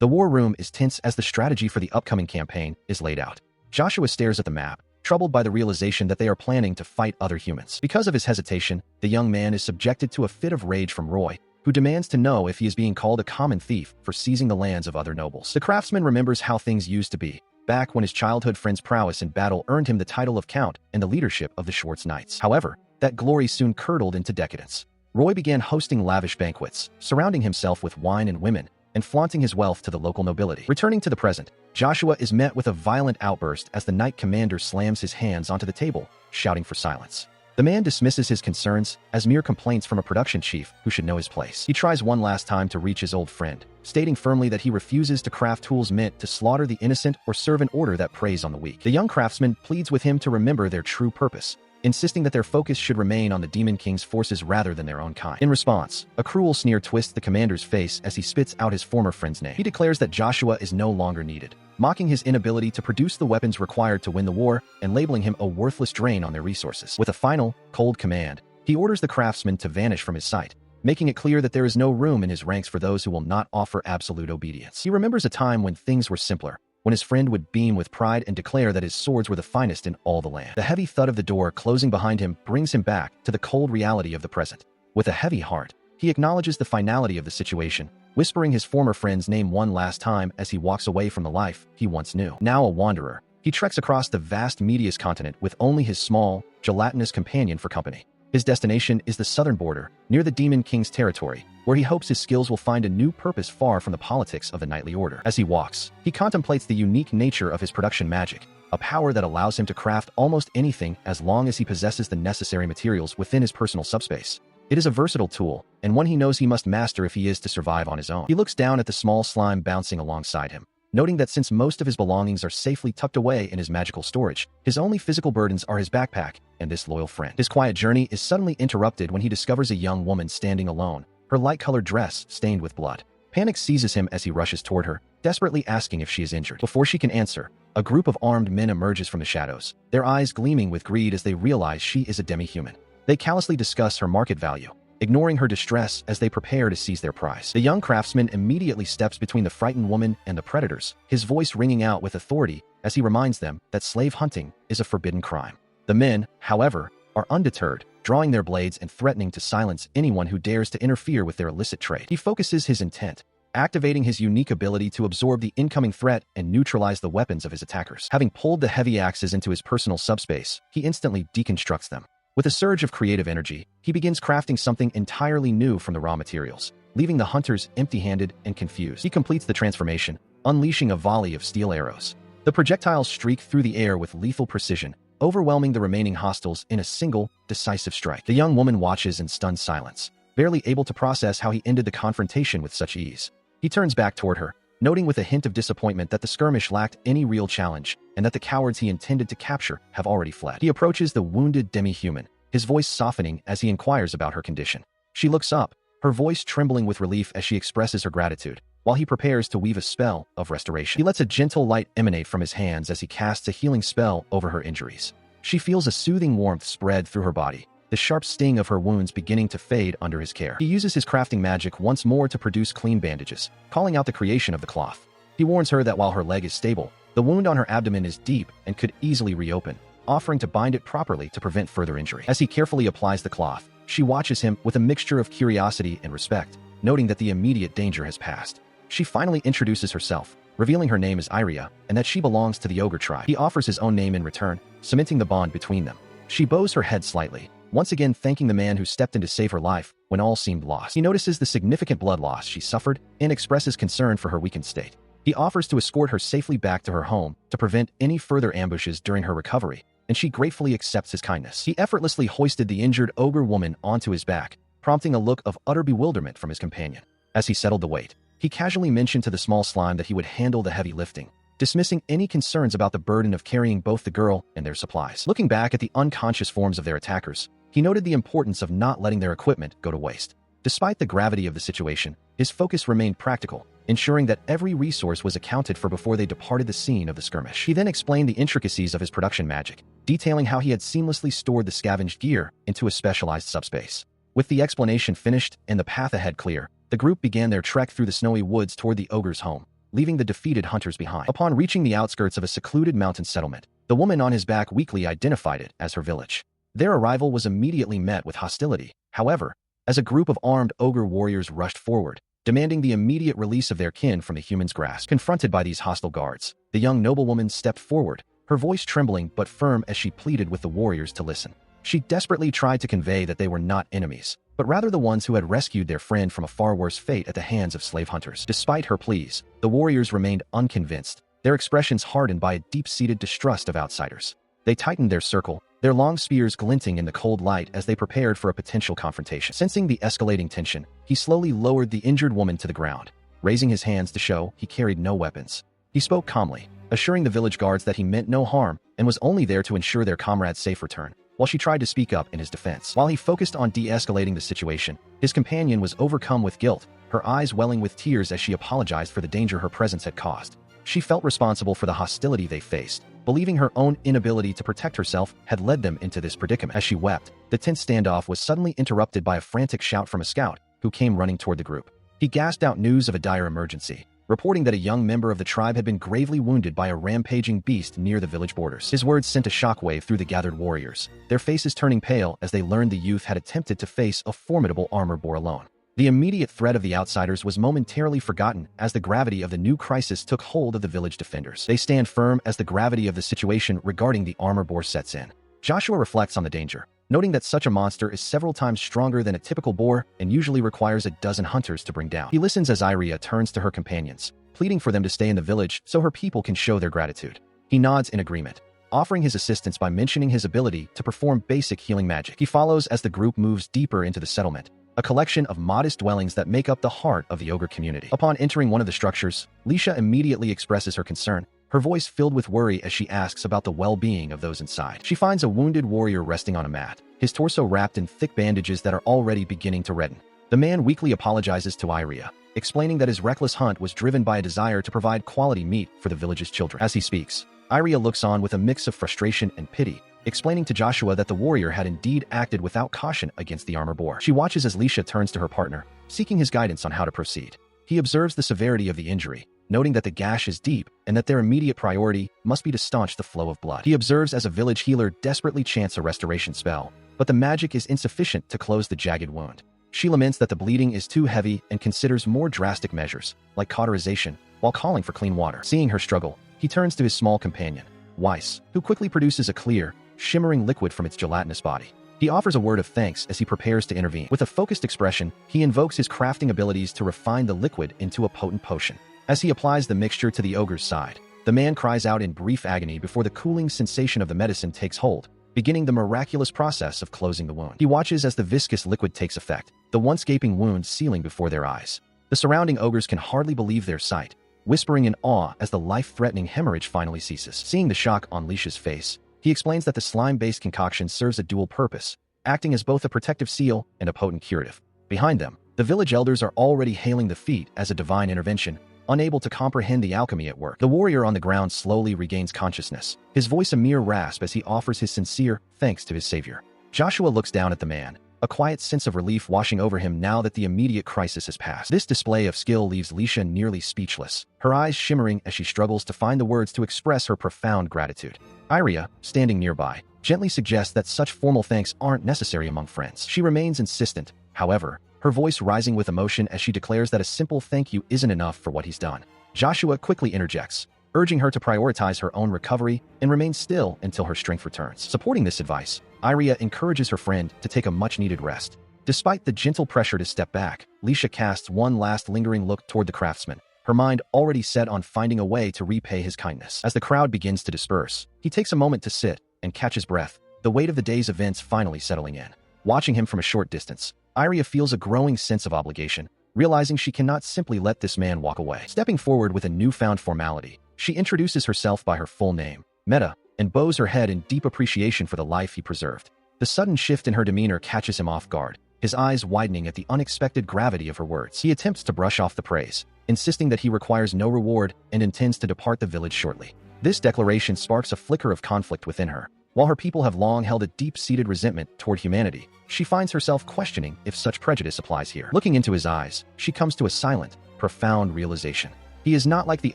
The war room is tense as the strategy for the upcoming campaign is laid out. Joshua stares at the map, troubled by the realization that they are planning to fight other humans. Because of his hesitation, the young man is subjected to a fit of rage from Roy, who demands to know if he is being called a common thief for seizing the lands of other nobles. The craftsman remembers how things used to be, back when his childhood friend's prowess in battle earned him the title of Count and the leadership of the Schwartz Knights. However, that glory soon curdled into decadence. Roy began hosting lavish banquets, surrounding himself with wine and women, and flaunting his wealth to the local nobility. Returning to the present, Joshua is met with a violent outburst as the knight commander slams his hands onto the table, shouting for silence. The man dismisses his concerns as mere complaints from a production chief who should know his place. He tries one last time to reach his old friend, stating firmly that he refuses to craft tools meant to slaughter the innocent or serve an order that preys on the weak. The young craftsman pleads with him to remember their true purpose, insisting that their focus should remain on the Demon King's forces rather than their own kind. In response, a cruel sneer twists the commander's face as he spits out his former friend's name. He declares that Joshua is no longer needed, mocking his inability to produce the weapons required to win the war and labeling him a worthless drain on their resources. With a final, cold command, he orders the craftsman to vanish from his sight, making it clear that there is no room in his ranks for those who will not offer absolute obedience. He remembers a time when things were simpler, when his friend would beam with pride and declare that his swords were the finest in all the land. The heavy thud of the door closing behind him brings him back to the cold reality of the present. With a heavy heart, he acknowledges the finality of the situation, whispering his former friend's name one last time as he walks away from the life he once knew. Now a wanderer, he treks across the vast Medius continent with only his small, gelatinous companion for company. His destination is the southern border, near the Demon King's territory, where he hopes his skills will find a new purpose far from the politics of the knightly order. As he walks, he contemplates the unique nature of his production magic, a power that allows him to craft almost anything as long as he possesses the necessary materials within his personal subspace. It is a versatile tool, and one he knows he must master if he is to survive on his own. He looks down at the small slime bouncing alongside him, noting that since most of his belongings are safely tucked away in his magical storage, his only physical burdens are his backpack and this loyal friend. His quiet journey is suddenly interrupted when he discovers a young woman standing alone, her light-colored dress stained with blood. Panic seizes him as he rushes toward her, desperately asking if she is injured. Before she can answer, a group of armed men emerges from the shadows, their eyes gleaming with greed as they realize she is a demi-human. They callously discuss her market value, ignoring her distress as they prepare to seize their prize. The young craftsman immediately steps between the frightened woman and the predators, his voice ringing out with authority as he reminds them that slave hunting is a forbidden crime. The men, however, are undeterred, drawing their blades and threatening to silence anyone who dares to interfere with their illicit trade. He focuses his intent, activating his unique ability to absorb the incoming threat and neutralize the weapons of his attackers. Having pulled the heavy axes into his personal subspace, he instantly deconstructs them. With a surge of creative energy, he begins crafting something entirely new from the raw materials, leaving the hunters empty-handed and confused. He completes the transformation, unleashing a volley of steel arrows. The projectiles streak through the air with lethal precision, overwhelming the remaining hostiles in a single, decisive strike. The young woman watches in stunned silence, barely able to process how he ended the confrontation with such ease. He turns back toward her, noting with a hint of disappointment that the skirmish lacked any real challenge, and that the cowards he intended to capture have already fled. He approaches the wounded demi-human, his voice softening as he inquires about her condition. She looks up, her voice trembling with relief as she expresses her gratitude, while he prepares to weave a spell of restoration. He lets a gentle light emanate from his hands as he casts a healing spell over her injuries. She feels a soothing warmth spread through her body, the sharp sting of her wounds beginning to fade under his care. He uses his crafting magic once more to produce clean bandages, calling out the creation of the cloth. He warns her that while her leg is stable, the wound on her abdomen is deep and could easily reopen, offering to bind it properly to prevent further injury. As he carefully applies the cloth, she watches him with a mixture of curiosity and respect, noting that the immediate danger has passed. She finally introduces herself, revealing her name is Iria, and that she belongs to the ogre tribe. He offers his own name in return, cementing the bond between them. She bows her head slightly, once again thanking the man who stepped in to save her life when all seemed lost. He notices the significant blood loss she suffered and expresses concern for her weakened state. He offers to escort her safely back to her home to prevent any further ambushes during her recovery, and she gratefully accepts his kindness. He effortlessly hoisted the injured ogre woman onto his back, prompting a look of utter bewilderment from his companion. As he settled the weight, he casually mentioned to the small slime that he would handle the heavy lifting, dismissing any concerns about the burden of carrying both the girl and their supplies. Looking back at the unconscious forms of their attackers, he noted the importance of not letting their equipment go to waste. Despite the gravity of the situation, his focus remained practical, ensuring that every resource was accounted for before they departed the scene of the skirmish. He then explained the intricacies of his production magic, detailing how he had seamlessly stored the scavenged gear into a specialized subspace. With the explanation finished and the path ahead clear, the group began their trek through the snowy woods toward the ogre's home, leaving the defeated hunters behind. Upon reaching the outskirts of a secluded mountain settlement, the woman on his back weakly identified it as her village. Their arrival was immediately met with hostility, however, as a group of armed ogre warriors rushed forward, demanding the immediate release of their kin from the humans' grasp. Confronted by these hostile guards, the young noblewoman stepped forward, her voice trembling but firm as she pleaded with the warriors to listen. She desperately tried to convey that they were not enemies, but rather the ones who had rescued their friend from a far worse fate at the hands of slave hunters. Despite her pleas, the warriors remained unconvinced, their expressions hardened by a deep-seated distrust of outsiders. They tightened their circle, their long spears glinting in the cold light as they prepared for a potential confrontation. Sensing the escalating tension, he slowly lowered the injured woman to the ground, raising his hands to show he carried no weapons. He spoke calmly, assuring the village guards that he meant no harm and was only there to ensure their comrade's safe return, while she tried to speak up in his defense. While he focused on de-escalating the situation, his companion was overcome with guilt, her eyes welling with tears as she apologized for the danger her presence had caused. She felt responsible for the hostility they faced, believing her own inability to protect herself had led them into this predicament. As she wept, the tense standoff was suddenly interrupted by a frantic shout from a scout, who came running toward the group. He gasped out news of a dire emergency, reporting that a young member of the tribe had been gravely wounded by a rampaging beast near the village borders. His words sent a shockwave through the gathered warriors, their faces turning pale as they learned the youth had attempted to face a formidable armor-bearer alone. The immediate threat of the outsiders was momentarily forgotten as the gravity of the new crisis took hold of the village defenders. They stand firm as the gravity of the situation regarding the armor-bearer sets in. Joshua reflects on the danger, noting that such a monster is several times stronger than a typical boar and usually requires a dozen hunters to bring down. He listens as Iria turns to her companions, pleading for them to stay in the village so her people can show their gratitude. He nods in agreement, offering his assistance by mentioning his ability to perform basic healing magic. He follows as the group moves deeper into the settlement, a collection of modest dwellings that make up the heart of the ogre community. Upon entering one of the structures, Lisha immediately expresses her concern, her voice filled with worry as she asks about the well-being of those inside. She finds a wounded warrior resting on a mat, his torso wrapped in thick bandages that are already beginning to redden. The man weakly apologizes to Iria, explaining that his reckless hunt was driven by a desire to provide quality meat for the village's children. As he speaks, Iria looks on with a mix of frustration and pity, explaining to Joshua that the warrior had indeed acted without caution against the armor-bearer. She watches as Lisha turns to her partner, seeking his guidance on how to proceed. He observes the severity of the injury, noting that the gash is deep and that their immediate priority must be to staunch the flow of blood. He observes as a village healer desperately chants a restoration spell, but the magic is insufficient to close the jagged wound. She laments that the bleeding is too heavy and considers more drastic measures, like cauterization, while calling for clean water. Seeing her struggle, he turns to his small companion, Weiss, who quickly produces a clear, shimmering liquid from its gelatinous body. He offers a word of thanks as he prepares to intervene. With a focused expression, he invokes his crafting abilities to refine the liquid into a potent potion. As he applies the mixture to the ogre's side, the man cries out in brief agony before the cooling sensation of the medicine takes hold, beginning the miraculous process of closing the wound. He watches as the viscous liquid takes effect, the once gaping wound sealing before their eyes. The surrounding ogres can hardly believe their sight, whispering in awe as the life-threatening hemorrhage finally ceases. Seeing the shock on Lisha's face, he explains that the slime-based concoction serves a dual purpose, acting as both a protective seal and a potent curative. Behind them, the village elders are already hailing the feat as a divine intervention, unable to comprehend the alchemy at work. The warrior on the ground slowly regains consciousness, his voice a mere rasp as he offers his sincere thanks to his savior. Joshua looks down at the man, a quiet sense of relief washing over him now that the immediate crisis has passed. This display of skill leaves Lisha nearly speechless, her eyes shimmering as she struggles to find the words to express her profound gratitude. Iria, standing nearby, gently suggests that such formal thanks aren't necessary among friends. She remains insistent, however, her voice rising with emotion as she declares that a simple thank you isn't enough for what he's done. Joshua quickly interjects, urging her to prioritize her own recovery and remain still until her strength returns. Supporting this advice, Iria encourages her friend to take a much-needed rest. Despite the gentle pressure to step back, Lisha casts one last lingering look toward the craftsman, her mind already set on finding a way to repay his kindness. As the crowd begins to disperse, he takes a moment to sit and catch his breath, the weight of the day's events finally settling in. Watching him from a short distance, Iria feels a growing sense of obligation, realizing she cannot simply let this man walk away. Stepping forward with a newfound formality, she introduces herself by her full name, Meta, and bows her head in deep appreciation for the life he preserved. The sudden shift in her demeanor catches him off guard, his eyes widening at the unexpected gravity of her words. He attempts to brush off the praise, insisting that he requires no reward and intends to depart the village shortly. This declaration sparks a flicker of conflict within her. While her people have long held a deep-seated resentment toward humanity, she finds herself questioning if such prejudice applies here. Looking into his eyes, she comes to a silent, profound realization. He is not like the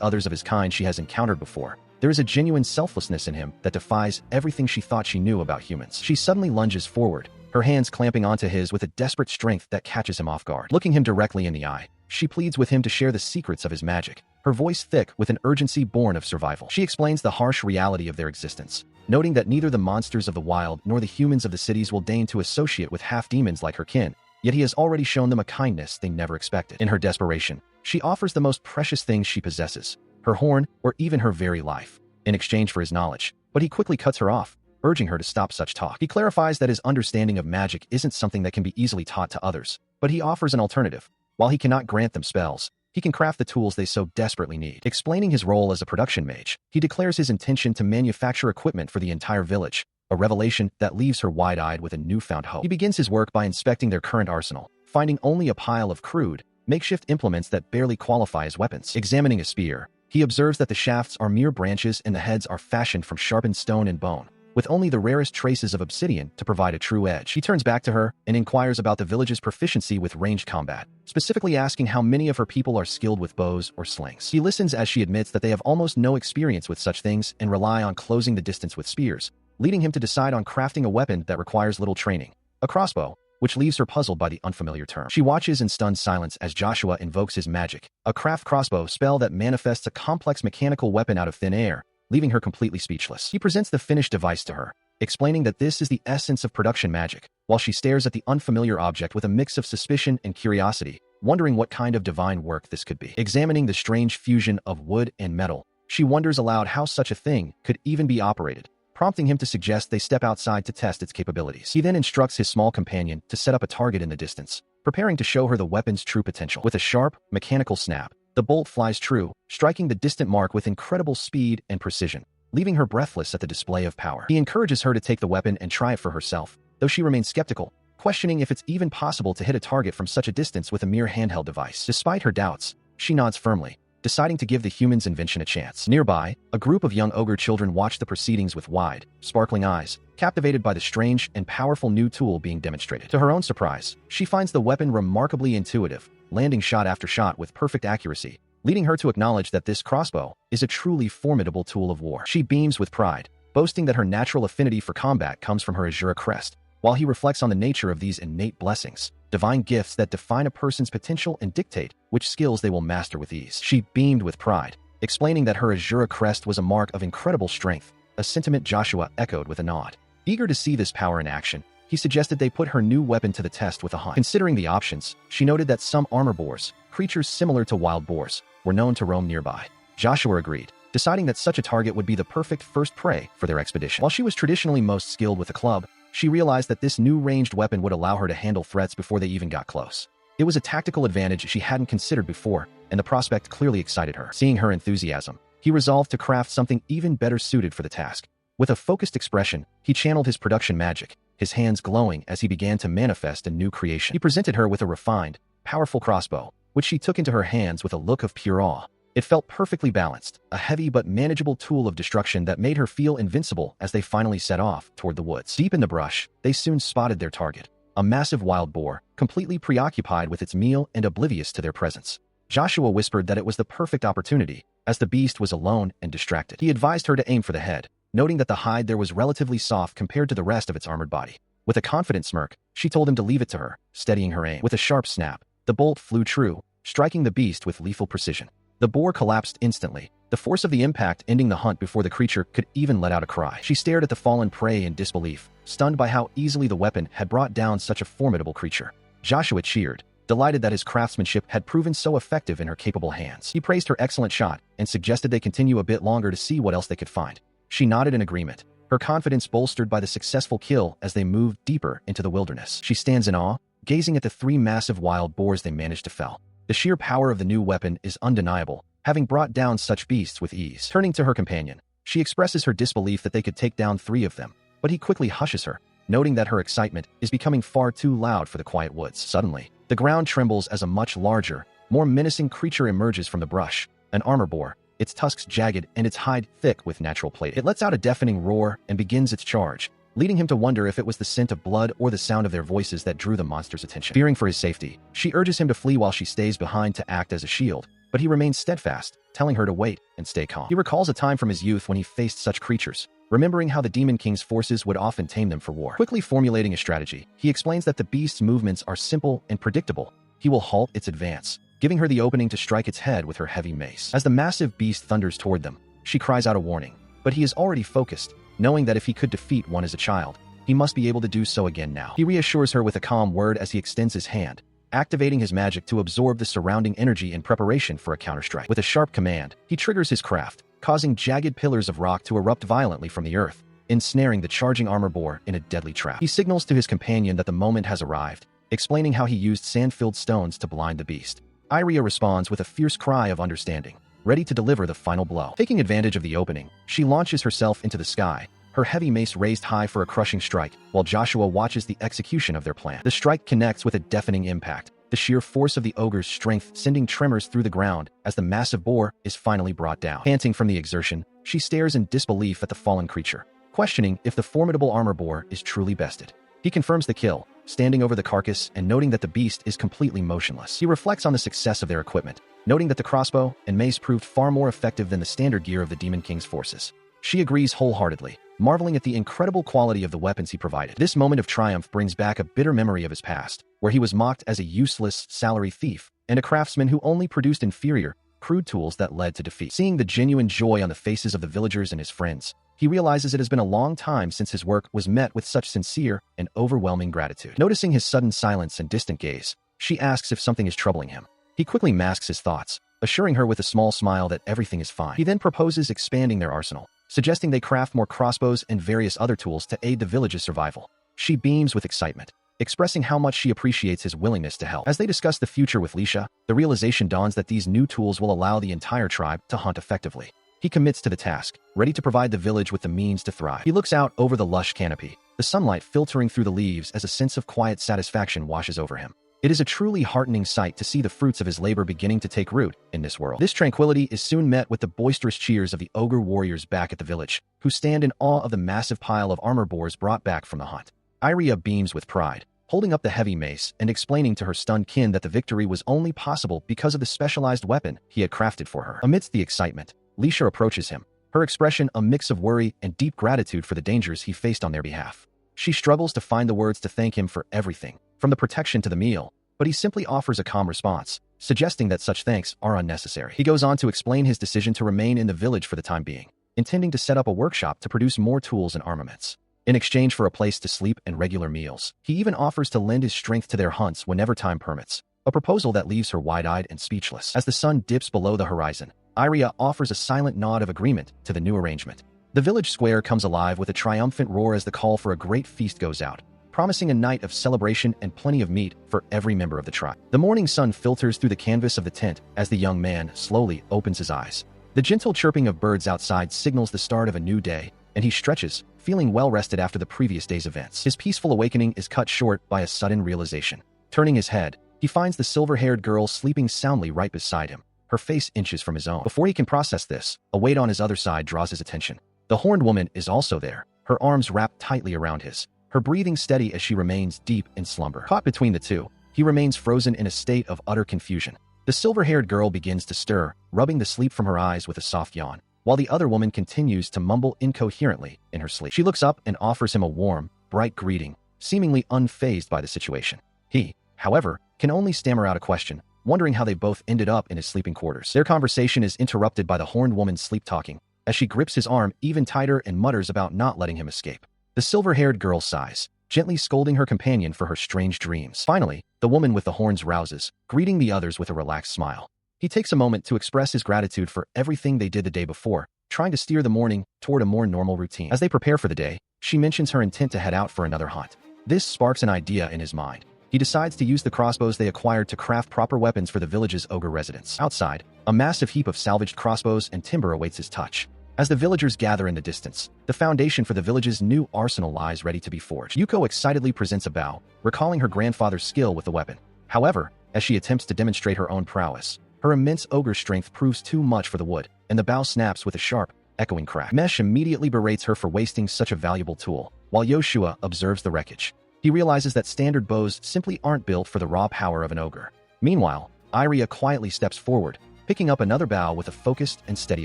others of his kind she has encountered before. There is a genuine selflessness in him that defies everything she thought she knew about humans. She suddenly lunges forward, her hands clamping onto his with a desperate strength that catches him off guard. Looking him directly in the eye, she pleads with him to share the secrets of his magic, her voice thick with an urgency born of survival. She explains the harsh reality of their existence, noting that neither the monsters of the wild nor the humans of the cities will deign to associate with half-demons like her kin, yet he has already shown them a kindness they never expected. In her desperation, she offers the most precious things she possesses, her horn or even her very life, in exchange for his knowledge, but he quickly cuts her off, urging her to stop such talk. He clarifies that his understanding of magic isn't something that can be easily taught to others, but he offers an alternative. While he cannot grant them spells, he can craft the tools they so desperately need. Explaining his role as a production mage, he declares his intention to manufacture equipment for the entire village, a revelation that leaves her wide-eyed with a newfound hope. He begins his work by inspecting their current arsenal, finding only a pile of crude, makeshift implements that barely qualify as weapons. Examining a spear, he observes that the shafts are mere branches and the heads are fashioned from sharpened stone and bone, with only the rarest traces of obsidian to provide a true edge. He turns back to her and inquires about the village's proficiency with ranged combat, specifically asking how many of her people are skilled with bows or slings. He listens as she admits that they have almost no experience with such things and rely on closing the distance with spears, leading him to decide on crafting a weapon that requires little training, a crossbow, which leaves her puzzled by the unfamiliar term. She watches in stunned silence as Joshua invokes his magic, a craft crossbow spell that manifests a complex mechanical weapon out of thin air, leaving her completely speechless. He presents the finished device to her, explaining that this is the essence of production magic, while she stares at the unfamiliar object with a mix of suspicion and curiosity, wondering what kind of divine work this could be. Examining the strange fusion of wood and metal, she wonders aloud how such a thing could even be operated, prompting him to suggest they step outside to test its capabilities. He then instructs his small companion to set up a target in the distance, preparing to show her the weapon's true potential. With a sharp, mechanical snap, the bolt flies true, striking the distant mark with incredible speed and precision, leaving her breathless at the display of power. He encourages her to take the weapon and try it for herself, though she remains skeptical, questioning if it's even possible to hit a target from such a distance with a mere handheld device. Despite her doubts, she nods firmly, deciding to give the human's invention a chance. Nearby, a group of young ogre children watch the proceedings with wide, sparkling eyes, captivated by the strange and powerful new tool being demonstrated. To her own surprise, she finds the weapon remarkably intuitive, landing shot after shot with perfect accuracy, leading her to acknowledge that this crossbow is a truly formidable tool of war. She beams with pride, boasting that her natural affinity for combat comes from her azure crest, while he reflects on the nature of these innate blessings, divine gifts that define a person's potential and dictate which skills they will master with ease. She beamed with pride, explaining that her azure crest was a mark of incredible strength, a sentiment Joshua echoed with a nod. Eager to see this power in action, he suggested they put her new weapon to the test with a hunt. Considering the options, she noted that some armor boars, creatures similar to wild boars, were known to roam nearby. Joshua agreed, deciding that such a target would be the perfect first prey for their expedition. While she was traditionally most skilled with a club, she realized that this new ranged weapon would allow her to handle threats before they even got close. It was a tactical advantage she hadn't considered before, and the prospect clearly excited her. Seeing her enthusiasm, he resolved to craft something even better suited for the task. With a focused expression, he channeled his production magic, his hands glowing as he began to manifest a new creation. He presented her with a refined, powerful crossbow, which she took into her hands with a look of pure awe. It felt perfectly balanced, a heavy but manageable tool of destruction that made her feel invincible as they finally set off toward the woods. Deep in the brush, they soon spotted their target, a massive wild boar, completely preoccupied with its meal and oblivious to their presence. Joshua whispered that it was the perfect opportunity, as the beast was alone and distracted. He advised her to aim for the head, noting that the hide there was relatively soft compared to the rest of its armored body. With a confident smirk, she told him to leave it to her, steadying her aim. With a sharp snap, the bolt flew true, striking the beast with lethal precision. The boar collapsed instantly, the force of the impact ending the hunt before the creature could even let out a cry. She stared at the fallen prey in disbelief, stunned by how easily the weapon had brought down such a formidable creature. Joshua cheered, delighted that his craftsmanship had proven so effective in her capable hands. He praised her excellent shot and suggested they continue a bit longer to see what else they could find. She nodded in agreement, her confidence bolstered by the successful kill as they moved deeper into the wilderness. She stands in awe, gazing at the 3 massive wild boars they managed to fell. The sheer power of the new weapon is undeniable, having brought down such beasts with ease. Turning to her companion, she expresses her disbelief that they could take down 3 of them, but he quickly hushes her, noting that her excitement is becoming far too loud for the quiet woods. Suddenly, the ground trembles as a much larger, more menacing creature emerges from the brush, an armor boar, its tusks jagged and its hide thick with natural plating. It lets out a deafening roar and begins its charge, leading him to wonder if it was the scent of blood or the sound of their voices that drew the monster's attention. Fearing for his safety, she urges him to flee while she stays behind to act as a shield, but he remains steadfast, telling her to wait and stay calm. He recalls a time from his youth when he faced such creatures, remembering how the Demon King's forces would often tame them for war. Quickly formulating a strategy, he explains that the beast's movements are simple and predictable. He will halt its advance, giving her the opening to strike its head with her heavy mace. As the massive beast thunders toward them, she cries out a warning, but he is already focused, knowing that if he could defeat one as a child, he must be able to do so again now. He reassures her with a calm word as he extends his hand, activating his magic to absorb the surrounding energy in preparation for a counterstrike. With a sharp command, he triggers his craft, causing jagged pillars of rock to erupt violently from the earth, ensnaring the charging armor boar in a deadly trap. He signals to his companion that the moment has arrived, explaining how he used sand-filled stones to blind the beast. Iria responds with a fierce cry of understanding, ready to deliver the final blow. Taking advantage of the opening, she launches herself into the sky, her heavy mace raised high for a crushing strike, while Joshua watches the execution of their plan. The strike connects with a deafening impact, the sheer force of the ogre's strength sending tremors through the ground as the massive boar is finally brought down. Panting from the exertion, she stares in disbelief at the fallen creature, questioning if the formidable armor boar is truly bested. He confirms the kill, standing over the carcass and noting that the beast is completely motionless. He reflects on the success of their equipment, noting that the crossbow and mace proved far more effective than the standard gear of the Demon King's forces. She agrees wholeheartedly, marveling at the incredible quality of the weapons he provided. This moment of triumph brings back a bitter memory of his past, where he was mocked as a useless salary thief and a craftsman who only produced inferior, crude tools that led to defeat. Seeing the genuine joy on the faces of the villagers and his friends, he realizes it has been a long time since his work was met with such sincere and overwhelming gratitude. Noticing his sudden silence and distant gaze, she asks if something is troubling him. He quickly masks his thoughts, assuring her with a small smile that everything is fine. He then proposes expanding their arsenal, suggesting they craft more crossbows and various other tools to aid the village's survival. She beams with excitement, expressing how much she appreciates his willingness to help. As they discuss the future with Lisha, the realization dawns that these new tools will allow the entire tribe to hunt effectively. He commits to the task, ready to provide the village with the means to thrive. He looks out over the lush canopy, the sunlight filtering through the leaves as a sense of quiet satisfaction washes over him. It is a truly heartening sight to see the fruits of his labor beginning to take root in this world. This tranquility is soon met with the boisterous cheers of the ogre warriors back at the village, who stand in awe of the massive pile of armor boars brought back from the hunt. Iria beams with pride, holding up the heavy mace and explaining to her stunned kin that the victory was only possible because of the specialized weapon he had crafted for her. Amidst the excitement, Lisha approaches him, her expression a mix of worry and deep gratitude for the dangers he faced on their behalf. She struggles to find the words to thank him for everything, from the protection to the meal, but he simply offers a calm response, suggesting that such thanks are unnecessary. He goes on to explain his decision to remain in the village for the time being, intending to set up a workshop to produce more tools and armaments. In exchange for a place to sleep and regular meals, he even offers to lend his strength to their hunts whenever time permits, a proposal that leaves her wide-eyed and speechless. As the sun dips below the horizon, Iria offers a silent nod of agreement to the new arrangement. The village square comes alive with a triumphant roar as the call for a great feast goes out, promising a night of celebration and plenty of meat for every member of the tribe. The morning sun filters through the canvas of the tent as the young man slowly opens his eyes. The gentle chirping of birds outside signals the start of a new day, and he stretches, feeling well-rested after the previous day's events. His peaceful awakening is cut short by a sudden realization. Turning his head, he finds the silver-haired girl sleeping soundly right beside him, her face inches from his own. Before he can process this, a weight on his other side draws his attention. The horned woman is also there, her arms wrapped tightly around his, her breathing steady as she remains deep in slumber. Caught between the two, he remains frozen in a state of utter confusion. The silver-haired girl begins to stir, rubbing the sleep from her eyes with a soft yawn, while the other woman continues to mumble incoherently in her sleep. She looks up and offers him a warm, bright greeting, seemingly unfazed by the situation. He, however, can only stammer out a question, wondering how they both ended up in his sleeping quarters. Their conversation is interrupted by the horned woman's sleep-talking, as she grips his arm even tighter and mutters about not letting him escape. The silver-haired girl sighs, gently scolding her companion for her strange dreams. Finally, the woman with the horns rouses, greeting the others with a relaxed smile. He takes a moment to express his gratitude for everything they did the day before, trying to steer the morning toward a more normal routine. As they prepare for the day, she mentions her intent to head out for another hunt. This sparks an idea in his mind. He decides to use the crossbows they acquired to craft proper weapons for the village's ogre residents. Outside, a massive heap of salvaged crossbows and timber awaits his touch. As the villagers gather in the distance, the foundation for the village's new arsenal lies ready to be forged. Yuko excitedly presents a bow, recalling her grandfather's skill with the weapon. However, as she attempts to demonstrate her own prowess, her immense ogre strength proves too much for the wood, and the bow snaps with a sharp, echoing crack. Mesh immediately berates her for wasting such a valuable tool, while Yoshua observes the wreckage. He realizes that standard bows simply aren't built for the raw power of an ogre. Meanwhile, Iria quietly steps forward, picking up another bow with a focused and steady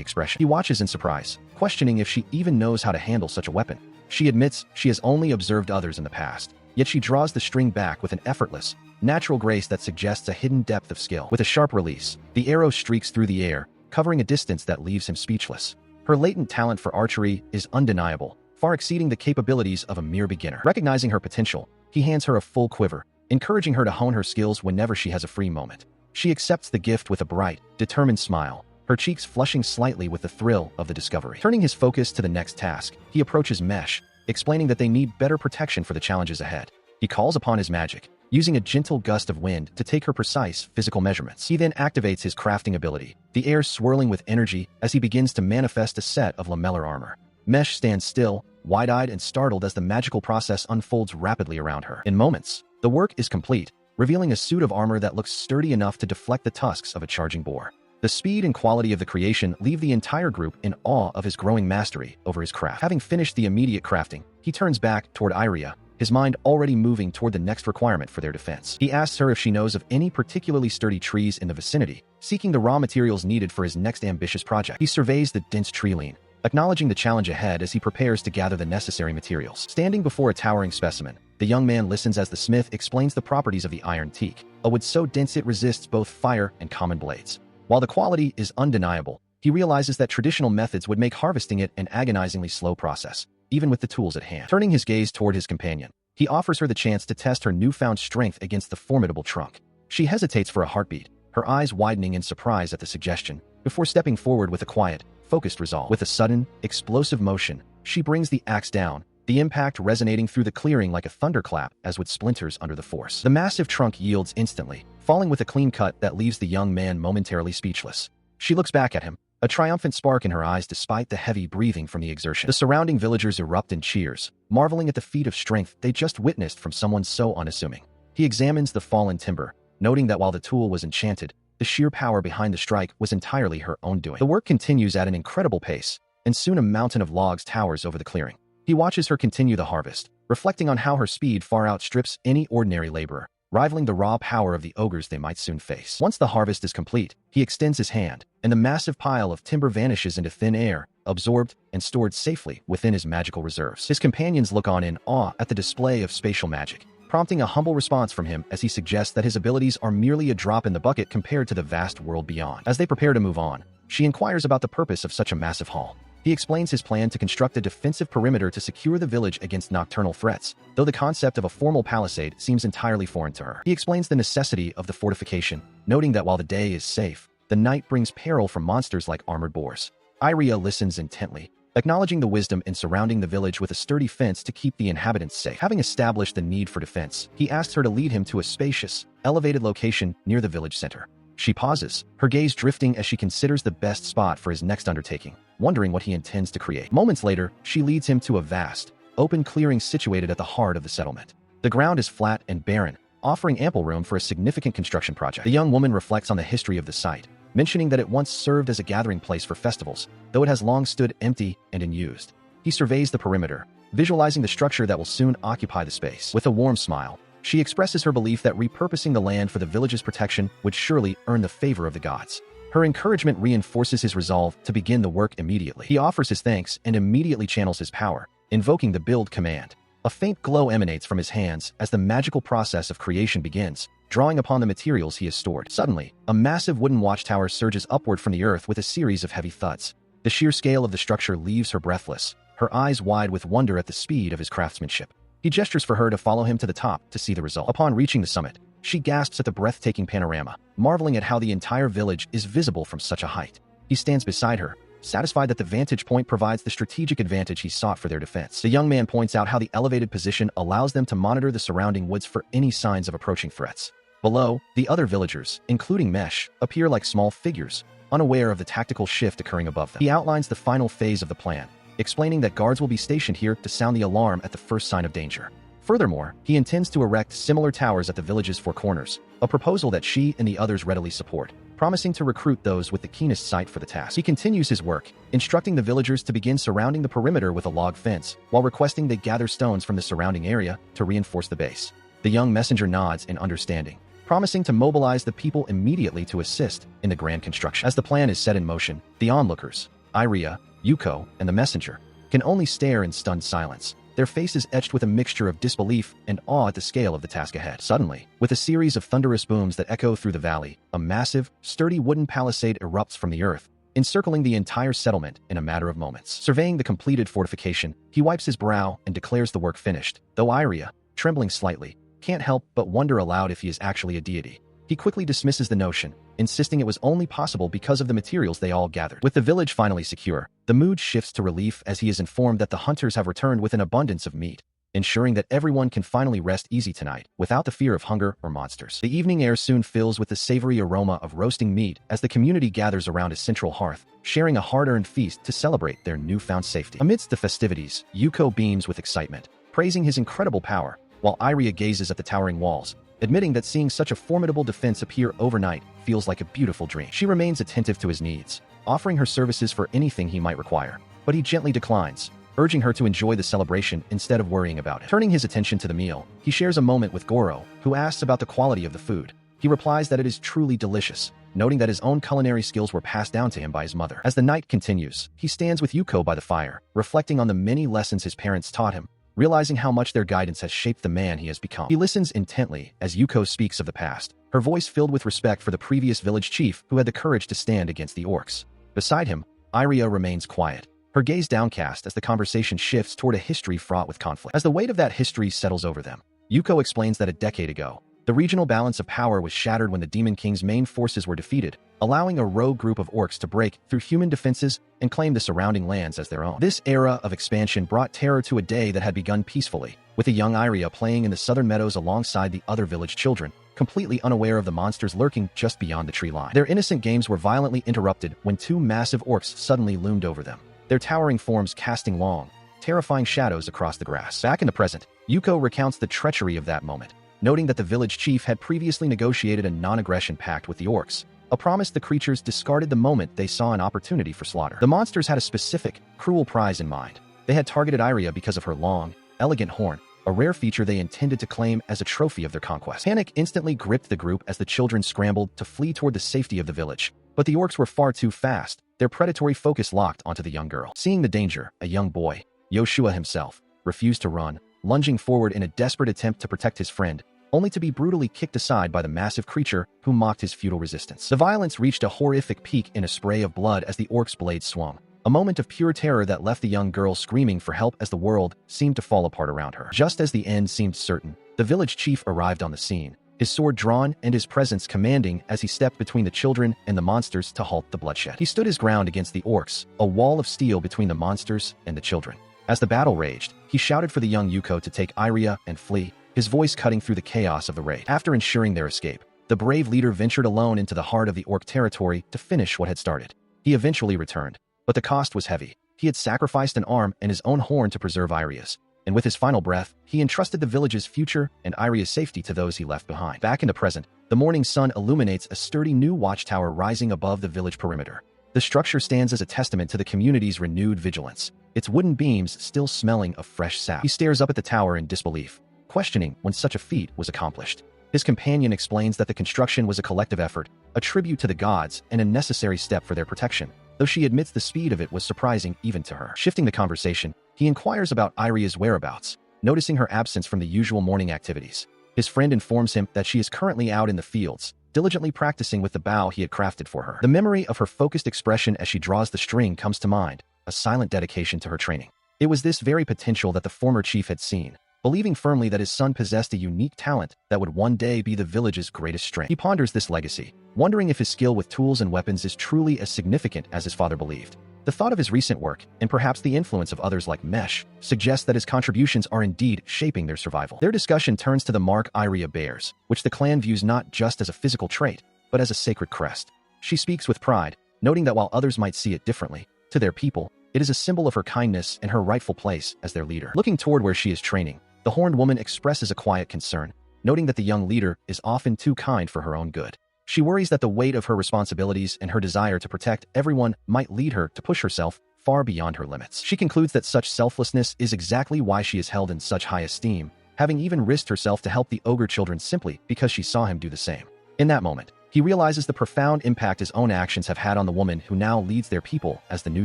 expression. He watches in surprise, questioning if she even knows how to handle such a weapon. She admits she has only observed others in the past, yet she draws the string back with an effortless, natural grace that suggests a hidden depth of skill. With a sharp release, the arrow streaks through the air, covering a distance that leaves him speechless. Her latent talent for archery is undeniable, far exceeding the capabilities of a mere beginner. Recognizing her potential, he hands her a full quiver, encouraging her to hone her skills whenever she has a free moment. She accepts the gift with a bright, determined smile, her cheeks flushing slightly with the thrill of the discovery. Turning his focus to the next task, he approaches Mesh, explaining that they need better protection for the challenges ahead. He calls upon his magic, using a gentle gust of wind to take her precise physical measurements. He then activates his crafting ability, the air swirling with energy as he begins to manifest a set of lamellar armor. Mesh stands still, wide-eyed and startled as the magical process unfolds rapidly around her. In moments, the work is complete, revealing a suit of armor that looks sturdy enough to deflect the tusks of a charging boar. The speed and quality of the creation leave the entire group in awe of his growing mastery over his craft. Having finished the immediate crafting, he turns back toward Iria, his mind already moving toward the next requirement for their defense. He asks her if she knows of any particularly sturdy trees in the vicinity, seeking the raw materials needed for his next ambitious project. He surveys the dense tree line, acknowledging the challenge ahead as he prepares to gather the necessary materials. Standing before a towering specimen, the young man listens as the smith explains the properties of the iron teak, a wood so dense it resists both fire and common blades. While the quality is undeniable, he realizes that traditional methods would make harvesting it an agonizingly slow process, even with the tools at hand. Turning his gaze toward his companion, he offers her the chance to test her newfound strength against the formidable trunk. She hesitates for a heartbeat, her eyes widening in surprise at the suggestion, before stepping forward with a quiet, focused resolve. With a sudden, explosive motion, she brings the axe down, the impact resonating through the clearing like a thunderclap as with splinters under the force. The massive trunk yields instantly, falling with a clean cut that leaves the young man momentarily speechless. She looks back at him, a triumphant spark in her eyes despite the heavy breathing from the exertion. The surrounding villagers erupt in cheers, marveling at the feat of strength they just witnessed from someone so unassuming. He examines the fallen timber, noting that while the tool was enchanted, the sheer power behind the strike was entirely her own doing. The work continues at an incredible pace, and soon a mountain of logs towers over the clearing. He watches her continue the harvest, reflecting on how her speed far outstrips any ordinary laborer, rivaling the raw power of the ogres they might soon face. Once the harvest is complete, he extends his hand, and the massive pile of timber vanishes into thin air, absorbed and stored safely within his magical reserves. His companions look on in awe at the display of spatial magic, prompting a humble response from him as he suggests that his abilities are merely a drop in the bucket compared to the vast world beyond. As they prepare to move on, she inquires about the purpose of such a massive haul. He explains his plan to construct a defensive perimeter to secure the village against nocturnal threats, though the concept of a formal palisade seems entirely foreign to her. He explains the necessity of the fortification, noting that while the day is safe, the night brings peril from monsters like armored boars. Iria listens intently, acknowledging the wisdom in surrounding the village with a sturdy fence to keep the inhabitants safe. Having established the need for defense, he asks her to lead him to a spacious, elevated location near the village center. She pauses, her gaze drifting as she considers the best spot for his next undertaking, wondering what he intends to create. Moments later, she leads him to a vast, open clearing situated at the heart of the settlement. The ground is flat and barren, offering ample room for a significant construction project. The young woman reflects on the history of the site, mentioning that it once served as a gathering place for festivals, though it has long stood empty and unused. He surveys the perimeter, visualizing the structure that will soon occupy the space. With a warm smile, she expresses her belief that repurposing the land for the village's protection would surely earn the favor of the gods. Her encouragement reinforces his resolve to begin the work immediately. He offers his thanks and immediately channels his power, invoking the build command. A faint glow emanates from his hands as the magical process of creation begins, drawing upon the materials he has stored. Suddenly, a massive wooden watchtower surges upward from the earth with a series of heavy thuds. The sheer scale of the structure leaves her breathless, her eyes wide with wonder at the speed of his craftsmanship. He gestures for her to follow him to the top to see the result. Upon reaching the summit, she gasps at the breathtaking panorama, marveling at how the entire village is visible from such a height. He stands beside her, satisfied that the vantage point provides the strategic advantage he sought for their defense. The young man points out how the elevated position allows them to monitor the surrounding woods for any signs of approaching threats. Below, the other villagers, including Mesh, appear like small figures, unaware of the tactical shift occurring above them. He outlines the final phase of the plan, explaining that guards will be stationed here to sound the alarm at the first sign of danger. Furthermore, he intends to erect similar towers at the village's four corners, a proposal that she and the others readily support. promising to recruit those with the keenest sight for the task. He continues his work, instructing the villagers to begin surrounding the perimeter with a log fence, while requesting they gather stones from the surrounding area to reinforce the base. The young messenger nods in understanding, promising to mobilize the people immediately to assist in the grand construction. As the plan is set in motion, the onlookers, Iraya, Yuko, and the messenger, can only stare in stunned silence, their faces etched with a mixture of disbelief and awe at the scale of the task ahead. Suddenly, with a series of thunderous booms that echo through the valley, a massive, sturdy wooden palisade erupts from the earth, encircling the entire settlement in a matter of moments. Surveying the completed fortification, he wipes his brow and declares the work finished, though Iraya, trembling slightly, can't help but wonder aloud if he is actually a deity. He quickly dismisses the notion, insisting it was only possible because of the materials they all gathered. With the village finally secure, the mood shifts to relief as he is informed that the hunters have returned with an abundance of meat, ensuring that everyone can finally rest easy tonight, without the fear of hunger or monsters. The evening air soon fills with the savory aroma of roasting meat as the community gathers around a central hearth, sharing a hard-earned feast to celebrate their newfound safety. Amidst the festivities, Yuko beams with excitement, praising his incredible power, while Iraya gazes at the towering walls, admitting that seeing such a formidable defense appear overnight feels like a beautiful dream. She remains attentive to his needs, offering her services for anything he might require, but he gently declines, urging her to enjoy the celebration instead of worrying about it. Turning his attention to the meal, he shares a moment with Goro, who asks about the quality of the food. He replies that it is truly delicious, noting that his own culinary skills were passed down to him by his mother. As the night continues, he stands with Yuko by the fire, reflecting on the many lessons his parents taught him, realizing how much their guidance has shaped the man he has become. He listens intently as Yuko speaks of the past, her voice filled with respect for the previous village chief who had the courage to stand against the orcs. Beside him, Iraya remains quiet, her gaze downcast as the conversation shifts toward a history fraught with conflict. As the weight of that history settles over them, Yuko explains that a decade ago, the regional balance of power was shattered when the Demon King's main forces were defeated, allowing a rogue group of orcs to break through human defenses and claim the surrounding lands as their own. This era of expansion brought terror to a day that had begun peacefully, with a young Iraya playing in the southern meadows alongside the other village children, completely unaware of the monsters lurking just beyond the tree line. Their innocent games were violently interrupted when two massive orcs suddenly loomed over them, their towering forms casting long, terrifying shadows across the grass. Back in the present, Yuko recounts the treachery of that moment, noting that the village chief had previously negotiated a non-aggression pact with the orcs, a promise the creatures discarded the moment they saw an opportunity for slaughter. The monsters had a specific, cruel prize in mind. They had targeted Iraya because of her long, elegant horn, a rare feature they intended to claim as a trophy of their conquest. Panic instantly gripped the group as the children scrambled to flee toward the safety of the village. But the orcs were far too fast, their predatory focus locked onto the young girl. Seeing the danger, a young boy, Yoshua himself, refused to run, lunging forward in a desperate attempt to protect his friend, only to be brutally kicked aside by the massive creature who mocked his futile resistance. The violence reached a horrific peak in a spray of blood as the orc's blade swung, a moment of pure terror that left the young girl screaming for help as the world seemed to fall apart around her. Just as the end seemed certain, the village chief arrived on the scene, his sword drawn and his presence commanding as he stepped between the children and the monsters to halt the bloodshed. He stood his ground against the orcs, a wall of steel between the monsters and the children. As the battle raged, he shouted for the young Yuko to take Iraya and flee, his voice cutting through the chaos of the raid. After ensuring their escape, the brave leader ventured alone into the heart of the orc territory to finish what had started. He eventually returned, but the cost was heavy. He had sacrificed an arm and his own horn to preserve Iraya's, and with his final breath, he entrusted the village's future and Iraya's safety to those he left behind. Back in the present, the morning sun illuminates a sturdy new watchtower rising above the village perimeter. The structure stands as a testament to the community's renewed vigilance, its wooden beams still smelling of fresh sap. He stares up at the tower in disbelief, questioning when such a feat was accomplished. His companion explains that the construction was a collective effort, a tribute to the gods and a necessary step for their protection, though she admits the speed of it was surprising even to her. Shifting the conversation, he inquires about Iraya's whereabouts, noticing her absence from the usual morning activities. His friend informs him that she is currently out in the fields, diligently practicing with the bow he had crafted for her. The memory of her focused expression as she draws the string comes to mind, a silent dedication to her training. It was this very potential that the former chief had seen, believing firmly that his son possessed a unique talent that would one day be the village's greatest strength. He ponders this legacy, wondering if his skill with tools and weapons is truly as significant as his father believed. The thought of his recent work, and perhaps the influence of others like Mesh, suggests that his contributions are indeed shaping their survival. Their discussion turns to the mark Iraya bears, which the clan views not just as a physical trait, but as a sacred crest. She speaks with pride, noting that while others might see it differently, to their people, it is a symbol of her kindness and her rightful place as their leader. Looking toward where she is training, the horned woman expresses a quiet concern, noting that the young leader is often too kind for her own good. She worries that the weight of her responsibilities and her desire to protect everyone might lead her to push herself far beyond her limits. She concludes that such selflessness is exactly why she is held in such high esteem, having even risked herself to help the ogre children simply because she saw him do the same. In that moment, he realizes the profound impact his own actions have had on the woman who now leads their people as the new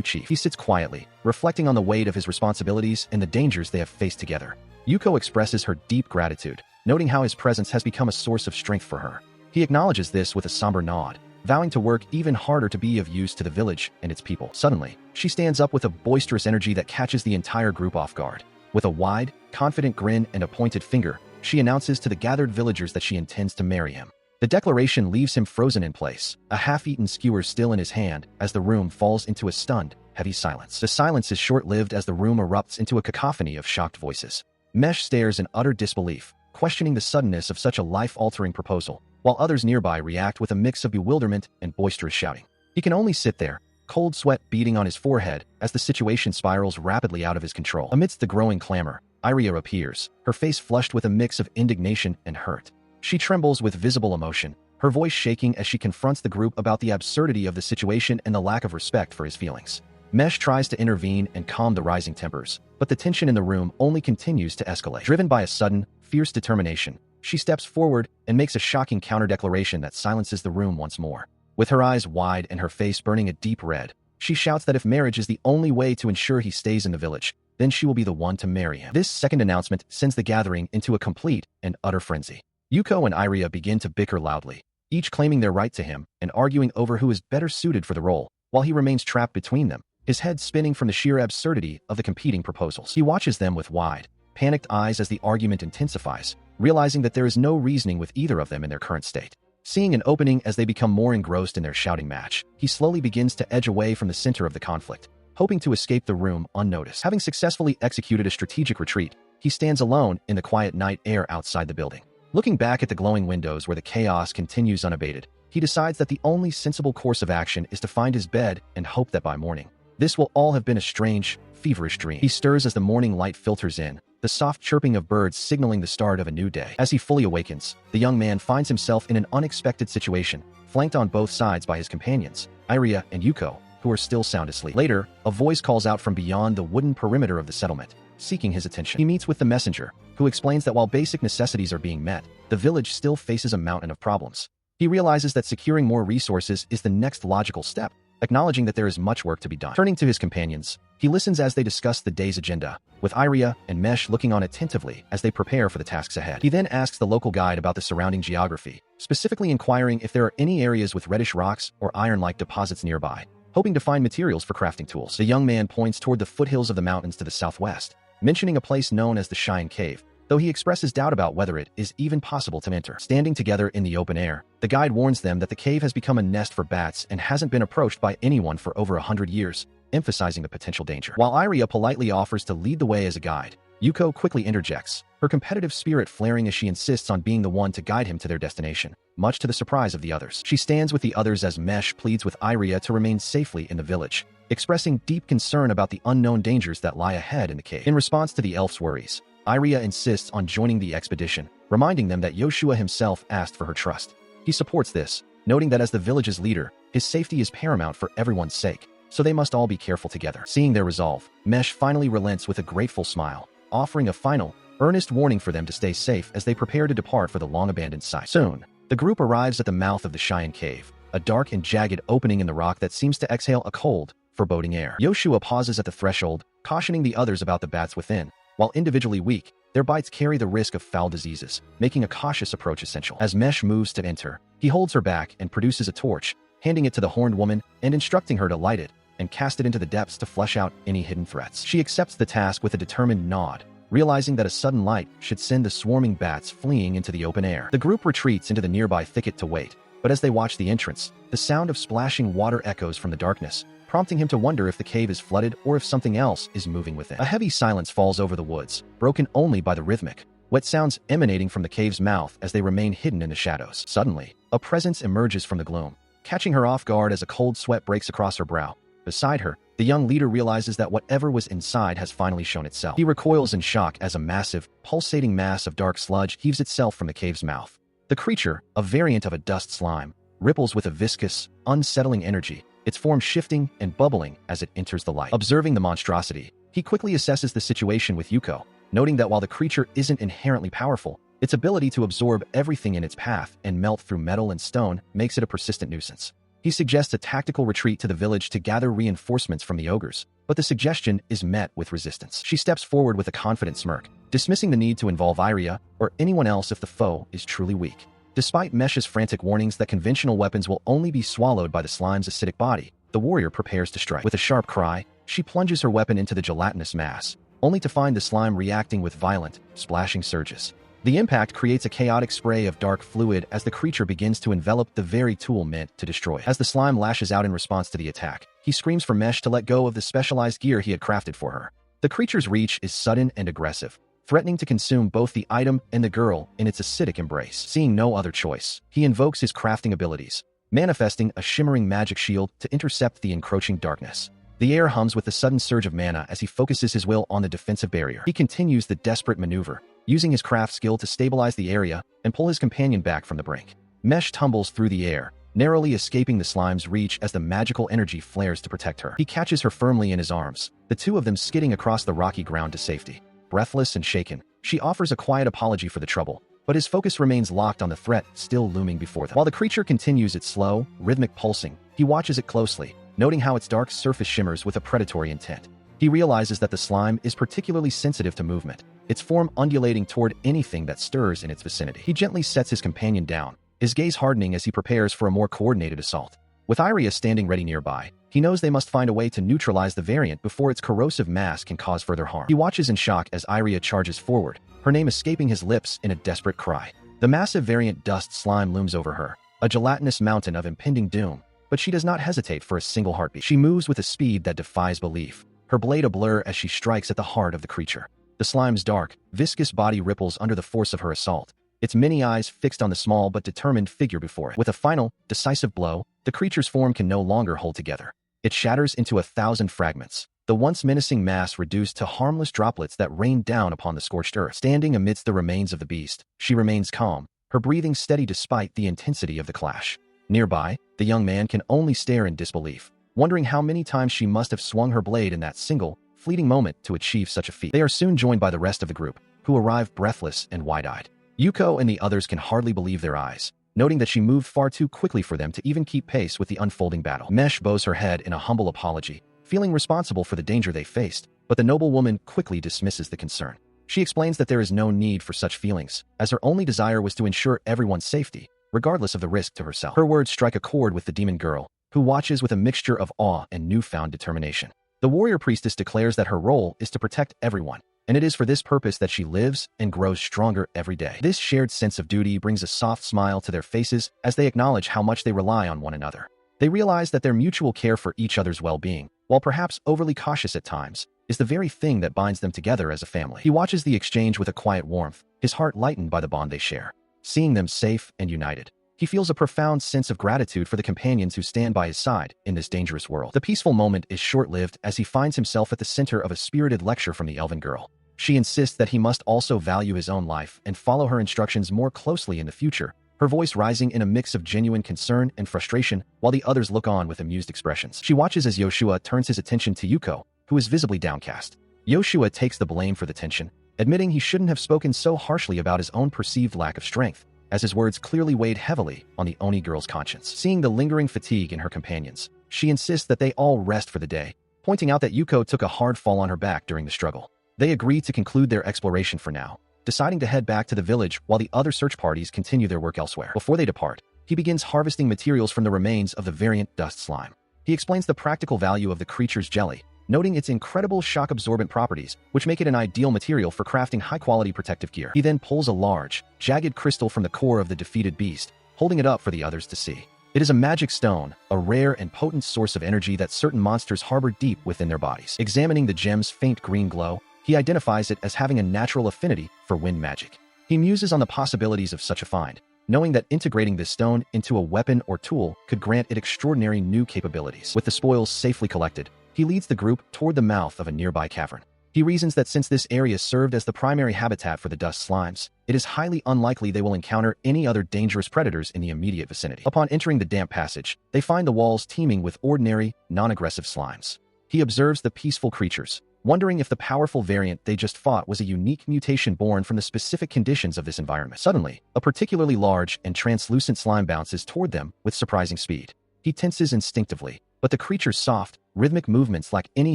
chief. He sits quietly, reflecting on the weight of his responsibilities and the dangers they have faced together. Yuko expresses her deep gratitude, noting how his presence has become a source of strength for her. He acknowledges this with a somber nod, vowing to work even harder to be of use to the village and its people. Suddenly, she stands up with a boisterous energy that catches the entire group off guard. With a wide, confident grin and a pointed finger, she announces to the gathered villagers that she intends to marry him. The declaration leaves him frozen in place, a half-eaten skewer still in his hand, as the room falls into a stunned, heavy silence. The silence is short-lived as the room erupts into a cacophony of shocked voices. Mesh stares in utter disbelief, questioning the suddenness of such a life-altering proposal, while others nearby react with a mix of bewilderment and boisterous shouting. He can only sit there, cold sweat beading on his forehead as the situation spirals rapidly out of his control. Amidst the growing clamor, Iria appears, her face flushed with a mix of indignation and hurt. She trembles with visible emotion, her voice shaking as she confronts the group about the absurdity of the situation and the lack of respect for his feelings. Mesh tries to intervene and calm the rising tempers, but the tension in the room only continues to escalate. Driven by a sudden, fierce determination, she steps forward and makes a shocking counter-declaration that silences the room once more. With her eyes wide and her face burning a deep red, she shouts that if marriage is the only way to ensure he stays in the village, then she will be the one to marry him. This second announcement sends the gathering into a complete and utter frenzy. Yuko and Iria begin to bicker loudly, each claiming their right to him and arguing over who is better suited for the role, while he remains trapped between them, his head spinning from the sheer absurdity of the competing proposals. He watches them with wide, panicked eyes as the argument intensifies, realizing that there is no reasoning with either of them in their current state. Seeing an opening as they become more engrossed in their shouting match, he slowly begins to edge away from the center of the conflict, hoping to escape the room unnoticed. Having successfully executed a strategic retreat, he stands alone in the quiet night air outside the building. Looking back at the glowing windows where the chaos continues unabated, he decides that the only sensible course of action is to find his bed and hope that by morning, this will all have been a strange, feverish dream. He stirs as the morning light filters in, the soft chirping of birds signaling the start of a new day. As he fully awakens, the young man finds himself in an unexpected situation, flanked on both sides by his companions, Iria and Yuko, who are still sound asleep. Later, a voice calls out from beyond the wooden perimeter of the settlement, seeking his attention. He meets with the messenger, who explains that while basic necessities are being met, the village still faces a mountain of problems. He realizes that securing more resources is the next logical step, acknowledging that there is much work to be done. Turning to his companions, he listens as they discuss the day's agenda, with Iria and Mesh looking on attentively as they prepare for the tasks ahead. He then asks the local guide about the surrounding geography, specifically inquiring if there are any areas with reddish rocks or iron-like deposits nearby, hoping to find materials for crafting tools. The young man points toward the foothills of the mountains to the southwest, mentioning a place known as the Cheyenne Cave, though he expresses doubt about whether it is even possible to enter. Standing together in the open air, the guide warns them that the cave has become a nest for bats and hasn't been approached by anyone for over 100 years, emphasizing the potential danger. While Iria politely offers to lead the way as a guide, Yuko quickly interjects, her competitive spirit flaring as she insists on being the one to guide him to their destination, much to the surprise of the others. She stands with the others as Mesh pleads with Iria to remain safely in the village, expressing deep concern about the unknown dangers that lie ahead in the cave. In response to the elf's worries, Iria insists on joining the expedition, reminding them that Yoshua himself asked for her trust. He supports this, noting that as the village's leader, his safety is paramount for everyone's sake, so they must all be careful together. Seeing their resolve, Mesh finally relents with a grateful smile, offering a final, earnest warning for them to stay safe as they prepare to depart for the long-abandoned site. Soon, the group arrives at the mouth of the Cheyenne Cave, a dark and jagged opening in the rock that seems to exhale a cold, foreboding air. Yoshua pauses at the threshold, cautioning the others about the bats within. While individually weak, their bites carry the risk of foul diseases, making a cautious approach essential. As Mesh moves to enter, he holds her back and produces a torch, handing it to the horned woman and instructing her to light it and cast it into the depths to flesh out any hidden threats. She accepts the task with a determined nod, realizing that a sudden light should send the swarming bats fleeing into the open air. The group retreats into the nearby thicket to wait, but as they watch the entrance, the sound of splashing water echoes from the darkness, prompting him to wonder if the cave is flooded or if something else is moving within. A heavy silence falls over the woods, broken only by the rhythmic, wet sounds emanating from the cave's mouth as they remain hidden in the shadows. Suddenly, a presence emerges from the gloom, catching her off guard as a cold sweat breaks across her brow. Beside her, the young leader realizes that whatever was inside has finally shown itself. He recoils in shock as a massive, pulsating mass of dark sludge heaves itself from the cave's mouth. The creature, a variant of a dust slime, ripples with a viscous, unsettling energy, its form shifting and bubbling as it enters the light. Observing the monstrosity, he quickly assesses the situation with Yuko, noting that while the creature isn't inherently powerful, its ability to absorb everything in its path and melt through metal and stone makes it a persistent nuisance. He suggests a tactical retreat to the village to gather reinforcements from the ogres, but the suggestion is met with resistance. She steps forward with a confident smirk, dismissing the need to involve Iria or anyone else if the foe is truly weak. Despite Mesh's frantic warnings that conventional weapons will only be swallowed by the slime's acidic body, the warrior prepares to strike. With a sharp cry, she plunges her weapon into the gelatinous mass, only to find the slime reacting with violent, splashing surges. The impact creates a chaotic spray of dark fluid as the creature begins to envelop the very tool meant to destroy. As the slime lashes out in response to the attack, he screams for Mesh to let go of the specialized gear he had crafted for her. The creature's reach is sudden and aggressive, threatening to consume both the item and the girl in its acidic embrace. Seeing no other choice, he invokes his crafting abilities, manifesting a shimmering magic shield to intercept the encroaching darkness. The air hums with the sudden surge of mana as he focuses his will on the defensive barrier. He continues the desperate maneuver, using his craft skill to stabilize the area and pull his companion back from the brink. Mesh tumbles through the air, narrowly escaping the slime's reach as the magical energy flares to protect her. He catches her firmly in his arms, the two of them skidding across the rocky ground to safety. Breathless and shaken, she offers a quiet apology for the trouble, but his focus remains locked on the threat still looming before them. While the creature continues its slow, rhythmic pulsing, he watches it closely, noting how its dark surface shimmers with a predatory intent. He realizes that the slime is particularly sensitive to movement, its form undulating toward anything that stirs in its vicinity. He gently sets his companion down, his gaze hardening as he prepares for a more coordinated assault. With Iria standing ready nearby, he knows they must find a way to neutralize the variant before its corrosive mass can cause further harm. He watches in shock as Iria charges forward, her name escaping his lips in a desperate cry. The massive variant dust slime looms over her, a gelatinous mountain of impending doom, but she does not hesitate for a single heartbeat. She moves with a speed that defies belief, her blade a blur as she strikes at the heart of the creature. The slime's dark, viscous body ripples under the force of her assault, its many eyes fixed on the small but determined figure before it. With a final, decisive blow, the creature's form can no longer hold together. It shatters into 1,000 fragments, the once menacing mass reduced to harmless droplets that rain down upon the scorched earth. Standing amidst the remains of the beast, she remains calm, her breathing steady despite the intensity of the clash. Nearby, the young man can only stare in disbelief, wondering how many times she must have swung her blade in that single, fleeting moment to achieve such a feat. They are soon joined by the rest of the group, who arrive breathless and wide-eyed. Yuko and the others can hardly believe their eyes, noting that she moved far too quickly for them to even keep pace with the unfolding battle. Mesh bows her head in a humble apology, feeling responsible for the danger they faced, but the noble woman quickly dismisses the concern. She explains that there is no need for such feelings, as her only desire was to ensure everyone's safety, regardless of the risk to herself. Her words strike a chord with the demon girl, who watches with a mixture of awe and newfound determination. The warrior priestess declares that her role is to protect everyone, and it is for this purpose that she lives and grows stronger every day. This shared sense of duty brings a soft smile to their faces as they acknowledge how much they rely on one another. They realize that their mutual care for each other's well-being, while perhaps overly cautious at times, is the very thing that binds them together as a family. He watches the exchange with a quiet warmth, his heart lightened by the bond they share. Seeing them safe and united, he feels a profound sense of gratitude for the companions who stand by his side in this dangerous world. The peaceful moment is short-lived as he finds himself at the center of a spirited lecture from the elven girl. She insists that he must also value his own life and follow her instructions more closely in the future, her voice rising in a mix of genuine concern and frustration while the others look on with amused expressions. She watches as Yoshua turns his attention to Yuko, who is visibly downcast. Yoshua takes the blame for the tension, admitting he shouldn't have spoken so harshly about his own perceived lack of strength, as his words clearly weighed heavily on the Oni girl's conscience. Seeing the lingering fatigue in her companions, she insists that they all rest for the day, pointing out that Yuko took a hard fall on her back during the struggle. They agree to conclude their exploration for now, deciding to head back to the village while the other search parties continue their work elsewhere. Before they depart, he begins harvesting materials from the remains of the variant dust slime. He explains the practical value of the creature's jelly, noting its incredible shock-absorbent properties, which make it an ideal material for crafting high-quality protective gear. He then pulls a large, jagged crystal from the core of the defeated beast, holding it up for the others to see. It is a magic stone, a rare and potent source of energy that certain monsters harbor deep within their bodies. Examining the gem's faint green glow, he identifies it as having a natural affinity for wind magic. He muses on the possibilities of such a find, knowing that integrating this stone into a weapon or tool could grant it extraordinary new capabilities. With the spoils safely collected, he leads the group toward the mouth of a nearby cavern. He reasons that since this area served as the primary habitat for the dust slimes, it is highly unlikely they will encounter any other dangerous predators in the immediate vicinity. Upon entering the damp passage, they find the walls teeming with ordinary, non-aggressive slimes. He observes the peaceful creatures, wondering if the powerful variant they just fought was a unique mutation born from the specific conditions of this environment. Suddenly, a particularly large and translucent slime bounces toward them with surprising speed. He tenses instinctively, but the creature's soft, rhythmic movements lack any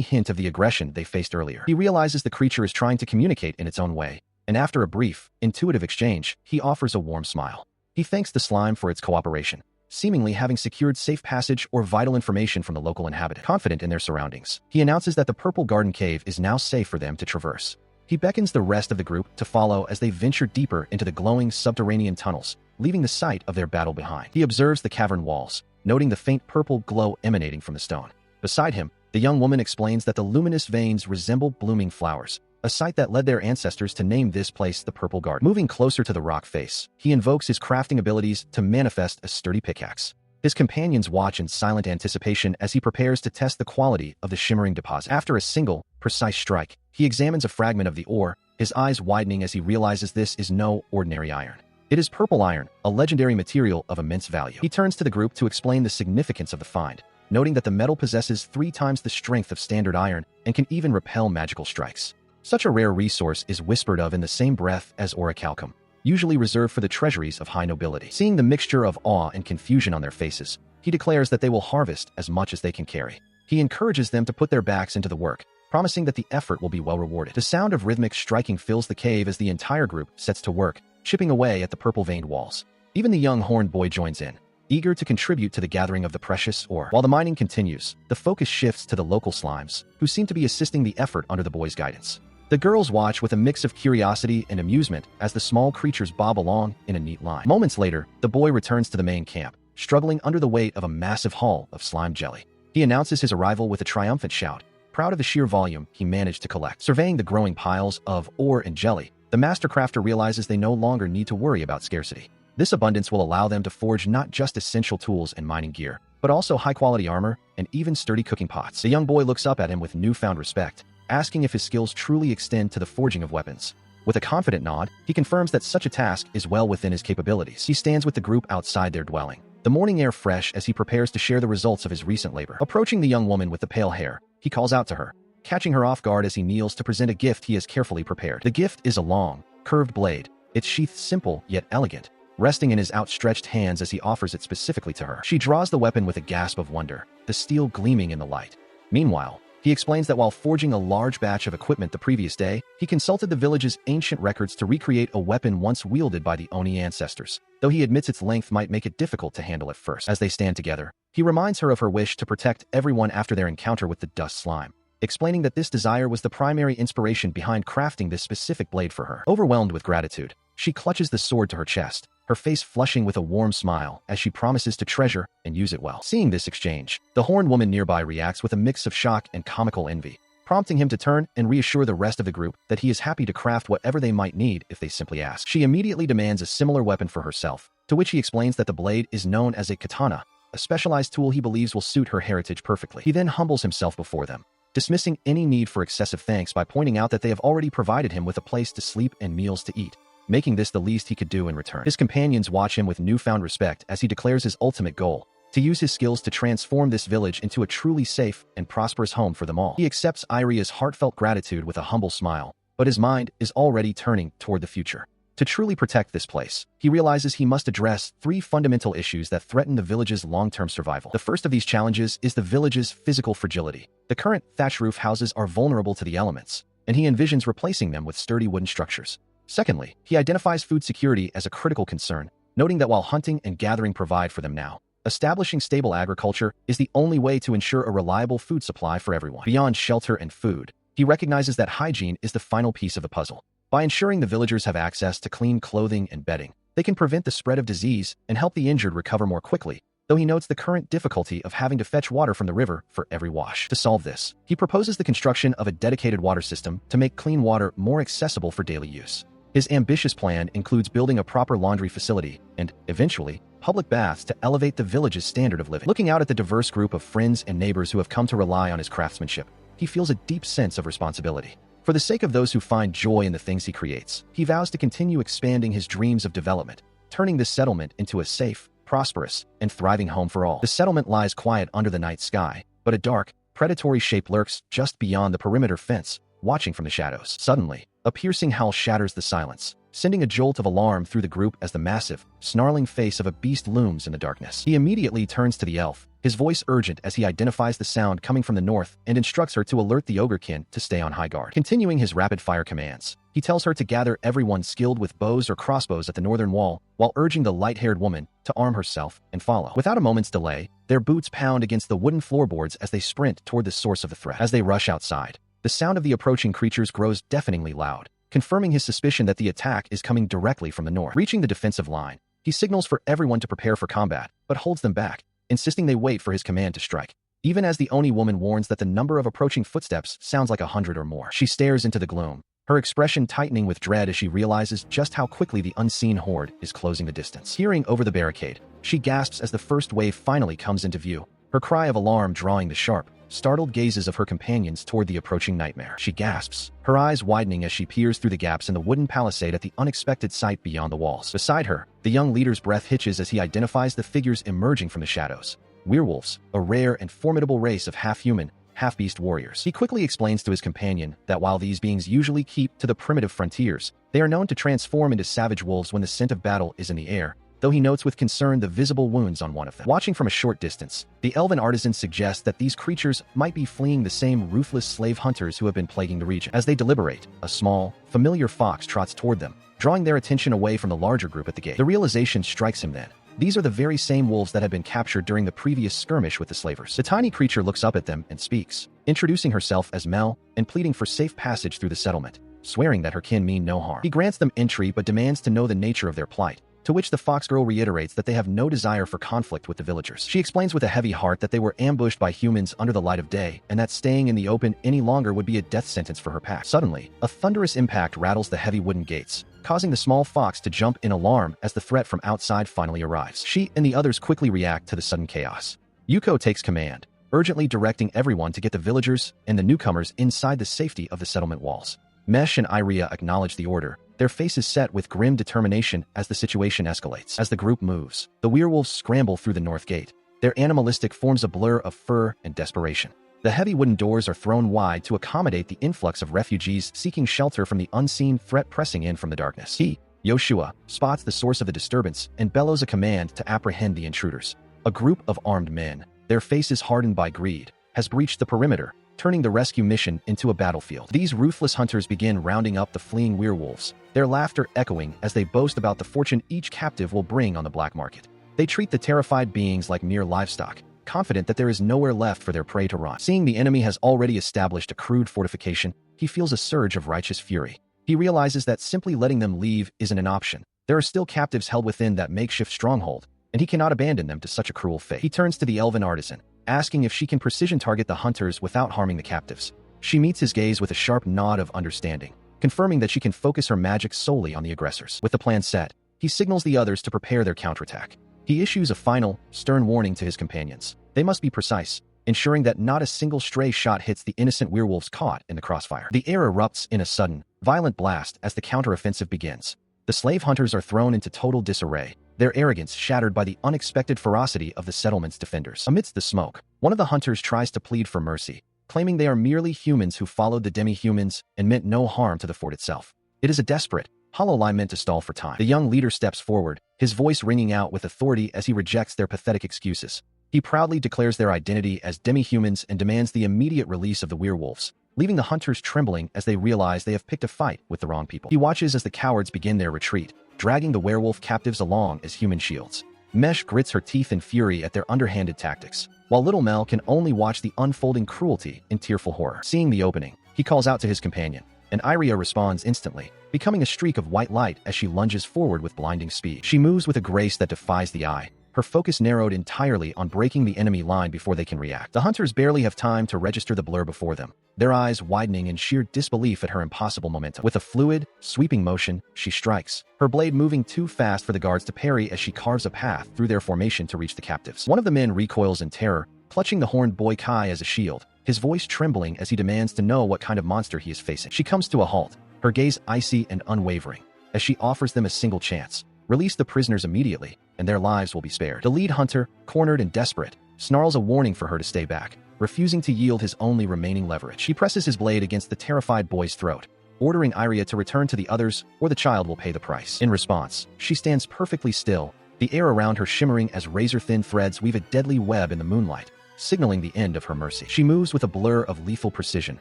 hint of the aggression they faced earlier. He realizes the creature is trying to communicate in its own way, and after a brief, intuitive exchange, he offers a warm smile. He thanks the slime for its cooperation, seemingly having secured safe passage or vital information from the local inhabitant. Confident in their surroundings, he announces that the Purple Garden Cave is now safe for them to traverse. He beckons the rest of the group to follow as they venture deeper into the glowing subterranean tunnels, leaving the site of their battle behind. He observes the cavern walls, noting the faint purple glow emanating from the stone. Beside him, the young woman explains that the luminous veins resemble blooming flowers, a sight that led their ancestors to name this place the Purple Garden. Moving closer to the rock face, he invokes his crafting abilities to manifest a sturdy pickaxe. His companions watch in silent anticipation as he prepares to test the quality of the shimmering deposit. After a single, precise strike, he examines a fragment of the ore, his eyes widening as he realizes this is no ordinary iron. It is purple iron, a legendary material of immense value. He turns to the group to explain the significance of the find, noting that the metal possesses 3 times the strength of standard iron and can even repel magical strikes. Such a rare resource is whispered of in the same breath as orichalcum, usually reserved for the treasuries of high nobility. Seeing the mixture of awe and confusion on their faces, he declares that they will harvest as much as they can carry. He encourages them to put their backs into the work, promising that the effort will be well rewarded. The sound of rhythmic striking fills the cave as the entire group sets to work, chipping away at the purple-veined walls. Even the young horned boy joins in, eager to contribute to the gathering of the precious ore. While the mining continues, the focus shifts to the local slimes, who seem to be assisting the effort under the boy's guidance. The girls watch with a mix of curiosity and amusement as the small creatures bob along in a neat line. Moments later, the boy returns to the main camp, struggling under the weight of a massive haul of slime jelly. He announces his arrival with a triumphant shout, proud of the sheer volume he managed to collect. Surveying the growing piles of ore and jelly, the master crafter realizes they no longer need to worry about scarcity. This abundance will allow them to forge not just essential tools and mining gear, but also high-quality armor and even sturdy cooking pots. The young boy looks up at him with newfound respect, asking if his skills truly extend to the forging of weapons. With a confident nod, he confirms that such a task is well within his capabilities. He stands with the group outside their dwelling, the morning air fresh as he prepares to share the results of his recent labor. Approaching the young woman with the pale hair, he calls out to her, catching her off guard as he kneels to present a gift he has carefully prepared. The gift is a long, curved blade, its sheath simple yet elegant, resting in his outstretched hands as he offers it specifically to her. She draws the weapon with a gasp of wonder, the steel gleaming in the light. Meanwhile, he explains that while forging a large batch of equipment the previous day, he consulted the village's ancient records to recreate a weapon once wielded by the Oni ancestors, though he admits its length might make it difficult to handle at first. As they stand together, he reminds her of her wish to protect everyone after their encounter with the dust slime, explaining that this desire was the primary inspiration behind crafting this specific blade for her. Overwhelmed with gratitude, she clutches the sword to her chest, her face flushing with a warm smile as she promises to treasure and use it well. Seeing this exchange, the horned woman nearby reacts with a mix of shock and comical envy, prompting him to turn and reassure the rest of the group that he is happy to craft whatever they might need if they simply ask. She immediately demands a similar weapon for herself, to which he explains that the blade is known as a katana, a specialized tool he believes will suit her heritage perfectly. He then humbles himself before them, dismissing any need for excessive thanks by pointing out that they have already provided him with a place to sleep and meals to eat, making this the least he could do in return. His companions watch him with newfound respect as he declares his ultimate goal, to use his skills to transform this village into a truly safe and prosperous home for them all. He accepts Iria's heartfelt gratitude with a humble smile, but his mind is already turning toward the future. To truly protect this place, he realizes he must address 3 fundamental issues that threaten the village's long-term survival. The first of these challenges is the village's physical fragility. The current thatch roof houses are vulnerable to the elements, and he envisions replacing them with sturdy wooden structures. Secondly, he identifies food security as a critical concern, noting that while hunting and gathering provide for them now, establishing stable agriculture is the only way to ensure a reliable food supply for everyone. Beyond shelter and food, he recognizes that hygiene is the final piece of the puzzle. By ensuring the villagers have access to clean clothing and bedding, they can prevent the spread of disease and help the injured recover more quickly, though he notes the current difficulty of having to fetch water from the river for every wash. To solve this, he proposes the construction of a dedicated water system to make clean water more accessible for daily use. His ambitious plan includes building a proper laundry facility and, eventually, public baths to elevate the village's standard of living. Looking out at the diverse group of friends and neighbors who have come to rely on his craftsmanship, he feels a deep sense of responsibility. For the sake of those who find joy in the things he creates, he vows to continue expanding his dreams of development, turning this settlement into a safe, prosperous, and thriving home for all. The settlement lies quiet under the night sky, but a dark, predatory shape lurks just beyond the perimeter fence, watching from the shadows. Suddenly, a piercing howl shatters the silence, sending a jolt of alarm through the group as the massive, snarling face of a beast looms in the darkness. He immediately turns to the elf, his voice urgent as he identifies the sound coming from the north and instructs her to alert the ogrekin to stay on high guard. Continuing his rapid-fire commands, he tells her to gather everyone skilled with bows or crossbows at the northern wall, while urging the light-haired woman to arm herself and follow. Without a moment's delay, their boots pound against the wooden floorboards as they sprint toward the source of the threat. As they rush outside, the sound of the approaching creatures grows deafeningly loud, confirming his suspicion that the attack is coming directly from the north. Reaching the defensive line, he signals for everyone to prepare for combat, but holds them back, insisting they wait for his command to strike. Even as the Oni woman warns that the number of approaching footsteps sounds like 100 or more. She stares into the gloom, her expression tightening with dread as she realizes just how quickly the unseen horde is closing the distance. Peering over the barricade, she gasps as the first wave finally comes into view, her cry of alarm drawing the sharp, startled gazes of her companions toward the approaching nightmare. She gasps, her eyes widening as she peers through the gaps in the wooden palisade at the unexpected sight beyond the walls. Beside her, the young leader's breath hitches as he identifies the figures emerging from the shadows. Werewolves, a rare and formidable race of half-human, half-beast warriors. He quickly explains to his companion that while these beings usually keep to the primitive frontiers, they are known to transform into savage wolves when the scent of battle is in the air, though he notes with concern the visible wounds on one of them. Watching from a short distance, the elven artisan suggests that these creatures might be fleeing the same ruthless slave hunters who have been plaguing the region. As they deliberate, a small, familiar fox trots toward them, drawing their attention away from the larger group at the gate. The realization strikes him then. These are the very same wolves that had been captured during the previous skirmish with the slavers. The tiny creature looks up at them and speaks, introducing herself as Mel and pleading for safe passage through the settlement, swearing that her kin mean no harm. He grants them entry but demands to know the nature of their plight, to which the fox girl reiterates that they have no desire for conflict with the villagers. She explains with a heavy heart that they were ambushed by humans under the light of day, and that staying in the open any longer would be a death sentence for her pack. Suddenly, a thunderous impact rattles the heavy wooden gates, causing the small fox to jump in alarm as the threat from outside finally arrives. She and the others quickly react to the sudden chaos. Yuko takes command, urgently directing everyone to get the villagers and the newcomers inside the safety of the settlement walls. Mesh and Iria acknowledge the order, their faces set with grim determination as the situation escalates. As the group moves, the werewolves scramble through the north gate, their animalistic forms a blur of fur and desperation. The heavy wooden doors are thrown wide to accommodate the influx of refugees seeking shelter from the unseen threat pressing in from the darkness. He, Yoshua, spots the source of the disturbance and bellows a command to apprehend the intruders. A group of armed men, their faces hardened by greed, has breached the perimeter, turning the rescue mission into a battlefield. These ruthless hunters begin rounding up the fleeing werewolves, their laughter echoing as they boast about the fortune each captive will bring on the black market. They treat the terrified beings like mere livestock, confident that there is nowhere left for their prey to rot. Seeing the enemy has already established a crude fortification, he feels a surge of righteous fury. He realizes that simply letting them leave isn't an option. There are still captives held within that makeshift stronghold, and he cannot abandon them to such a cruel fate. He turns to the elven artisan, asking if she can precision target the hunters without harming the captives. She meets his gaze with a sharp nod of understanding, confirming that she can focus her magic solely on the aggressors. With the plan set, he signals the others to prepare their counterattack. He issues a final, stern warning to his companions. They must be precise, ensuring that not a single stray shot hits the innocent werewolves caught in the crossfire. The air erupts in a sudden, violent blast as the counteroffensive begins. The slave hunters are thrown into total disarray, their arrogance shattered by the unexpected ferocity of the settlement's defenders. Amidst the smoke, one of the hunters tries to plead for mercy, claiming they are merely humans who followed the Demi-Humans and meant no harm to the fort itself. It is a desperate, hollow lie meant to stall for time. The young leader steps forward, his voice ringing out with authority as he rejects their pathetic excuses. He proudly declares their identity as Demi-Humans and demands the immediate release of the werewolves, leaving the hunters trembling as they realize they have picked a fight with the wrong people. He watches as the cowards begin their retreat, dragging the werewolf captives along as human shields. Mesh grits her teeth in fury at their underhanded tactics, while little Mel can only watch the unfolding cruelty in tearful horror. Seeing the opening, he calls out to his companion, and Iria responds instantly, becoming a streak of white light as she lunges forward with blinding speed. She moves with a grace that defies the eye, her focus narrowed entirely on breaking the enemy line before they can react. The hunters barely have time to register the blur before them, their eyes widening in sheer disbelief at her impossible momentum. With a fluid, sweeping motion, she strikes, her blade moving too fast for the guards to parry as she carves a path through their formation to reach the captives. One of the men recoils in terror, clutching the horned boy Kai as a shield, his voice trembling as he demands to know what kind of monster he is facing. She comes to a halt, her gaze icy and unwavering, as she offers them a single chance. Release the prisoners immediately, and their lives will be spared. The lead hunter, cornered and desperate, snarls a warning for her to stay back, refusing to yield his only remaining leverage. He presses his blade against the terrified boy's throat, ordering Iria to return to the others, or the child will pay the price. In response, she stands perfectly still, the air around her shimmering as razor-thin threads weave a deadly web in the moonlight, signaling the end of her mercy. She moves with a blur of lethal precision,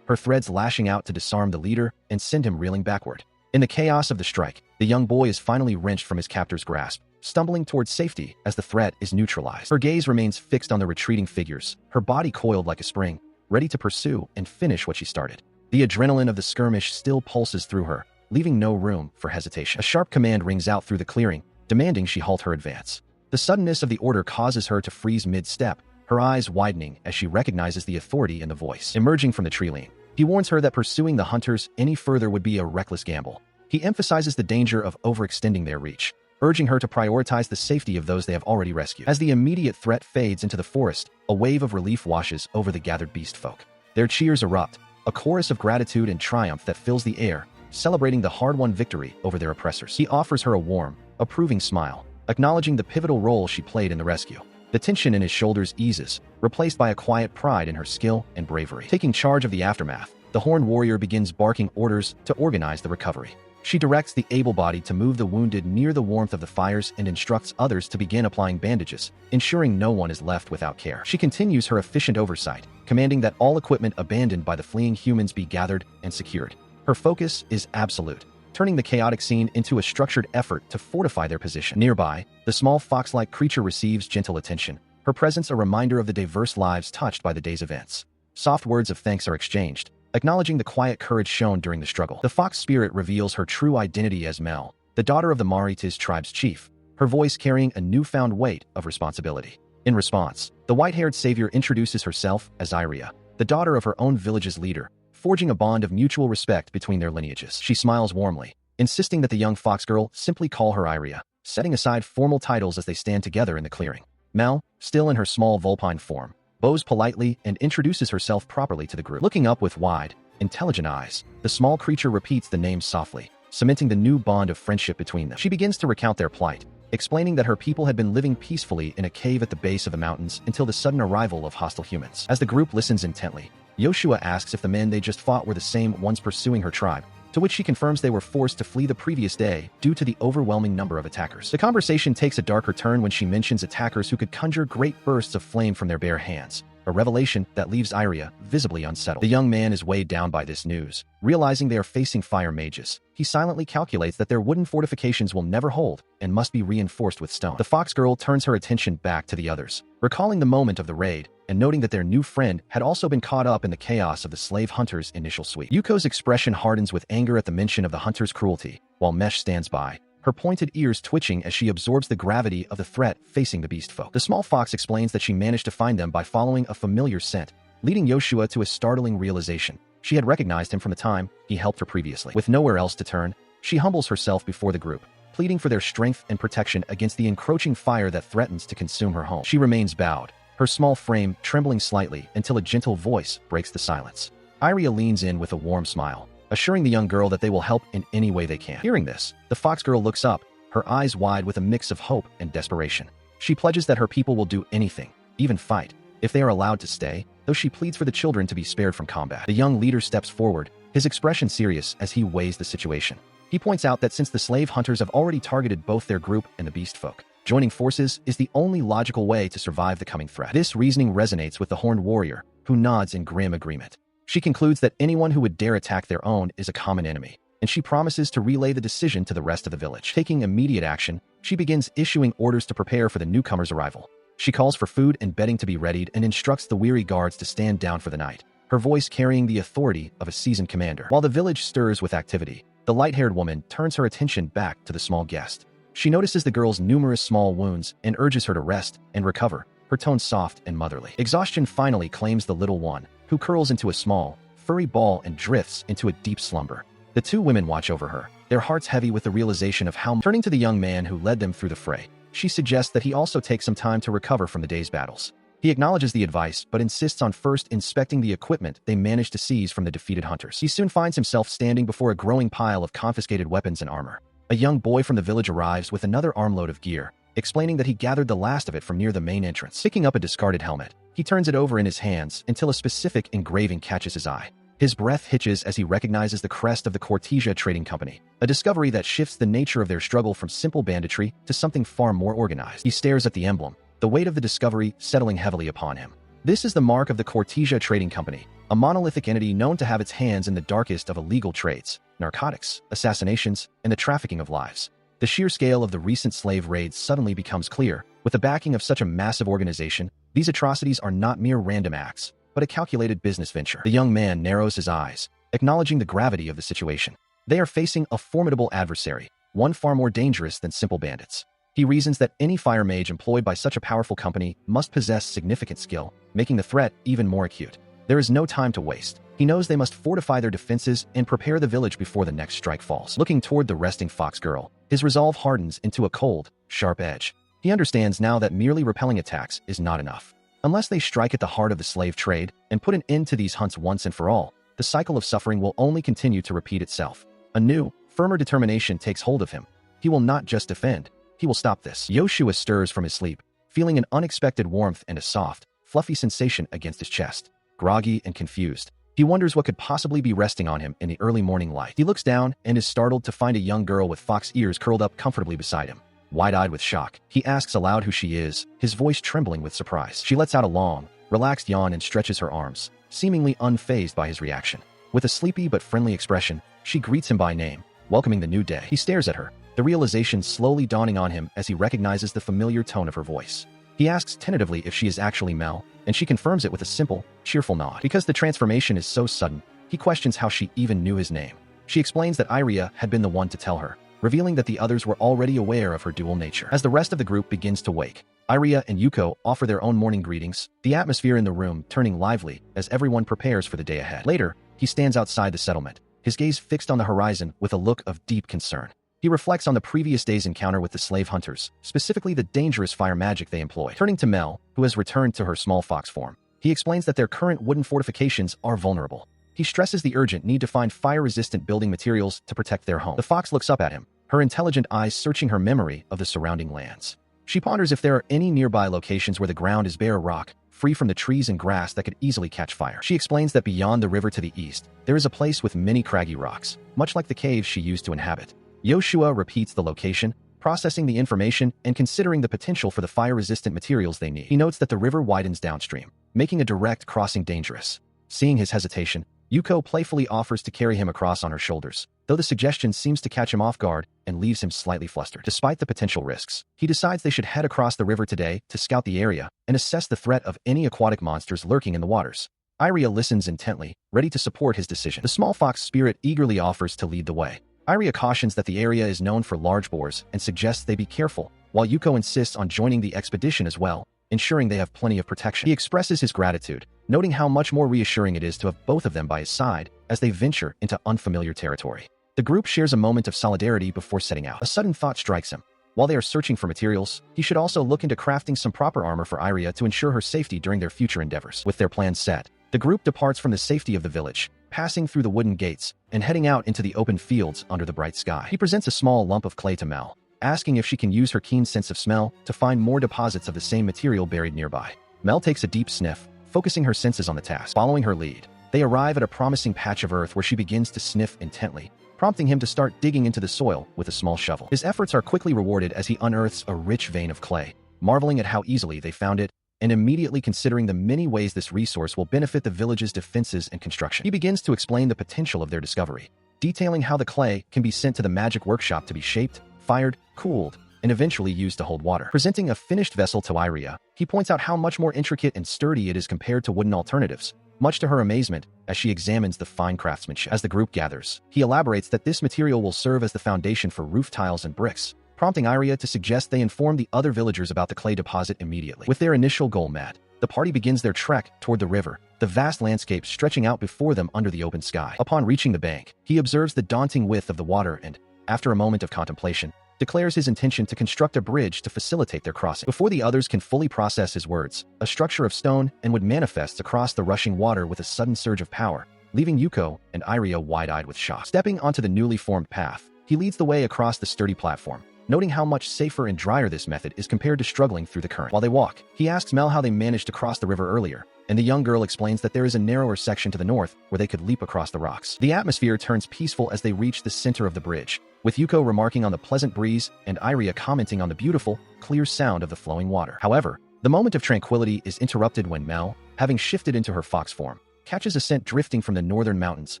her threads lashing out to disarm the leader and send him reeling backward. In the chaos of the strike, the young boy is finally wrenched from his captor's grasp, stumbling towards safety as the threat is neutralized. Her gaze remains fixed on the retreating figures, her body coiled like a spring, ready to pursue and finish what she started. The adrenaline of the skirmish still pulses through her, leaving no room for hesitation. A sharp command rings out through the clearing, demanding she halt her advance. The suddenness of the order causes her to freeze mid-step, her eyes widening as she recognizes the authority in the voice. Emerging from the tree line, he warns her that pursuing the hunters any further would be a reckless gamble. He emphasizes the danger of overextending their reach, urging her to prioritize the safety of those they have already rescued. As the immediate threat fades into the forest, a wave of relief washes over the gathered beast folk. Their cheers erupt, a chorus of gratitude and triumph that fills the air, celebrating the hard-won victory over their oppressors. He offers her a warm, approving smile, acknowledging the pivotal role she played in the rescue. The tension in his shoulders eases, replaced by a quiet pride in her skill and bravery. Taking charge of the aftermath, the horned warrior begins barking orders to organize the recovery. She directs the able-bodied to move the wounded near the warmth of the fires and instructs others to begin applying bandages, ensuring no one is left without care. She continues her efficient oversight, commanding that all equipment abandoned by the fleeing humans be gathered and secured. Her focus is absolute, turning the chaotic scene into a structured effort to fortify their position. Nearby, the small fox-like creature receives gentle attention, her presence a reminder of the diverse lives touched by the day's events. Soft words of thanks are exchanged, acknowledging the quiet courage shown during the struggle. The fox spirit reveals her true identity as Mel, the daughter of the Marites tribe's chief, her voice carrying a newfound weight of responsibility. In response, the white-haired savior introduces herself as Iria, the daughter of her own village's leader, forging a bond of mutual respect between their lineages. She smiles warmly, insisting that the young fox girl simply call her Iria, setting aside formal titles as they stand together in the clearing. Mel, still in her small vulpine form, bows politely and introduces herself properly to the group. Looking up with wide, intelligent eyes, the small creature repeats the name softly, cementing the new bond of friendship between them. She begins to recount their plight, explaining that her people had been living peacefully in a cave at the base of the mountains until the sudden arrival of hostile humans. As the group listens intently, Yoshua asks if the men they just fought were the same ones pursuing her tribe, to which she confirms they were forced to flee the previous day due to the overwhelming number of attackers. The conversation takes a darker turn when she mentions attackers who could conjure great bursts of flame from their bare hands, a revelation that leaves Iria visibly unsettled. The young man is weighed down by this news. Realizing they are facing fire mages, he silently calculates that their wooden fortifications will never hold and must be reinforced with stone. The fox girl turns her attention back to the others, recalling the moment of the raid and noting that their new friend had also been caught up in the chaos of the slave hunter's initial sweep. Yuko's expression hardens with anger at the mention of the hunter's cruelty, while Mesh stands by, her pointed ears twitching as she absorbs the gravity of the threat facing the beast folk. The small fox explains that she managed to find them by following a familiar scent, leading Yoshua to a startling realization. She had recognized him from the time he helped her previously. With nowhere else to turn, she humbles herself before the group, pleading for their strength and protection against the encroaching fire that threatens to consume her home. She remains bowed, her small frame trembling slightly until a gentle voice breaks the silence. Iria leans in with a warm smile, assuring the young girl that they will help in any way they can. Hearing this, the fox girl looks up, her eyes wide with a mix of hope and desperation. She pledges that her people will do anything, even fight, if they are allowed to stay, though she pleads for the children to be spared from combat. The young leader steps forward, his expression serious as he weighs the situation. He points out that since the slave hunters have already targeted both their group and the beast folk, joining forces is the only logical way to survive the coming threat. This reasoning resonates with the horned warrior, who nods in grim agreement. She concludes that anyone who would dare attack their own is a common enemy, and she promises to relay the decision to the rest of the village. Taking immediate action, she begins issuing orders to prepare for the newcomers' arrival. She calls for food and bedding to be readied and instructs the weary guards to stand down for the night, her voice carrying the authority of a seasoned commander. While the village stirs with activity, the light-haired woman turns her attention back to the small guest. She notices the girl's numerous small wounds and urges her to rest and recover, her tone soft and motherly. Exhaustion finally claims the little one, who curls into a small, furry ball and drifts into a deep slumber. The two women watch over her, their hearts heavy with the realization of how. Turning to the young man who led them through the fray, she suggests that he also take some time to recover from the day's battles. He acknowledges the advice, but insists on first inspecting the equipment they managed to seize from the defeated hunters. He soon finds himself standing before a growing pile of confiscated weapons and armor. A young boy from the village arrives with another armload of gear, explaining that he gathered the last of it from near the main entrance. Picking up a discarded helmet, he turns it over in his hands until a specific engraving catches his eye. His breath hitches as he recognizes the crest of the Cortesia Trading Company, a discovery that shifts the nature of their struggle from simple banditry to something far more organized. He stares at the emblem, the weight of the discovery settling heavily upon him. This is the mark of the Cortesia Trading Company, a monolithic entity known to have its hands in the darkest of illegal trades, narcotics, assassinations, and the trafficking of lives. The sheer scale of the recent slave raids suddenly becomes clear. With the backing of such a massive organization, these atrocities are not mere random acts, but a calculated business venture. The young man narrows his eyes, acknowledging the gravity of the situation. They are facing a formidable adversary, one far more dangerous than simple bandits. He reasons that any fire mage employed by such a powerful company must possess significant skill, making the threat even more acute. There is no time to waste. He knows they must fortify their defenses and prepare the village before the next strike falls. Looking toward the resting fox girl, his resolve hardens into a cold, sharp edge. He understands now that merely repelling attacks is not enough. Unless they strike at the heart of the slave trade and put an end to these hunts once and for all, the cycle of suffering will only continue to repeat itself. A new, firmer determination takes hold of him. He will not just defend, he will stop this. Yoshua stirs from his sleep, feeling an unexpected warmth and a soft, fluffy sensation against his chest. Groggy and confused, he wonders what could possibly be resting on him in the early morning light. He looks down and is startled to find a young girl with fox ears curled up comfortably beside him. Wide-eyed with shock, he asks aloud who she is, his voice trembling with surprise. She lets out a long, relaxed yawn and stretches her arms, seemingly unfazed by his reaction. With a sleepy but friendly expression, she greets him by name, welcoming the new day. He stares at her, the realization slowly dawning on him as he recognizes the familiar tone of her voice. He asks tentatively if she is actually Mel, and she confirms it with a simple, cheerful nod. Because the transformation is so sudden, he questions how she even knew his name. She explains that Iria had been the one to tell her, revealing that the others were already aware of her dual nature. As the rest of the group begins to wake, Iria and Yuko offer their own morning greetings, the atmosphere in the room turning lively as everyone prepares for the day ahead. Later, he stands outside the settlement, his gaze fixed on the horizon with a look of deep concern. He reflects on the previous day's encounter with the slave hunters, specifically the dangerous fire magic they employ. Turning to Mel, who has returned to her small fox form, he explains that their current wooden fortifications are vulnerable. He stresses the urgent need to find fire-resistant building materials to protect their home. The fox looks up at him, her intelligent eyes searching her memory of the surrounding lands. She ponders if there are any nearby locations where the ground is bare rock, free from the trees and grass that could easily catch fire. She explains that beyond the river to the east, there is a place with many craggy rocks, much like the caves she used to inhabit. Yoshua repeats the location, processing the information and considering the potential for the fire-resistant materials they need. He notes that the river widens downstream, making a direct crossing dangerous. Seeing his hesitation, Yuko playfully offers to carry him across on her shoulders, though the suggestion seems to catch him off guard and leaves him slightly flustered. Despite the potential risks, he decides they should head across the river today to scout the area and assess the threat of any aquatic monsters lurking in the waters. Iria listens intently, ready to support his decision. The small fox spirit eagerly offers to lead the way. Iria cautions that the area is known for large boars and suggests they be careful, while Yuko insists on joining the expedition as well, ensuring they have plenty of protection. He expresses his gratitude, noting how much more reassuring it is to have both of them by his side as they venture into unfamiliar territory. The group shares a moment of solidarity before setting out. A sudden thought strikes him. While they are searching for materials, he should also look into crafting some proper armor for Iria to ensure her safety during their future endeavors. With their plans set, the group departs from the safety of the village, passing through the wooden gates and heading out into the open fields under the bright sky. He presents a small lump of clay to Mel, asking if she can use her keen sense of smell to find more deposits of the same material buried nearby. Mel takes a deep sniff, focusing her senses on the task. Following her lead, they arrive at a promising patch of earth where she begins to sniff intently, prompting him to start digging into the soil with a small shovel. His efforts are quickly rewarded as he unearths a rich vein of clay, marveling at how easily they found it and immediately considering the many ways this resource will benefit the village's defenses and construction. He begins to explain the potential of their discovery, detailing how the clay can be sent to the magic workshop to be shaped, fired, cooled, and eventually used to hold water. Presenting a finished vessel to Iria, he points out how much more intricate and sturdy it is compared to wooden alternatives, much to her amazement as she examines the fine craftsmanship. As the group gathers, he elaborates that this material will serve as the foundation for roof tiles and bricks, prompting Iria to suggest they inform the other villagers about the clay deposit immediately. With their initial goal met, the party begins their trek toward the river, the vast landscape stretching out before them under the open sky. Upon reaching the bank, he observes the daunting width of the water and, after a moment of contemplation, declares his intention to construct a bridge to facilitate their crossing. Before the others can fully process his words, a structure of stone and wood manifests across the rushing water with a sudden surge of power, leaving Yuko and Iria wide-eyed with shock. Stepping onto the newly formed path, he leads the way across the sturdy platform, noting how much safer and drier this method is compared to struggling through the current. While they walk, he asks Mel how they managed to cross the river earlier, and the young girl explains that there is a narrower section to the north where they could leap across the rocks. The atmosphere turns peaceful as they reach the center of the bridge, with Yuko remarking on the pleasant breeze and Iria commenting on the beautiful, clear sound of the flowing water. However, the moment of tranquility is interrupted when Mel, having shifted into her fox form, catches a scent drifting from the northern mountains,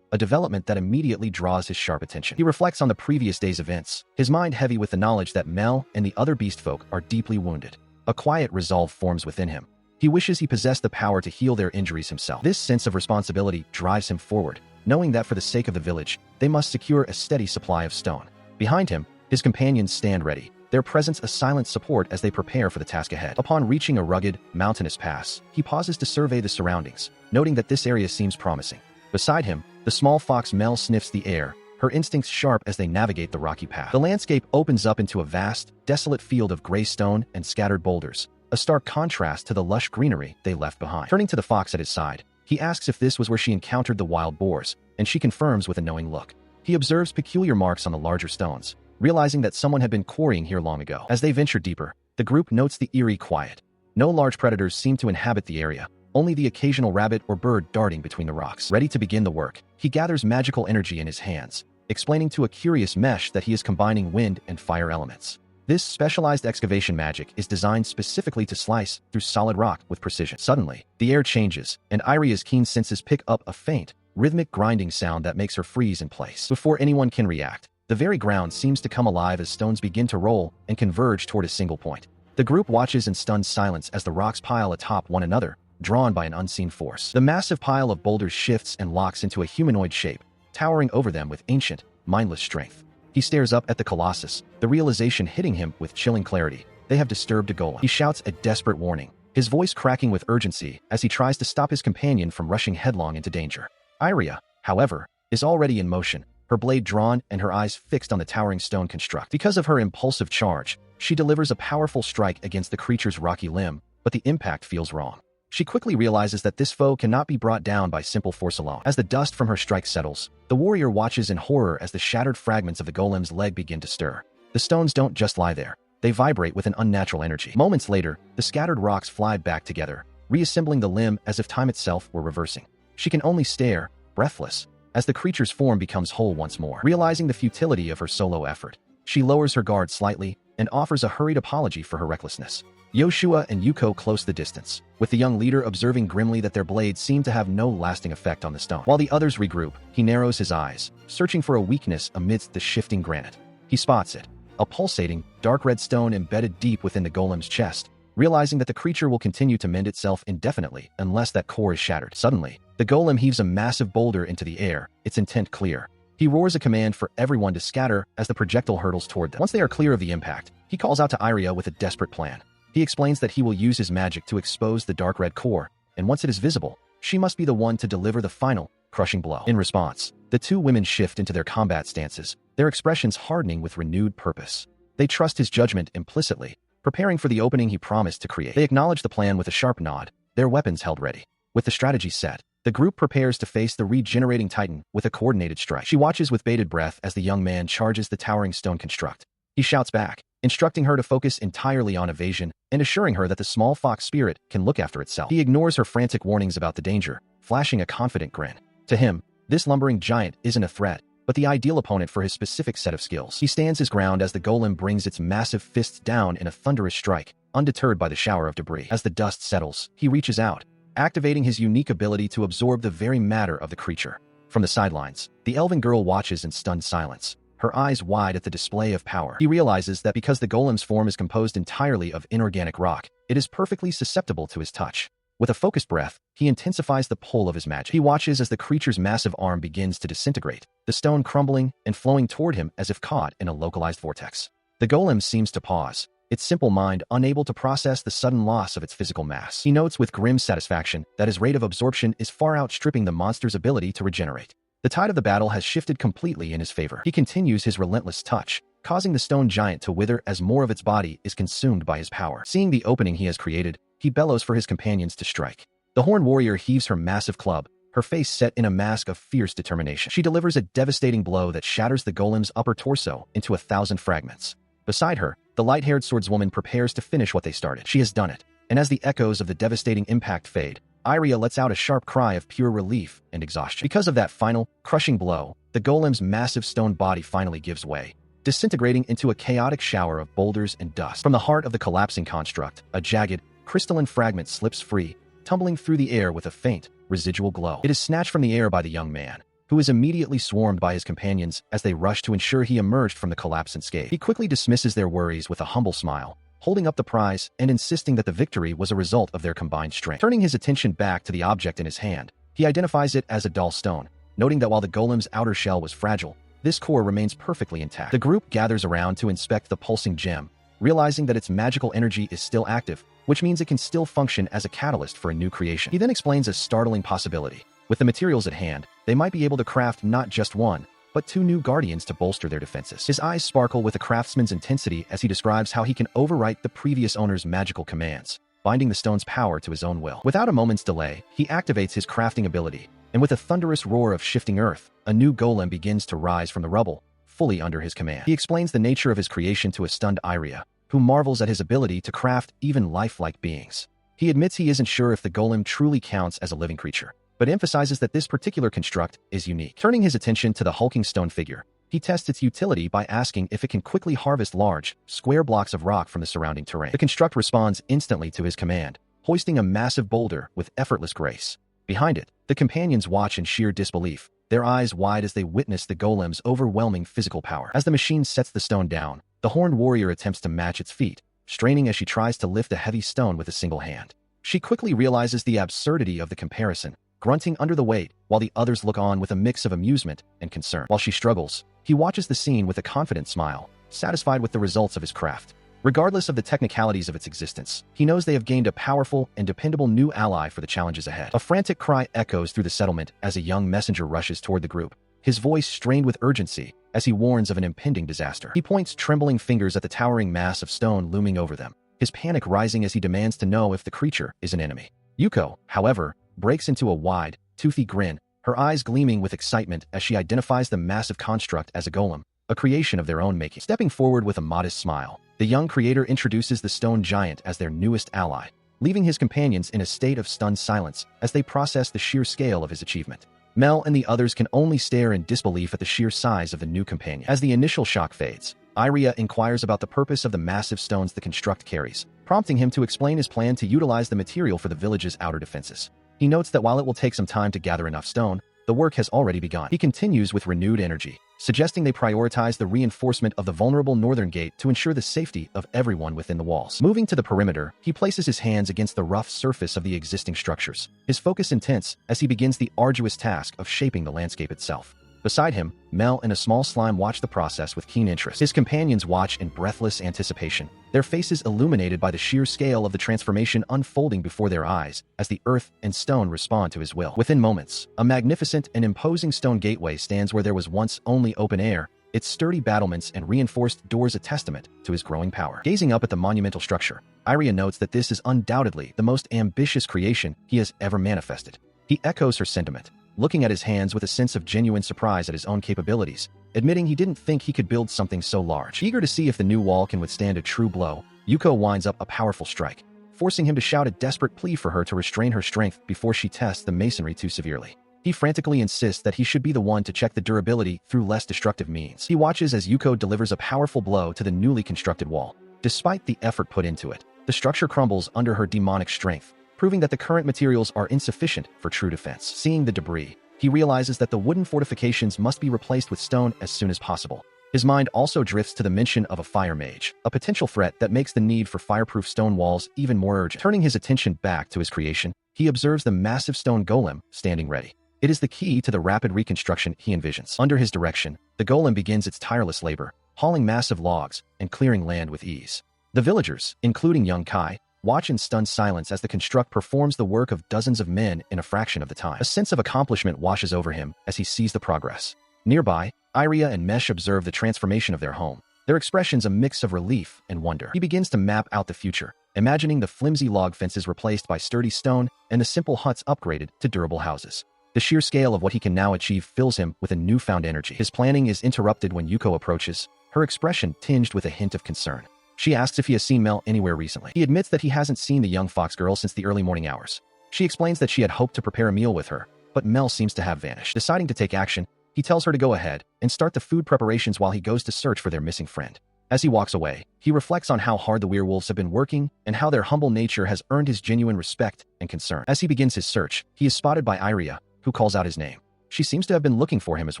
a development that immediately draws his sharp attention. He reflects on the previous day's events, his mind heavy with the knowledge that Mel and the other beast folk are deeply wounded. A quiet resolve forms within him. He wishes he possessed the power to heal their injuries himself. This sense of responsibility drives him forward, knowing that for the sake of the village, they must secure a steady supply of stone. Behind him, his companions stand ready, their presence a silent support as they prepare for the task ahead. Upon reaching a rugged, mountainous pass, he pauses to survey the surroundings, noting that this area seems promising. Beside him, the small fox Mel sniffs the air, her instincts sharp as they navigate the rocky path. The landscape opens up into a vast, desolate field of gray stone and scattered boulders, a stark contrast to the lush greenery they left behind. Turning to the fox at his side, he asks if this was where she encountered the wild boars, and she confirms with a knowing look. He observes peculiar marks on the larger stones, realizing that someone had been quarrying here long ago. As they venture deeper, the group notes the eerie quiet. No large predators seem to inhabit the area, only the occasional rabbit or bird darting between the rocks. Ready to begin the work, he gathers magical energy in his hands, explaining to a curious mesh that he is combining wind and fire elements. This specialized excavation magic is designed specifically to slice through solid rock with precision. Suddenly, the air changes, and Iria's keen senses pick up a faint, rhythmic grinding sound that makes her freeze in place. Before anyone can react, the very ground seems to come alive as stones begin to roll and converge toward a single point. The group watches in stunned silence as the rocks pile atop one another, drawn by an unseen force. The massive pile of boulders shifts and locks into a humanoid shape, towering over them with ancient, mindless strength. He stares up at the colossus, the realization hitting him with chilling clarity. They have disturbed a golem. He shouts a desperate warning, his voice cracking with urgency as he tries to stop his companion from rushing headlong into danger. Iria, however, is already in motion, her blade drawn and her eyes fixed on the towering stone construct. Because of her impulsive charge, she delivers a powerful strike against the creature's rocky limb, but the impact feels wrong. She quickly realizes that this foe cannot be brought down by simple force alone. As the dust from her strike settles, the warrior watches in horror as the shattered fragments of the golem's leg begin to stir. The stones don't just lie there. They vibrate with an unnatural energy. Moments later, the scattered rocks fly back together, reassembling the limb as if time itself were reversing. She can only stare, breathless, as the creature's form becomes whole once more. Realizing the futility of her solo effort, she lowers her guard slightly and offers a hurried apology for her recklessness. Yoshua and Yuko close the distance, with the young leader observing grimly that their blades seem to have no lasting effect on the stone. While the others regroup, he narrows his eyes, searching for a weakness amidst the shifting granite. He spots it, a pulsating, dark red stone embedded deep within the golem's chest, realizing that the creature will continue to mend itself indefinitely unless that core is shattered. Suddenly, the golem heaves a massive boulder into the air, its intent clear. He roars a command for everyone to scatter as the projectile hurtles toward them. Once they are clear of the impact, he calls out to Iria with a desperate plan. He explains that he will use his magic to expose the dark red core, and once it is visible, she must be the one to deliver the final, crushing blow. In response, the two women shift into their combat stances, their expressions hardening with renewed purpose. They trust his judgment implicitly, preparing for the opening he promised to create. They acknowledge the plan with a sharp nod, their weapons held ready. With the strategy set, the group prepares to face the regenerating titan with a coordinated strike. She watches with bated breath as the young man charges the towering stone construct. He shouts back, instructing her to focus entirely on evasion and assuring her that the small fox spirit can look after itself. He ignores her frantic warnings about the danger, flashing a confident grin. To him, this lumbering giant isn't a threat, but the ideal opponent for his specific set of skills. He stands his ground as the golem brings its massive fists down in a thunderous strike, undeterred by the shower of debris. As the dust settles, he reaches out, activating his unique ability to absorb the very matter of the creature. From the sidelines, the elven girl watches in stunned silence, her eyes wide at the display of power. He realizes that because the golem's form is composed entirely of inorganic rock, it is perfectly susceptible to his touch. With a focused breath, he intensifies the pull of his magic. He watches as the creature's massive arm begins to disintegrate, the stone crumbling and flowing toward him as if caught in a localized vortex. The golem seems to pause, its simple mind unable to process the sudden loss of its physical mass. He notes with grim satisfaction that his rate of absorption is far outstripping the monster's ability to regenerate. The tide of the battle has shifted completely in his favor. He continues his relentless touch, causing the stone giant to wither as more of its body is consumed by his power. Seeing the opening he has created, he bellows for his companions to strike. The horned warrior heaves her massive club, her face set in a mask of fierce determination. She delivers a devastating blow that shatters the golem's upper torso into 1,000 fragments. Beside her, the light-haired swordswoman prepares to finish what they started. She has done it, and as the echoes of the devastating impact fade, Iria lets out a sharp cry of pure relief and exhaustion. Because of that final, crushing blow, the golem's massive stone body finally gives way, disintegrating into a chaotic shower of boulders and dust. From the heart of the collapsing construct, a jagged, crystalline fragment slips free, tumbling through the air with a faint, residual glow. It is snatched from the air by the young man, who is immediately swarmed by his companions as they rush to ensure he emerged from the collapse unscathed. He quickly dismisses their worries with a humble smile, holding up the prize and insisting that the victory was a result of their combined strength. Turning his attention back to the object in his hand, he identifies it as a dull stone, noting that while the golem's outer shell was fragile, this core remains perfectly intact. The group gathers around to inspect the pulsing gem, realizing that its magical energy is still active, which means it can still function as a catalyst for a new creation. He then explains a startling possibility. With the materials at hand, they might be able to craft not just one, but 2 new guardians to bolster their defenses. His eyes sparkle with a craftsman's intensity as he describes how he can overwrite the previous owner's magical commands, binding the stone's power to his own will. Without a moment's delay, he activates his crafting ability, and with a thunderous roar of shifting earth, a new golem begins to rise from the rubble, fully under his command. He explains the nature of his creation to a stunned Iria, who marvels at his ability to craft even lifelike beings. He admits he isn't sure if the golem truly counts as a living creature, but emphasizes that this particular construct is unique. Turning his attention to the hulking stone figure, he tests its utility by asking if it can quickly harvest large, square blocks of rock from the surrounding terrain. The construct responds instantly to his command, hoisting a massive boulder with effortless grace. Behind it, the companions watch in sheer disbelief, their eyes wide as they witness the golem's overwhelming physical power. As the machine sets the stone down, the horned warrior attempts to match its feet, straining as she tries to lift a heavy stone with a single hand. She quickly realizes the absurdity of the comparison, grunting under the weight, while the others look on with a mix of amusement and concern. While she struggles, he watches the scene with a confident smile, satisfied with the results of his craft. Regardless of the technicalities of its existence, he knows they have gained a powerful and dependable new ally for the challenges ahead. A frantic cry echoes through the settlement as a young messenger rushes toward the group, his voice strained with urgency as he warns of an impending disaster. He points trembling fingers at the towering mass of stone looming over them, his panic rising as he demands to know if the creature is an enemy. Yuko, however, breaks into a wide, toothy grin, her eyes gleaming with excitement as she identifies the massive construct as a golem, a creation of their own making. Stepping forward with a modest smile, the young creator introduces the stone giant as their newest ally, leaving his companions in a state of stunned silence as they process the sheer scale of his achievement. Mel and the others can only stare in disbelief at the sheer size of the new companion. As the initial shock fades, Iria inquires about the purpose of the massive stones the construct carries, prompting him to explain his plan to utilize the material for the village's outer defenses. He notes that while it will take some time to gather enough stone, the work has already begun. He continues with renewed energy, suggesting they prioritize the reinforcement of the vulnerable northern gate to ensure the safety of everyone within the walls. Moving to the perimeter, he places his hands against the rough surface of the existing structures, his focus intense as he begins the arduous task of shaping the landscape itself. Beside him, Mel and a small slime watch the process with keen interest. His companions watch in breathless anticipation, their faces illuminated by the sheer scale of the transformation unfolding before their eyes as the earth and stone respond to his will. Within moments, a magnificent and imposing stone gateway stands where there was once only open air, its sturdy battlements and reinforced doors a testament to his growing power. Gazing up at the monumental structure, Iria notes that this is undoubtedly the most ambitious creation he has ever manifested. He echoes her sentiment, looking at his hands with a sense of genuine surprise at his own capabilities, admitting he didn't think he could build something so large. Eager to see if the new wall can withstand a true blow, Yuko winds up a powerful strike, forcing him to shout a desperate plea for her to restrain her strength before she tests the masonry too severely. He frantically insists that he should be the one to check the durability through less destructive means. He watches as Yuko delivers a powerful blow to the newly constructed wall. Despite the effort put into it, the structure crumbles under her demonic strength, proving that the current materials are insufficient for true defense. Seeing the debris, he realizes that the wooden fortifications must be replaced with stone as soon as possible. His mind also drifts to the mention of a fire mage, a potential threat that makes the need for fireproof stone walls even more urgent. Turning his attention back to his creation, he observes the massive stone golem standing ready. It is the key to the rapid reconstruction he envisions. Under his direction, the golem begins its tireless labor, hauling massive logs and clearing land with ease. The villagers, including young Kai, watch in stunned silence as the construct performs the work of dozens of men in a fraction of the time. A sense of accomplishment washes over him as he sees the progress. Nearby, Iria and Mesh observe the transformation of their home, their expressions a mix of relief and wonder. He begins to map out the future, imagining the flimsy log fences replaced by sturdy stone and the simple huts upgraded to durable houses. The sheer scale of what he can now achieve fills him with a newfound energy. His planning is interrupted when Yuko approaches, her expression tinged with a hint of concern. She asks if he has seen Mel anywhere recently. He admits that he hasn't seen the young fox girl since the early morning hours. She explains that she had hoped to prepare a meal with her, but Mel seems to have vanished. Deciding to take action, he tells her to go ahead and start the food preparations while he goes to search for their missing friend. As he walks away, he reflects on how hard the werewolves have been working and how their humble nature has earned his genuine respect and concern. As he begins his search, he is spotted by Iria, who calls out his name. She seems to have been looking for him as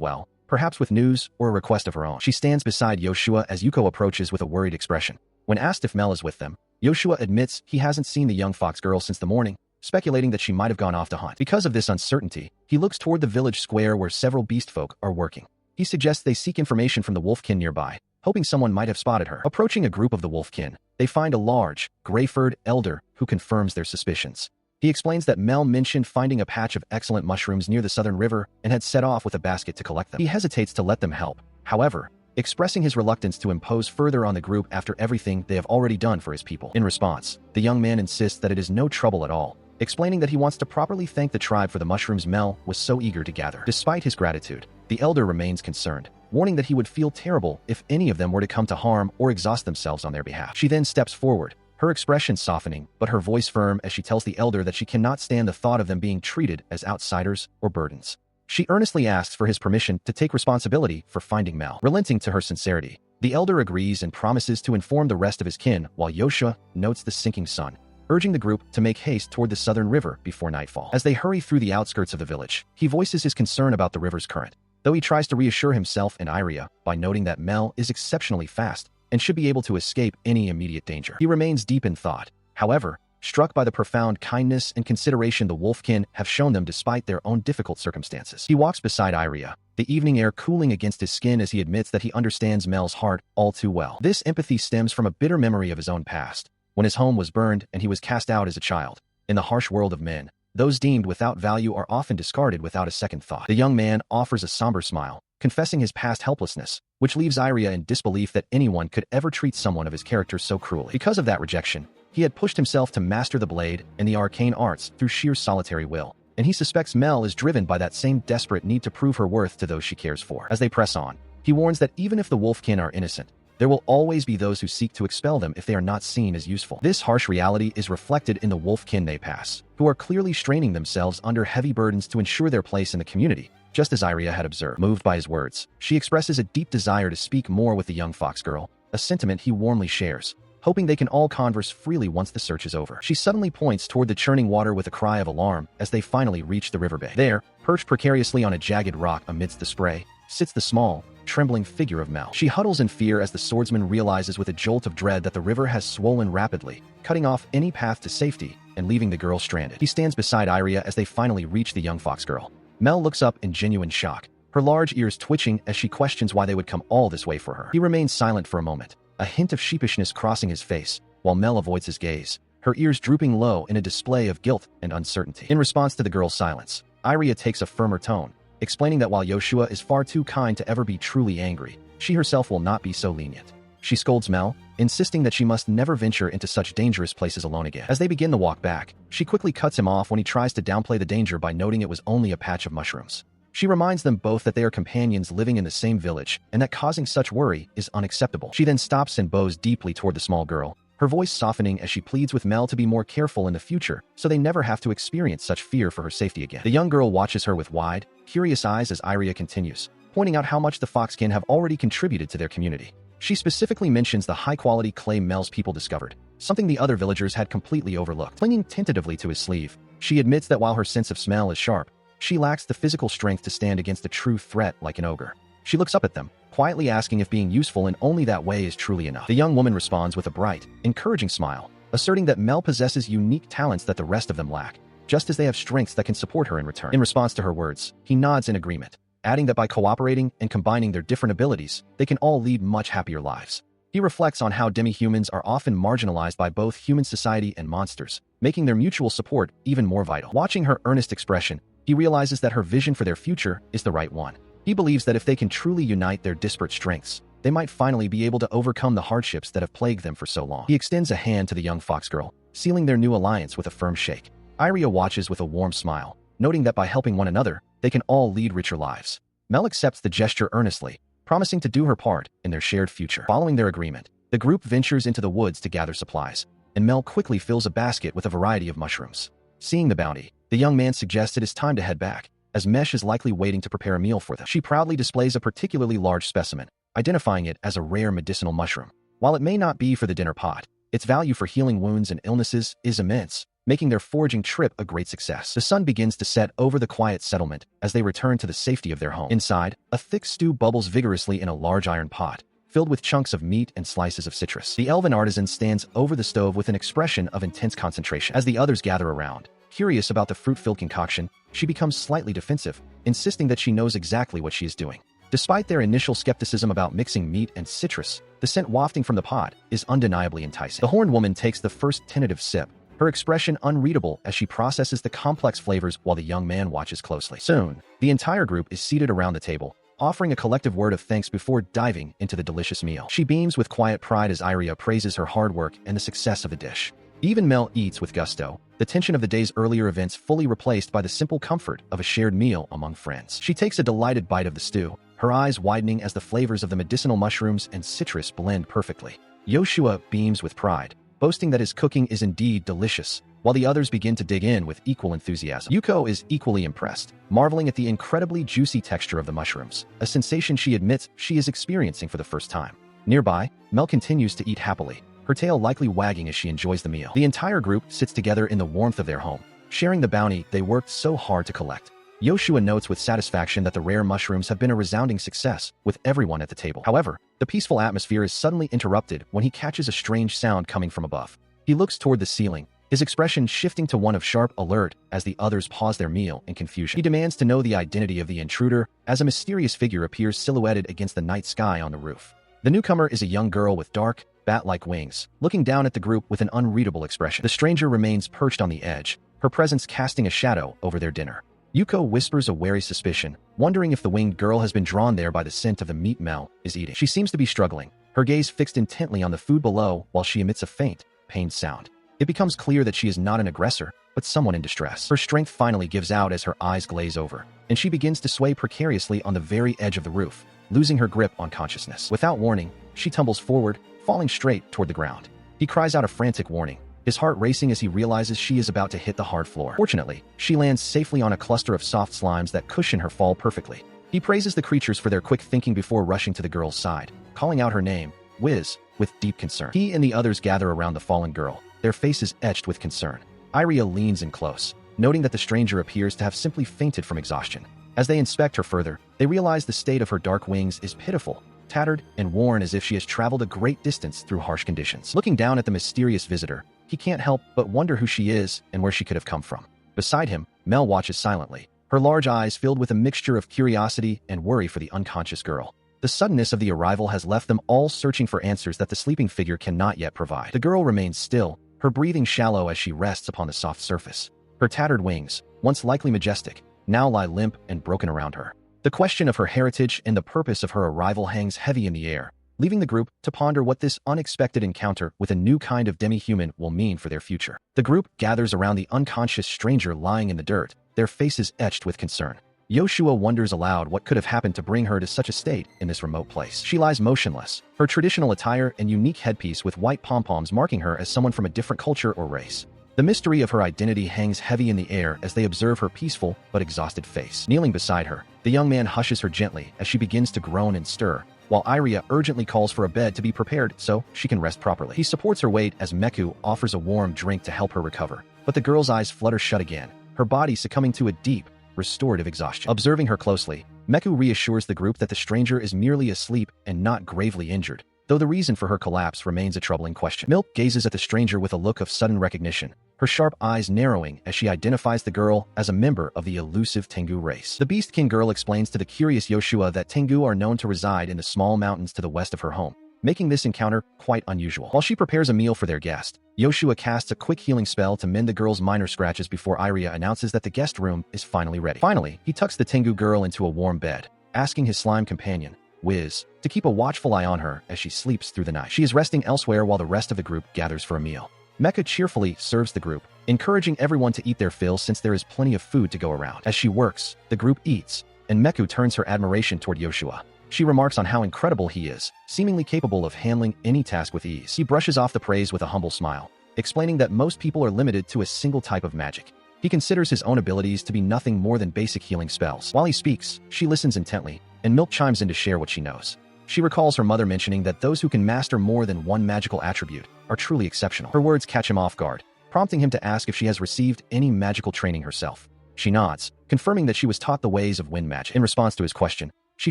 well, perhaps with news or a request of her own. She stands beside Yoshua as Yuko approaches with a worried expression. When asked if Mel is with them, Yoshua admits he hasn't seen the young fox girl since the morning, speculating that she might have gone off to hunt. Because of this uncertainty, he looks toward the village square where several beast folk are working. He suggests they seek information from the wolfkin nearby, hoping someone might have spotted her. Approaching a group of the wolfkin, they find a large, gray-furred elder who confirms their suspicions. He explains that Mel mentioned finding a patch of excellent mushrooms near the southern river and had set off with a basket to collect them. He hesitates to let them help, however, expressing his reluctance to impose further on the group after everything they have already done for his people. In response, the young man insists that it is no trouble at all, explaining that he wants to properly thank the tribe for the mushrooms Mel was so eager to gather. Despite his gratitude, the elder remains concerned, warning that he would feel terrible if any of them were to come to harm or exhaust themselves on their behalf. She then steps forward, her expression softening, but her voice firm as she tells the elder that she cannot stand the thought of them being treated as outsiders or burdens. She earnestly asks for his permission to take responsibility for finding Mel. Relenting to her sincerity, the elder agrees and promises to inform the rest of his kin while Yoshua notes the sinking sun, urging the group to make haste toward the southern river before nightfall. As they hurry through the outskirts of the village, he voices his concern about the river's current, though he tries to reassure himself and Iria by noting that Mel is exceptionally fast and should be able to escape any immediate danger. He remains deep in thought, however, struck by the profound kindness and consideration the wolfkin have shown them despite their own difficult circumstances. He walks beside Iria, the evening air cooling against his skin as he admits that he understands Mel's heart all too well. This empathy stems from a bitter memory of his own past, when his home was burned and he was cast out as a child. In the harsh world of men, those deemed without value are often discarded without a second thought. The young man offers a somber smile, confessing his past helplessness, which leaves Iria in disbelief that anyone could ever treat someone of his character so cruelly. Because of that rejection, he had pushed himself to master the blade and the arcane arts through sheer solitary will, and he suspects Mel is driven by that same desperate need to prove her worth to those she cares for. As they press on, he warns that even if the wolfkin are innocent, there will always be those who seek to expel them if they are not seen as useful. This harsh reality is reflected in the wolfkin they pass, who are clearly straining themselves under heavy burdens to ensure their place in the community, just as Iria had observed. Moved by his words, she expresses a deep desire to speak more with the young fox girl, a sentiment he warmly shares, hoping they can all converse freely once the search is over. She suddenly points toward the churning water with a cry of alarm as they finally reach the riverbed. There, perched precariously on a jagged rock amidst the spray, sits the small, trembling figure of Mel. She huddles in fear as the swordsman realizes with a jolt of dread that the river has swollen rapidly, cutting off any path to safety and leaving the girl stranded. He stands beside Iria as they finally reach the young fox girl. Mel looks up in genuine shock, her large ears twitching as she questions why they would come all this way for her. He remains silent for a moment, a hint of sheepishness crossing his face, while Mel avoids his gaze, her ears drooping low in a display of guilt and uncertainty. In response to the girl's silence, Iria takes a firmer tone, explaining that while Yoshua is far too kind to ever be truly angry, she herself will not be so lenient. She scolds Mel, insisting that she must never venture into such dangerous places alone again. As they begin the walk back, she quickly cuts him off when he tries to downplay the danger by noting it was only a patch of mushrooms. She reminds them both that they are companions living in the same village and that causing such worry is unacceptable. She then stops and bows deeply toward the small girl, her voice softening as she pleads with Mel to be more careful in the future so they never have to experience such fear for her safety again. The young girl watches her with wide, curious eyes as Iria continues, pointing out how much the Foxkin have already contributed to their community. She specifically mentions the high-quality clay Mel's people discovered, something the other villagers had completely overlooked. Clinging tentatively to his sleeve, she admits that while her sense of smell is sharp, she lacks the physical strength to stand against a true threat like an ogre. She looks up at them, quietly asking if being useful in only that way is truly enough. The young woman responds with a bright, encouraging smile, asserting that Mel possesses unique talents that the rest of them lack, just as they have strengths that can support her in return. In response to her words, he nods in agreement, adding that by cooperating and combining their different abilities, they can all lead much happier lives. He reflects on how demi-humans are often marginalized by both human society and monsters, making their mutual support even more vital. Watching her earnest expression, he realizes that her vision for their future is the right one. He believes that if they can truly unite their disparate strengths, they might finally be able to overcome the hardships that have plagued them for so long. He extends a hand to the young fox girl, sealing their new alliance with a firm shake. Iria watches with a warm smile, noting that by helping one another, they can all lead richer lives. Mel accepts the gesture earnestly, promising to do her part in their shared future. Following their agreement, the group ventures into the woods to gather supplies, and Mel quickly fills a basket with a variety of mushrooms. Seeing the bounty, the young man suggests it is time to head back, as Mesh is likely waiting to prepare a meal for them. She proudly displays a particularly large specimen, identifying it as a rare medicinal mushroom. While it may not be for the dinner pot, its value for healing wounds and illnesses is immense, making their foraging trip a great success. The sun begins to set over the quiet settlement as they return to the safety of their home. Inside, a thick stew bubbles vigorously in a large iron pot, filled with chunks of meat and slices of citrus. The elven artisan stands over the stove with an expression of intense concentration. As the others gather around, curious about the fruit-filled concoction, she becomes slightly defensive, insisting that she knows exactly what she is doing. Despite their initial skepticism about mixing meat and citrus, the scent wafting from the pot is undeniably enticing. The horned woman takes the first tentative sip, her expression unreadable as she processes the complex flavors while the young man watches closely. Soon, the entire group is seated around the table, offering a collective word of thanks before diving into the delicious meal. She beams with quiet pride as Iria praises her hard work and the success of the dish. Even Mel eats with gusto, the tension of the day's earlier events fully replaced by the simple comfort of a shared meal among friends. She takes a delighted bite of the stew, her eyes widening as the flavors of the medicinal mushrooms and citrus blend perfectly. Yoshua beams with pride, boasting that his cooking is indeed delicious, while the others begin to dig in with equal enthusiasm. Yuko is equally impressed, marveling at the incredibly juicy texture of the mushrooms, a sensation she admits she is experiencing for the first time. Nearby, Mel continues to eat happily, her tail likely wagging as she enjoys the meal. The entire group sits together in the warmth of their home, sharing the bounty they worked so hard to collect. Yoshua notes with satisfaction that the rare mushrooms have been a resounding success, with everyone at the table. However, the peaceful atmosphere is suddenly interrupted when he catches a strange sound coming from above. He looks toward the ceiling, his expression shifting to one of sharp alert as the others pause their meal in confusion. He demands to know the identity of the intruder as a mysterious figure appears silhouetted against the night sky on the roof. The newcomer is a young girl with dark, bat-like wings, looking down at the group with an unreadable expression. The stranger remains perched on the edge, her presence casting a shadow over their dinner. Yuko whispers a wary suspicion, wondering if the winged girl has been drawn there by the scent of the meat Mel is eating. She seems to be struggling, her gaze fixed intently on the food below while she emits a faint, pained sound. It becomes clear that she is not an aggressor, but someone in distress. Her strength finally gives out as her eyes glaze over, and she begins to sway precariously on the very edge of the roof, losing her grip on consciousness. Without warning, she tumbles forward, falling straight toward the ground. He cries out a frantic warning, his heart racing as he realizes she is about to hit the hard floor. Fortunately, she lands safely on a cluster of soft slimes that cushion her fall perfectly. He praises the creatures for their quick thinking before rushing to the girl's side, calling out her name, Wiz, with deep concern. He and the others gather around the fallen girl, their faces etched with concern. Iria leans in close, noting that the stranger appears to have simply fainted from exhaustion. As they inspect her further, they realize the state of her dark wings is pitiful, tattered and worn as if she has traveled a great distance through harsh conditions. Looking down at the mysterious visitor, he can't help but wonder who she is and where she could have come from. Beside him, Mel watches silently, her large eyes filled with a mixture of curiosity and worry for the unconscious girl. The suddenness of the arrival has left them all searching for answers that the sleeping figure cannot yet provide. The girl remains still, her breathing shallow as she rests upon the soft surface. Her tattered wings, once likely majestic, now lie limp and broken around her. The question of her heritage and the purpose of her arrival hangs heavy in the air, leaving the group to ponder what this unexpected encounter with a new kind of demi-human will mean for their future. The group gathers around the unconscious stranger lying in the dirt, their faces etched with concern. Yoshua wonders aloud what could have happened to bring her to such a state in this remote place. She lies motionless, her traditional attire and unique headpiece with white pom-poms marking her as someone from a different culture or race. The mystery of her identity hangs heavy in the air as they observe her peaceful but exhausted face. Kneeling beside her, the young man hushes her gently as she begins to groan and stir, while Iria urgently calls for a bed to be prepared so she can rest properly. He supports her weight as Meku offers a warm drink to help her recover, but the girl's eyes flutter shut again, her body succumbing to a deep, restorative exhaustion. Observing her closely, Meku reassures the group that the stranger is merely asleep and not gravely injured, though the reason for her collapse remains a troubling question. Milk gazes at the stranger with a look of sudden recognition, her sharp eyes narrowing as she identifies the girl as a member of the elusive Tengu race. The Beast King girl explains to the curious Yoshua that Tengu are known to reside in the small mountains to the west of her home, making this encounter quite unusual. While she prepares a meal for their guest, Yoshua casts a quick healing spell to mend the girl's minor scratches before Iria announces that the guest room is finally ready. Finally, he tucks the Tengu girl into a warm bed, asking his slime companion, Wiz, to keep a watchful eye on her as she sleeps through the night. She is resting elsewhere while the rest of the group gathers for a meal. Mecca cheerfully serves the group, encouraging everyone to eat their fill since there is plenty of food to go around. As she works, the group eats, and Meku turns her admiration toward Yoshua. She remarks on how incredible he is, seemingly capable of handling any task with ease. He brushes off the praise with a humble smile, explaining that most people are limited to a single type of magic. He considers his own abilities to be nothing more than basic healing spells. While he speaks, she listens intently, and Milk chimes in to share what she knows. She recalls her mother mentioning that those who can master more than one magical attribute are truly exceptional. Her words catch him off guard, prompting him to ask if she has received any magical training herself. She nods, confirming that she was taught the ways of wind magic. In response to his question, she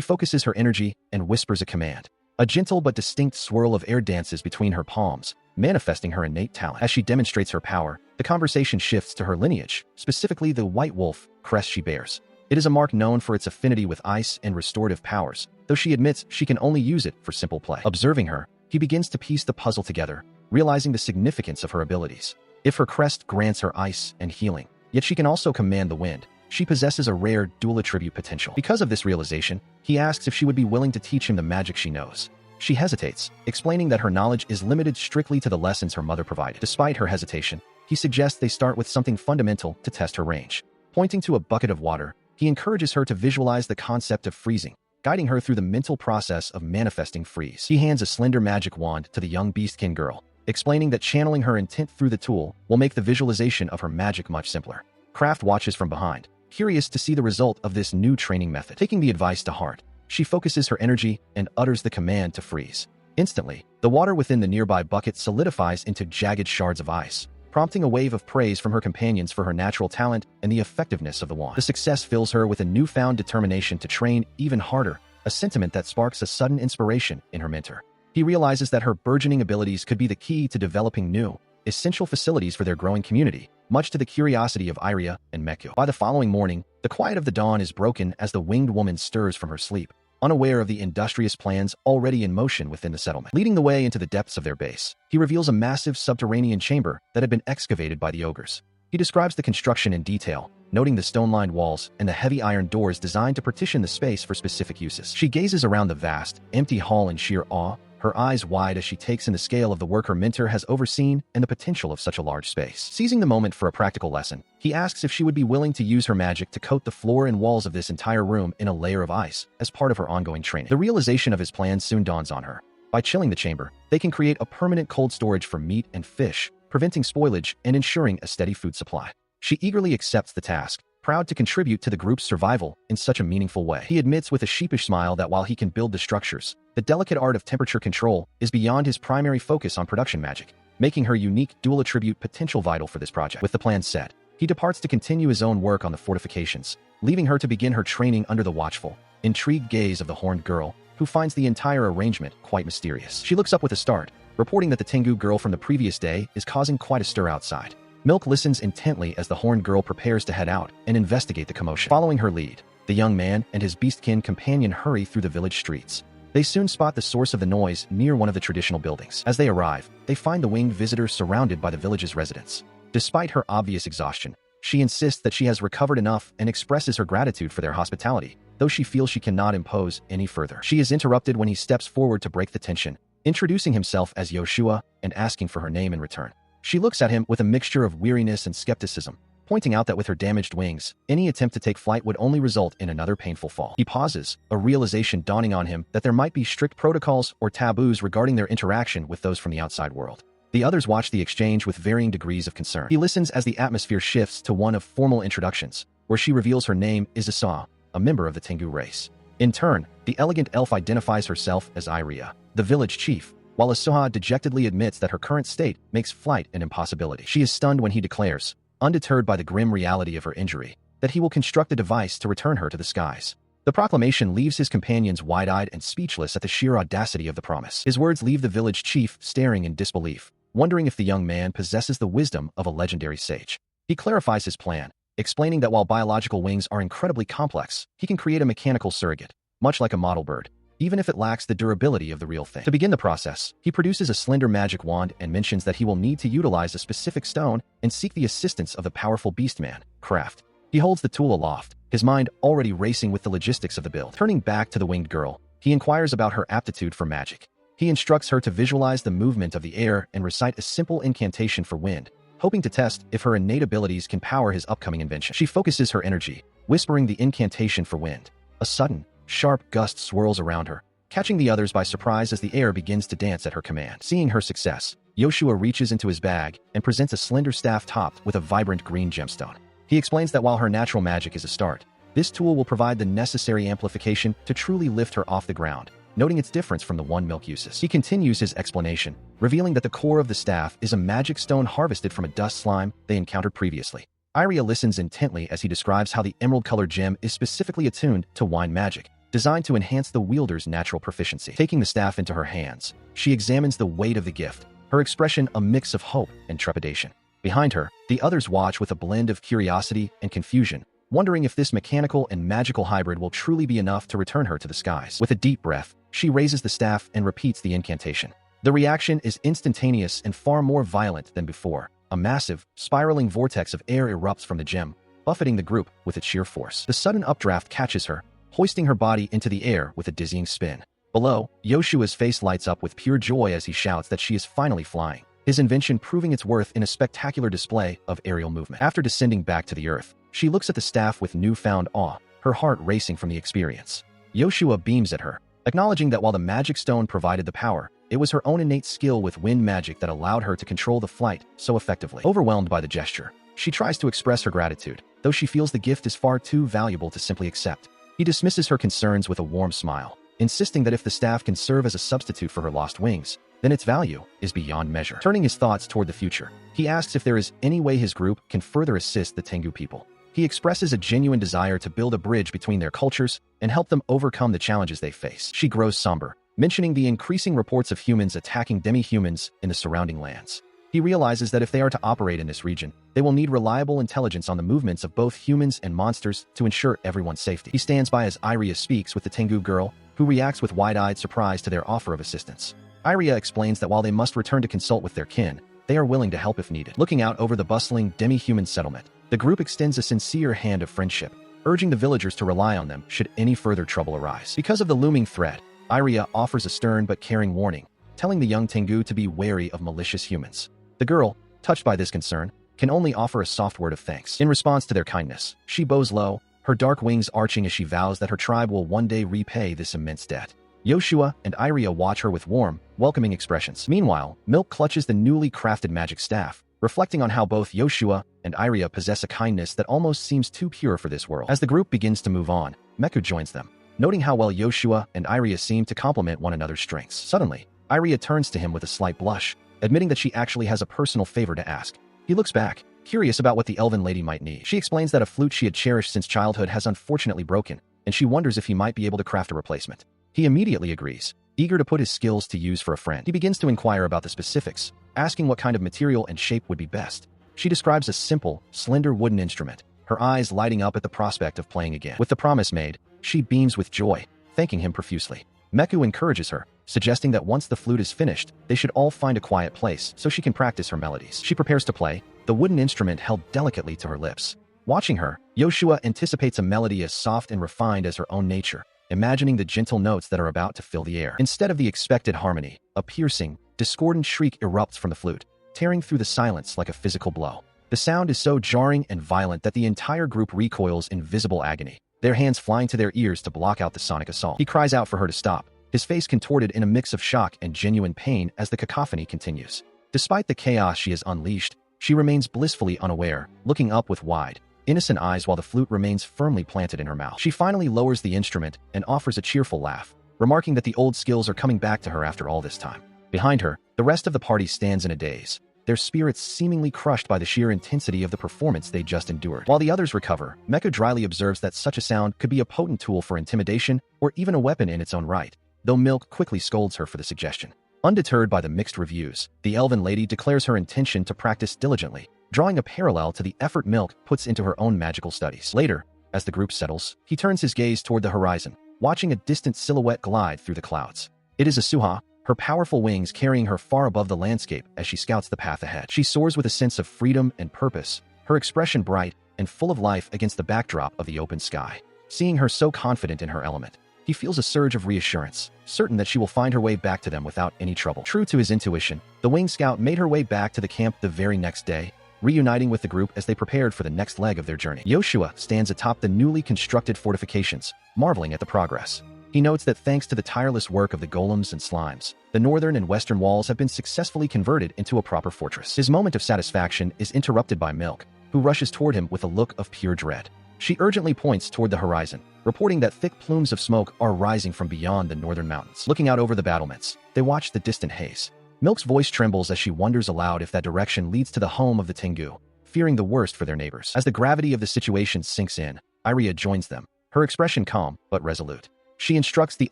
focuses her energy and whispers a command. A gentle but distinct swirl of air dances between her palms, manifesting her innate talent. As she demonstrates her power, the conversation shifts to her lineage, specifically the white wolf crest she bears. It is a mark known for its affinity with ice and restorative powers, though she admits she can only use it for simple play. Observing her, he begins to piece the puzzle together, realizing the significance of her abilities. If her crest grants her ice and healing, yet she can also command the wind, she possesses a rare dual attribute potential. Because of this realization, he asks if she would be willing to teach him the magic she knows. She hesitates, explaining that her knowledge is limited strictly to the lessons her mother provided. Despite her hesitation, he suggests they start with something fundamental to test her range. Pointing to a bucket of water, he encourages her to visualize the concept of freezing, guiding her through the mental process of manifesting freeze. He hands a slender magic wand to the young beastkin girl, explaining that channeling her intent through the tool will make the visualization of her magic much simpler. Kraft watches from behind, curious to see the result of this new training method. Taking the advice to heart, she focuses her energy and utters the command to freeze. Instantly, the water within the nearby bucket solidifies into jagged shards of ice, prompting a wave of praise from her companions for her natural talent and the effectiveness of the wand. The success fills her with a newfound determination to train even harder, a sentiment that sparks a sudden inspiration in her mentor. He realizes that her burgeoning abilities could be the key to developing new, essential facilities for their growing community, much to the curiosity of Iria and Meku. By the following morning, the quiet of the dawn is broken as the winged woman stirs from her sleep, unaware of the industrious plans already in motion within the settlement. Leading the way into the depths of their base, he reveals a massive subterranean chamber that had been excavated by the ogres. He describes the construction in detail, noting the stone-lined walls and the heavy iron doors designed to partition the space for specific uses. She gazes around the vast, empty hall in sheer awe, her eyes wide as she takes in the scale of the work her mentor has overseen and the potential of such a large space. Seizing the moment for a practical lesson, he asks if she would be willing to use her magic to coat the floor and walls of this entire room in a layer of ice as part of her ongoing training. The realization of his plan soon dawns on her. By chilling the chamber, they can create a permanent cold storage for meat and fish, preventing spoilage and ensuring a steady food supply. She eagerly accepts the task, proud to contribute to the group's survival in such a meaningful way. He admits with a sheepish smile that while he can build the structures, the delicate art of temperature control is beyond his primary focus on production magic, making her unique dual attribute potential vital for this project. With the plan set, he departs to continue his own work on the fortifications, leaving her to begin her training under the watchful, intrigued gaze of the horned girl, who finds the entire arrangement quite mysterious. She looks up with a start, reporting that the Tengu girl from the previous day is causing quite a stir outside. Milk listens intently as the horned girl prepares to head out and investigate the commotion. Following her lead, the young man and his beastkin companion hurry through the village streets. They soon spot the source of the noise near one of the traditional buildings. As they arrive, they find the winged visitor surrounded by the village's residents. Despite her obvious exhaustion, she insists that she has recovered enough and expresses her gratitude for their hospitality, though she feels she cannot impose any further. She is interrupted when he steps forward to break the tension, introducing himself as Yoshua and asking for her name in return. She looks at him with a mixture of weariness and skepticism, pointing out that with her damaged wings, any attempt to take flight would only result in another painful fall. He pauses, a realization dawning on him that there might be strict protocols or taboos regarding their interaction with those from the outside world. The others watch the exchange with varying degrees of concern. He listens as the atmosphere shifts to one of formal introductions, where she reveals her name is Asa, a member of the Tengu race. In turn, the elegant elf identifies herself as Iria, the village chief, while Asuha dejectedly admits that her current state makes flight an impossibility. She is stunned when he declares, undeterred by the grim reality of her injury, that he will construct a device to return her to the skies. The proclamation leaves his companions wide-eyed and speechless at the sheer audacity of the promise. His words leave the village chief staring in disbelief, wondering if the young man possesses the wisdom of a legendary sage. He clarifies his plan, explaining that while biological wings are incredibly complex, he can create a mechanical surrogate, much like a model bird, even if it lacks the durability of the real thing. To begin the process, he produces a slender magic wand and mentions that he will need to utilize a specific stone and seek the assistance of the powerful beastman, Kraft. He holds the tool aloft, his mind already racing with the logistics of the build. Turning back to the winged girl, He inquires about her aptitude for magic. He instructs her to visualize the movement of the air and recite a simple incantation for wind, hoping to test if her innate abilities can power his upcoming invention. She focuses her energy, whispering the incantation for wind. A sudden, sharp gust swirls around her, catching the others by surprise as the air begins to dance at her command. Seeing her success, Yoshua reaches into his bag and presents a slender staff topped with a vibrant green gemstone. He explains that while her natural magic is a start, this tool will provide the necessary amplification to truly lift her off the ground, noting its difference from the one Milk uses. He continues his explanation, revealing that the core of the staff is a magic stone harvested from a dust slime they encountered previously. Iria listens intently as he describes how the emerald-colored gem is specifically attuned to wine magic, designed to enhance the wielder's natural proficiency. Taking the staff into her hands, she examines the weight of the gift, her expression a mix of hope and trepidation. Behind her, the others watch with a blend of curiosity and confusion, wondering if this mechanical and magical hybrid will truly be enough to return her to the skies. With a deep breath, she raises the staff and repeats the incantation. The reaction is instantaneous and far more violent than before. A massive, spiraling vortex of air erupts from the gem, buffeting the group with its sheer force. The sudden updraft catches her, hoisting her body into the air with a dizzying spin. Below, Yoshua's face lights up with pure joy as he shouts that she is finally flying, his invention proving its worth in a spectacular display of aerial movement. After descending back to the earth, she looks at the staff with newfound awe, her heart racing from the experience. Yoshua beams at her, acknowledging that while the magic stone provided the power, it was her own innate skill with wind magic that allowed her to control the flight so effectively. Overwhelmed by the gesture, she tries to express her gratitude, though she feels the gift is far too valuable to simply accept. He dismisses her concerns with a warm smile, insisting that if the staff can serve as a substitute for her lost wings, then its value is beyond measure. Turning his thoughts toward the future, he asks if there is any way his group can further assist the Tengu people. He expresses a genuine desire to build a bridge between their cultures and help them overcome the challenges they face. She grows somber, mentioning the increasing reports of humans attacking demi-humans in the surrounding lands. He realizes that if they are to operate in this region, they will need reliable intelligence on the movements of both humans and monsters to ensure everyone's safety. He stands by as Iria speaks with the Tengu girl, who reacts with wide-eyed surprise to their offer of assistance. Iria explains that while they must return to consult with their kin, they are willing to help if needed. Looking out over the bustling demi-human settlement, the group extends a sincere hand of friendship, urging the villagers to rely on them should any further trouble arise. Because of the looming threat, Iria offers a stern but caring warning, telling the young Tengu to be wary of malicious humans. The girl, touched by this concern, can only offer a soft word of thanks. In response to their kindness, she bows low, her dark wings arching as she vows that her tribe will one day repay this immense debt. Yoshua and Iria watch her with warm, welcoming expressions. Meanwhile, Milk clutches the newly crafted magic staff, reflecting on how both Yoshua and Iria possess a kindness that almost seems too pure for this world. As the group begins to move on, Meku joins them, noting how well Yoshua and Iria seem to complement one another's strengths. Suddenly, Iria turns to him with a slight blush, admitting that she actually has a personal favor to ask. He looks back, curious about what the elven lady might need. She explains that a flute she had cherished since childhood has unfortunately broken, and she wonders if he might be able to craft a replacement. He immediately agrees, eager to put his skills to use for a friend. He begins to inquire about the specifics, asking what kind of material and shape would be best. She describes a simple, slender wooden instrument, her eyes lighting up at the prospect of playing again. With the promise made, she beams with joy, thanking him profusely. Meku encourages her, suggesting that once the flute is finished, they should all find a quiet place so she can practice her melodies. She prepares to play, the wooden instrument held delicately to her lips. Watching her, Yoshua anticipates a melody as soft and refined as her own nature, imagining the gentle notes that are about to fill the air. Instead of the expected harmony, a piercing, discordant shriek erupts from the flute, tearing through the silence like a physical blow. The sound is so jarring and violent that the entire group recoils in visible agony, their hands flying to their ears to block out the sonic assault. He cries out for her to stop, his face contorted in a mix of shock and genuine pain as the cacophony continues. Despite the chaos she has unleashed, she remains blissfully unaware, looking up with wide, innocent eyes while the flute remains firmly planted in her mouth. She finally lowers the instrument and offers a cheerful laugh, remarking that the old skills are coming back to her after all this time. Behind her, the rest of the party stands in a daze, their spirits seemingly crushed by the sheer intensity of the performance they just endured. While the others recover, Meku dryly observes that such a sound could be a potent tool for intimidation or even a weapon in its own right, though Milk quickly scolds her for the suggestion. Undeterred by the mixed reviews, the elven lady declares her intention to practice diligently, drawing a parallel to the effort Milk puts into her own magical studies. Later, as the group settles, he turns his gaze toward the horizon, watching a distant silhouette glide through the clouds. It is Asuha, her powerful wings carrying her far above the landscape as she scouts the path ahead. She soars with a sense of freedom and purpose, her expression bright and full of life against the backdrop of the open sky. Seeing her so confident in her element, he feels a surge of reassurance, certain that she will find her way back to them without any trouble. True to his intuition, the winged scout made her way back to the camp the very next day, reuniting with the group as they prepared for the next leg of their journey. Yoshua stands atop the newly constructed fortifications, marveling at the progress. He notes that thanks to the tireless work of the golems and slimes, the northern and western walls have been successfully converted into a proper fortress. His moment of satisfaction is interrupted by Milk, who rushes toward him with a look of pure dread. She urgently points toward the horizon, reporting that thick plumes of smoke are rising from beyond the northern mountains. Looking out over the battlements, they watch the distant haze. Milk's voice trembles as she wonders aloud if that direction leads to the home of the Tengu, fearing the worst for their neighbors. As the gravity of the situation sinks in, Iria joins them, her expression calm but resolute. She instructs the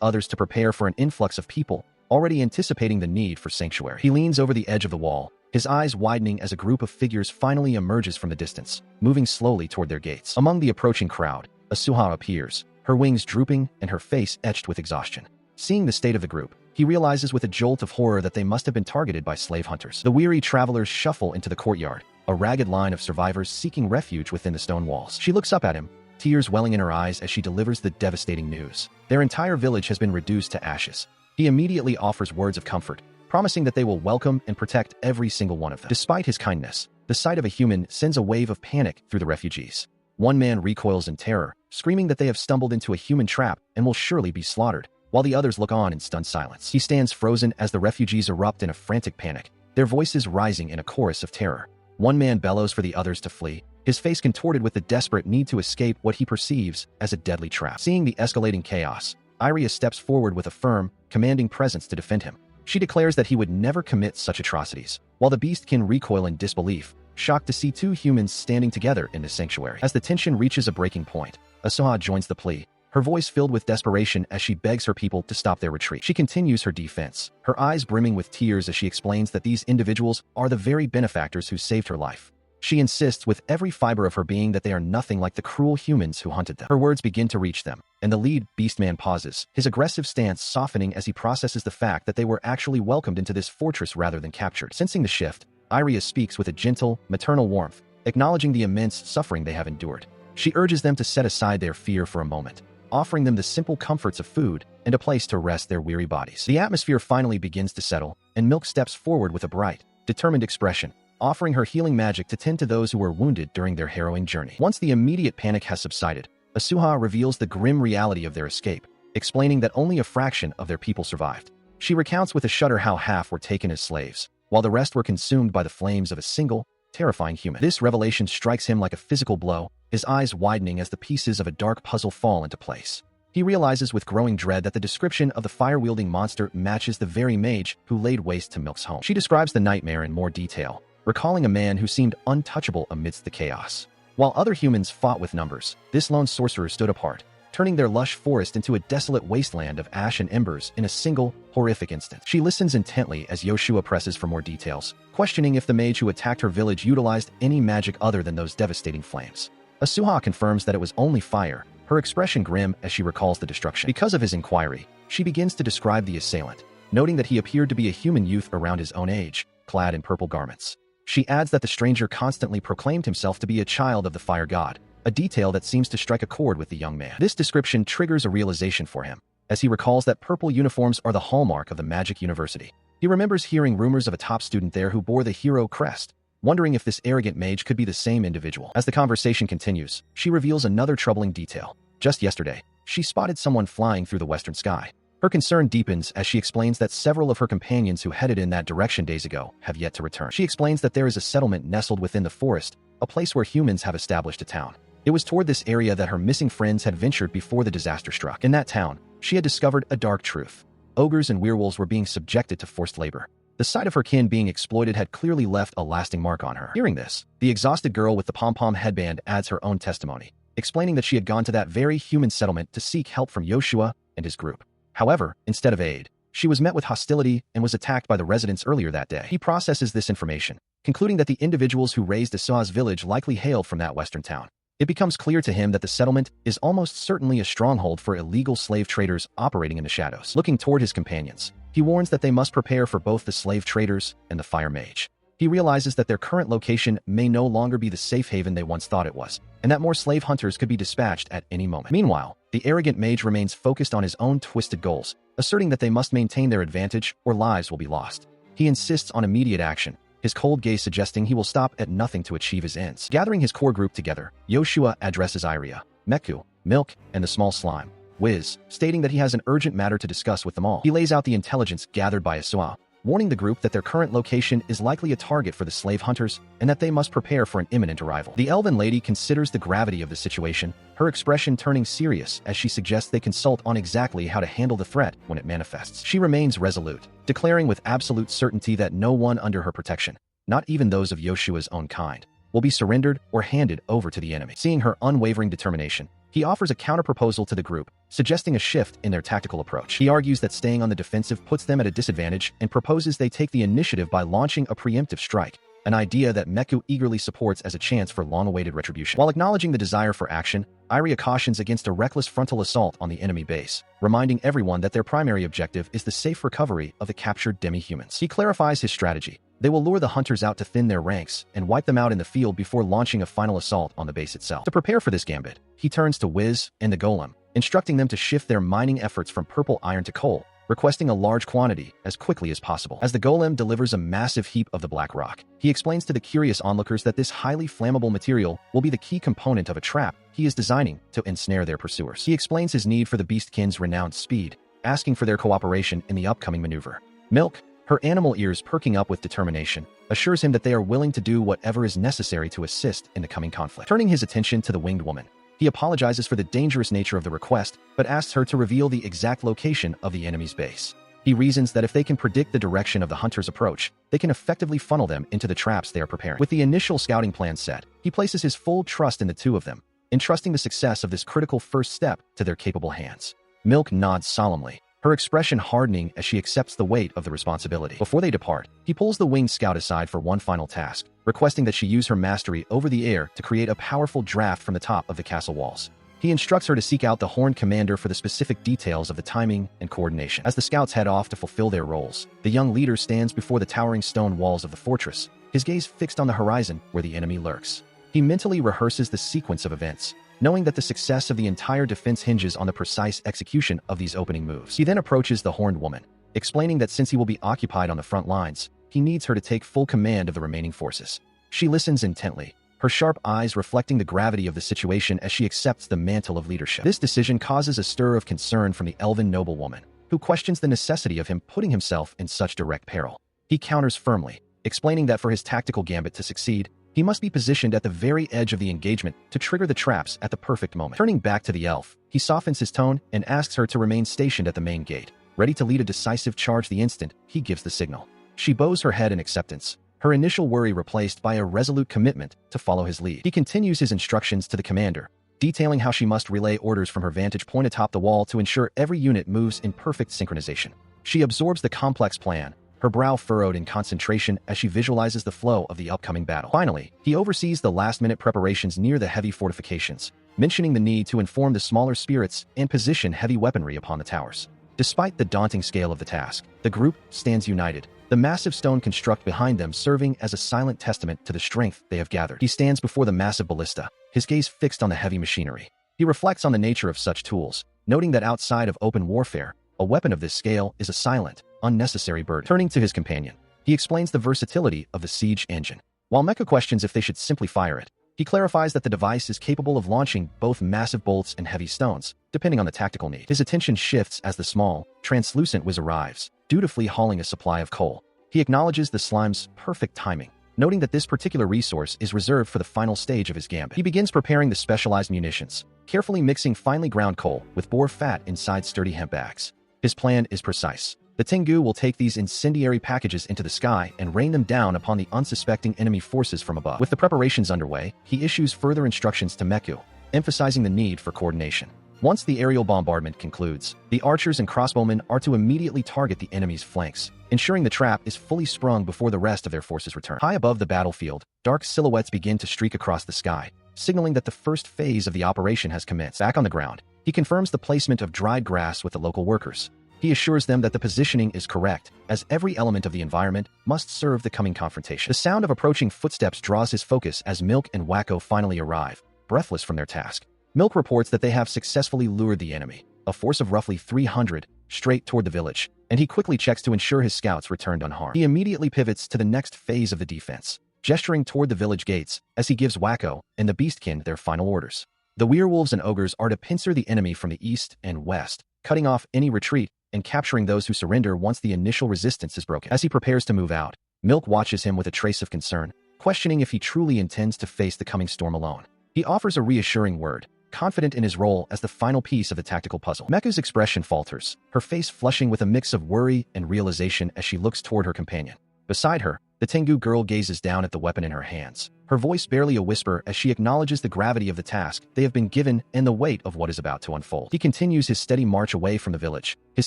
others to prepare for an influx of people, already anticipating the need for sanctuary. He leans over the edge of the wall, his eyes widening as a group of figures finally emerges from the distance, moving slowly toward their gates. Among the approaching crowd, Asuha appears, her wings drooping and her face etched with exhaustion. Seeing the state of the group, he realizes with a jolt of horror that they must have been targeted by slave hunters. The weary travelers shuffle into the courtyard, a ragged line of survivors seeking refuge within the stone walls. She looks up at him, tears welling in her eyes as she delivers the devastating news. Their entire village has been reduced to ashes. He immediately offers words of comfort, promising that they will welcome and protect every single one of them. Despite his kindness, the sight of a human sends a wave of panic through the refugees. One man recoils in terror, screaming that they have stumbled into a human trap and will surely be slaughtered, while the others look on in stunned silence. He stands frozen as the refugees erupt in a frantic panic, their voices rising in a chorus of terror. One man bellows for the others to flee, his face contorted with the desperate need to escape what he perceives as a deadly trap. Seeing the escalating chaos, Iria steps forward with a firm, commanding presence to defend him. She declares that he would never commit such atrocities, while the beastkin recoil in disbelief, shocked to see two humans standing together in the sanctuary. As the tension reaches a breaking point, Asuha joins the plea, her voice filled with desperation as she begs her people to stop their retreat. She continues her defense, her eyes brimming with tears as she explains that these individuals are the very benefactors who saved her life. She insists with every fiber of her being that they are nothing like the cruel humans who hunted them. Her words begin to reach them, and the lead beastman pauses, his aggressive stance softening as he processes the fact that they were actually welcomed into this fortress rather than captured. Sensing the shift, Iria speaks with a gentle, maternal warmth, acknowledging the immense suffering they have endured. She urges them to set aside their fear for a moment, offering them the simple comforts of food and a place to rest their weary bodies. The atmosphere finally begins to settle, and Milk steps forward with a bright, determined expression, offering her healing magic to tend to those who were wounded during their harrowing journey. Once the immediate panic has subsided, Asuha reveals the grim reality of their escape, explaining that only a fraction of their people survived. She recounts with a shudder how half were taken as slaves, while the rest were consumed by the flames of a single, terrifying human. This revelation strikes him like a physical blow, his eyes widening as the pieces of a dark puzzle fall into place. He realizes with growing dread that the description of the fire-wielding monster matches the very mage who laid waste to Milk's home. She describes the nightmare in more detail, recalling a man who seemed untouchable amidst the chaos. While other humans fought with numbers, this lone sorcerer stood apart, turning their lush forest into a desolate wasteland of ash and embers in a single, horrific instant. She listens intently as Yoshua presses for more details, questioning if the mage who attacked her village utilized any magic other than those devastating flames. Asuha confirms that it was only fire, her expression grim as she recalls the destruction. Because of his inquiry, she begins to describe the assailant, noting that he appeared to be a human youth around his own age, clad in purple garments. She adds that the stranger constantly proclaimed himself to be a child of the fire god, a detail that seems to strike a chord with the young man. This description triggers a realization for him, as he recalls that purple uniforms are the hallmark of the Magic University. He remembers hearing rumors of a top student there who bore the hero crest, wondering if this arrogant mage could be the same individual. As the conversation continues, she reveals another troubling detail. Just yesterday, she spotted someone flying through the western sky. Her concern deepens as she explains that several of her companions who headed in that direction days ago have yet to return. She explains that there is a settlement nestled within the forest, a place where humans have established a town. It was toward this area that her missing friends had ventured before the disaster struck. In that town, she had discovered a dark truth. Ogres and werewolves were being subjected to forced labor. The sight of her kin being exploited had clearly left a lasting mark on her. Hearing this, the exhausted girl with the pom-pom headband adds her own testimony, explaining that she had gone to that very human settlement to seek help from Yoshua and his group. However, instead of aid, she was met with hostility and was attacked by the residents earlier that day. He processes this information, concluding that the individuals who raised Asuha's village likely hailed from that western town. It becomes clear to him that the settlement is almost certainly a stronghold for illegal slave traders operating in the shadows. Looking toward his companions, he warns that they must prepare for both the slave traders and the fire mage. He realizes that their current location may no longer be the safe haven they once thought it was, and that more slave hunters could be dispatched at any moment. Meanwhile, the arrogant mage remains focused on his own twisted goals, asserting that they must maintain their advantage or lives will be lost. He insists on immediate action, his cold gaze suggesting he will stop at nothing to achieve his ends. Gathering his core group together, Yoshua addresses Iria, Meku, Milk, and the small slime, Wiz, stating that he has an urgent matter to discuss with them all. He lays out the intelligence gathered by Asua, warning the group that their current location is likely a target for the slave hunters and that they must prepare for an imminent arrival. The elven lady considers the gravity of the situation, her expression turning serious as she suggests they consult on exactly how to handle the threat when it manifests. She remains resolute, declaring with absolute certainty that no one under her protection, not even those of Yoshua's own kind, will be surrendered or handed over to the enemy. Seeing her unwavering determination, he offers a counterproposal to the group, suggesting a shift in their tactical approach. He argues that staying on the defensive puts them at a disadvantage and proposes they take the initiative by launching a preemptive strike, an idea that Meku eagerly supports as a chance for long-awaited retribution. While acknowledging the desire for action, Iria cautions against a reckless frontal assault on the enemy base, reminding everyone that their primary objective is the safe recovery of the captured Demi-Humans. He clarifies his strategy. They will lure the hunters out to thin their ranks and wipe them out in the field before launching a final assault on the base itself. To prepare for this gambit, he turns to Wiz and the Golem, instructing them to shift their mining efforts from purple iron to coal, requesting a large quantity as quickly as possible. As the Golem delivers a massive heap of the black rock, he explains to the curious onlookers that this highly flammable material will be the key component of a trap he is designing to ensnare their pursuers. He explains his need for the Beastkind's renowned speed, asking for their cooperation in the upcoming maneuver. Milk, her animal ears perking up with determination, assures him that they are willing to do whatever is necessary to assist in the coming conflict. Turning his attention to the winged woman, he apologizes for the dangerous nature of the request, but asks her to reveal the exact location of the enemy's base. He reasons that if they can predict the direction of the hunter's approach, they can effectively funnel them into the traps they are preparing. With the initial scouting plan set, he places his full trust in the two of them, entrusting the success of this critical first step to their capable hands. Milk nods solemnly, her expression hardening as she accepts the weight of the responsibility. Before they depart, he pulls the winged scout aside for one final task, requesting that she use her mastery over the air to create a powerful draft from the top of the castle walls. He instructs her to seek out the Horned Commander for the specific details of the timing and coordination. As the scouts head off to fulfill their roles, the young leader stands before the towering stone walls of the fortress, his gaze fixed on the horizon where the enemy lurks. He mentally rehearses the sequence of events, knowing that the success of the entire defense hinges on the precise execution of these opening moves. He then approaches the Horned Woman, explaining that since he will be occupied on the front lines, he needs her to take full command of the remaining forces. She listens intently, her sharp eyes reflecting the gravity of the situation as she accepts the mantle of leadership. This decision causes a stir of concern from the elven noblewoman, who questions the necessity of him putting himself in such direct peril. He counters firmly, explaining that for his tactical gambit to succeed, he must be positioned at the very edge of the engagement to trigger the traps at the perfect moment. Turning back to the elf, he softens his tone and asks her to remain stationed at the main gate, ready to lead a decisive charge the instant he gives the signal. She bows her head in acceptance, her initial worry replaced by a resolute commitment to follow his lead. He continues his instructions to the commander, detailing how she must relay orders from her vantage point atop the wall to ensure every unit moves in perfect synchronization. She absorbs the complex plan, her brow furrowed in concentration as she visualizes the flow of the upcoming battle. Finally, he oversees the last-minute preparations near the heavy fortifications, mentioning the need to inform the smaller spirits and position heavy weaponry upon the towers. Despite the daunting scale of the task, the group stands united, the massive stone construct behind them serving as a silent testament to the strength they have gathered. He stands before the massive ballista, his gaze fixed on the heavy machinery. He reflects on the nature of such tools, noting that outside of open warfare, a weapon of this scale is a silent, unnecessary burden. Turning to his companion, he explains the versatility of the siege engine. While Mecha questions if they should simply fire it, he clarifies that the device is capable of launching both massive bolts and heavy stones, depending on the tactical need. His attention shifts as the small, translucent whiz arrives, dutifully hauling a supply of coal. He acknowledges the slime's perfect timing, noting that this particular resource is reserved for the final stage of his gambit. He begins preparing the specialized munitions, carefully mixing finely ground coal with boar fat inside sturdy hemp bags. His plan is precise. The Tengu will take these incendiary packages into the sky and rain them down upon the unsuspecting enemy forces from above. With the preparations underway, he issues further instructions to Meku, emphasizing the need for coordination. Once the aerial bombardment concludes, the archers and crossbowmen are to immediately target the enemy's flanks, ensuring the trap is fully sprung before the rest of their forces return. High above the battlefield, dark silhouettes begin to streak across the sky, signaling that the first phase of the operation has commenced. Back on the ground, he confirms the placement of dried grass with the local workers, He assures them that the positioning is correct, as every element of the environment must serve the coming confrontation. The sound of approaching footsteps draws his focus as Milk and Wacko finally arrive, breathless from their task. Milk reports that they have successfully lured the enemy, a force of roughly 300, straight toward the village, and he quickly checks to ensure his scouts returned unharmed. He immediately pivots to the next phase of the defense, gesturing toward the village gates as he gives Wacko and the Beastkin their final orders. The werewolves and ogres are to pincer the enemy from the east and west, cutting off any retreat and capturing those who surrender once the initial resistance is broken. As he prepares to move out, Milk watches him with a trace of concern, questioning if he truly intends to face the coming storm alone. He offers a reassuring word, confident in his role as the final piece of the tactical puzzle. Mecca's expression falters, her face flushing with a mix of worry and realization as she looks toward her companion. Beside her, the Tengu girl gazes down at the weapon in her hands, her voice barely a whisper as she acknowledges the gravity of the task they have been given and the weight of what is about to unfold. He continues his steady march away from the village, his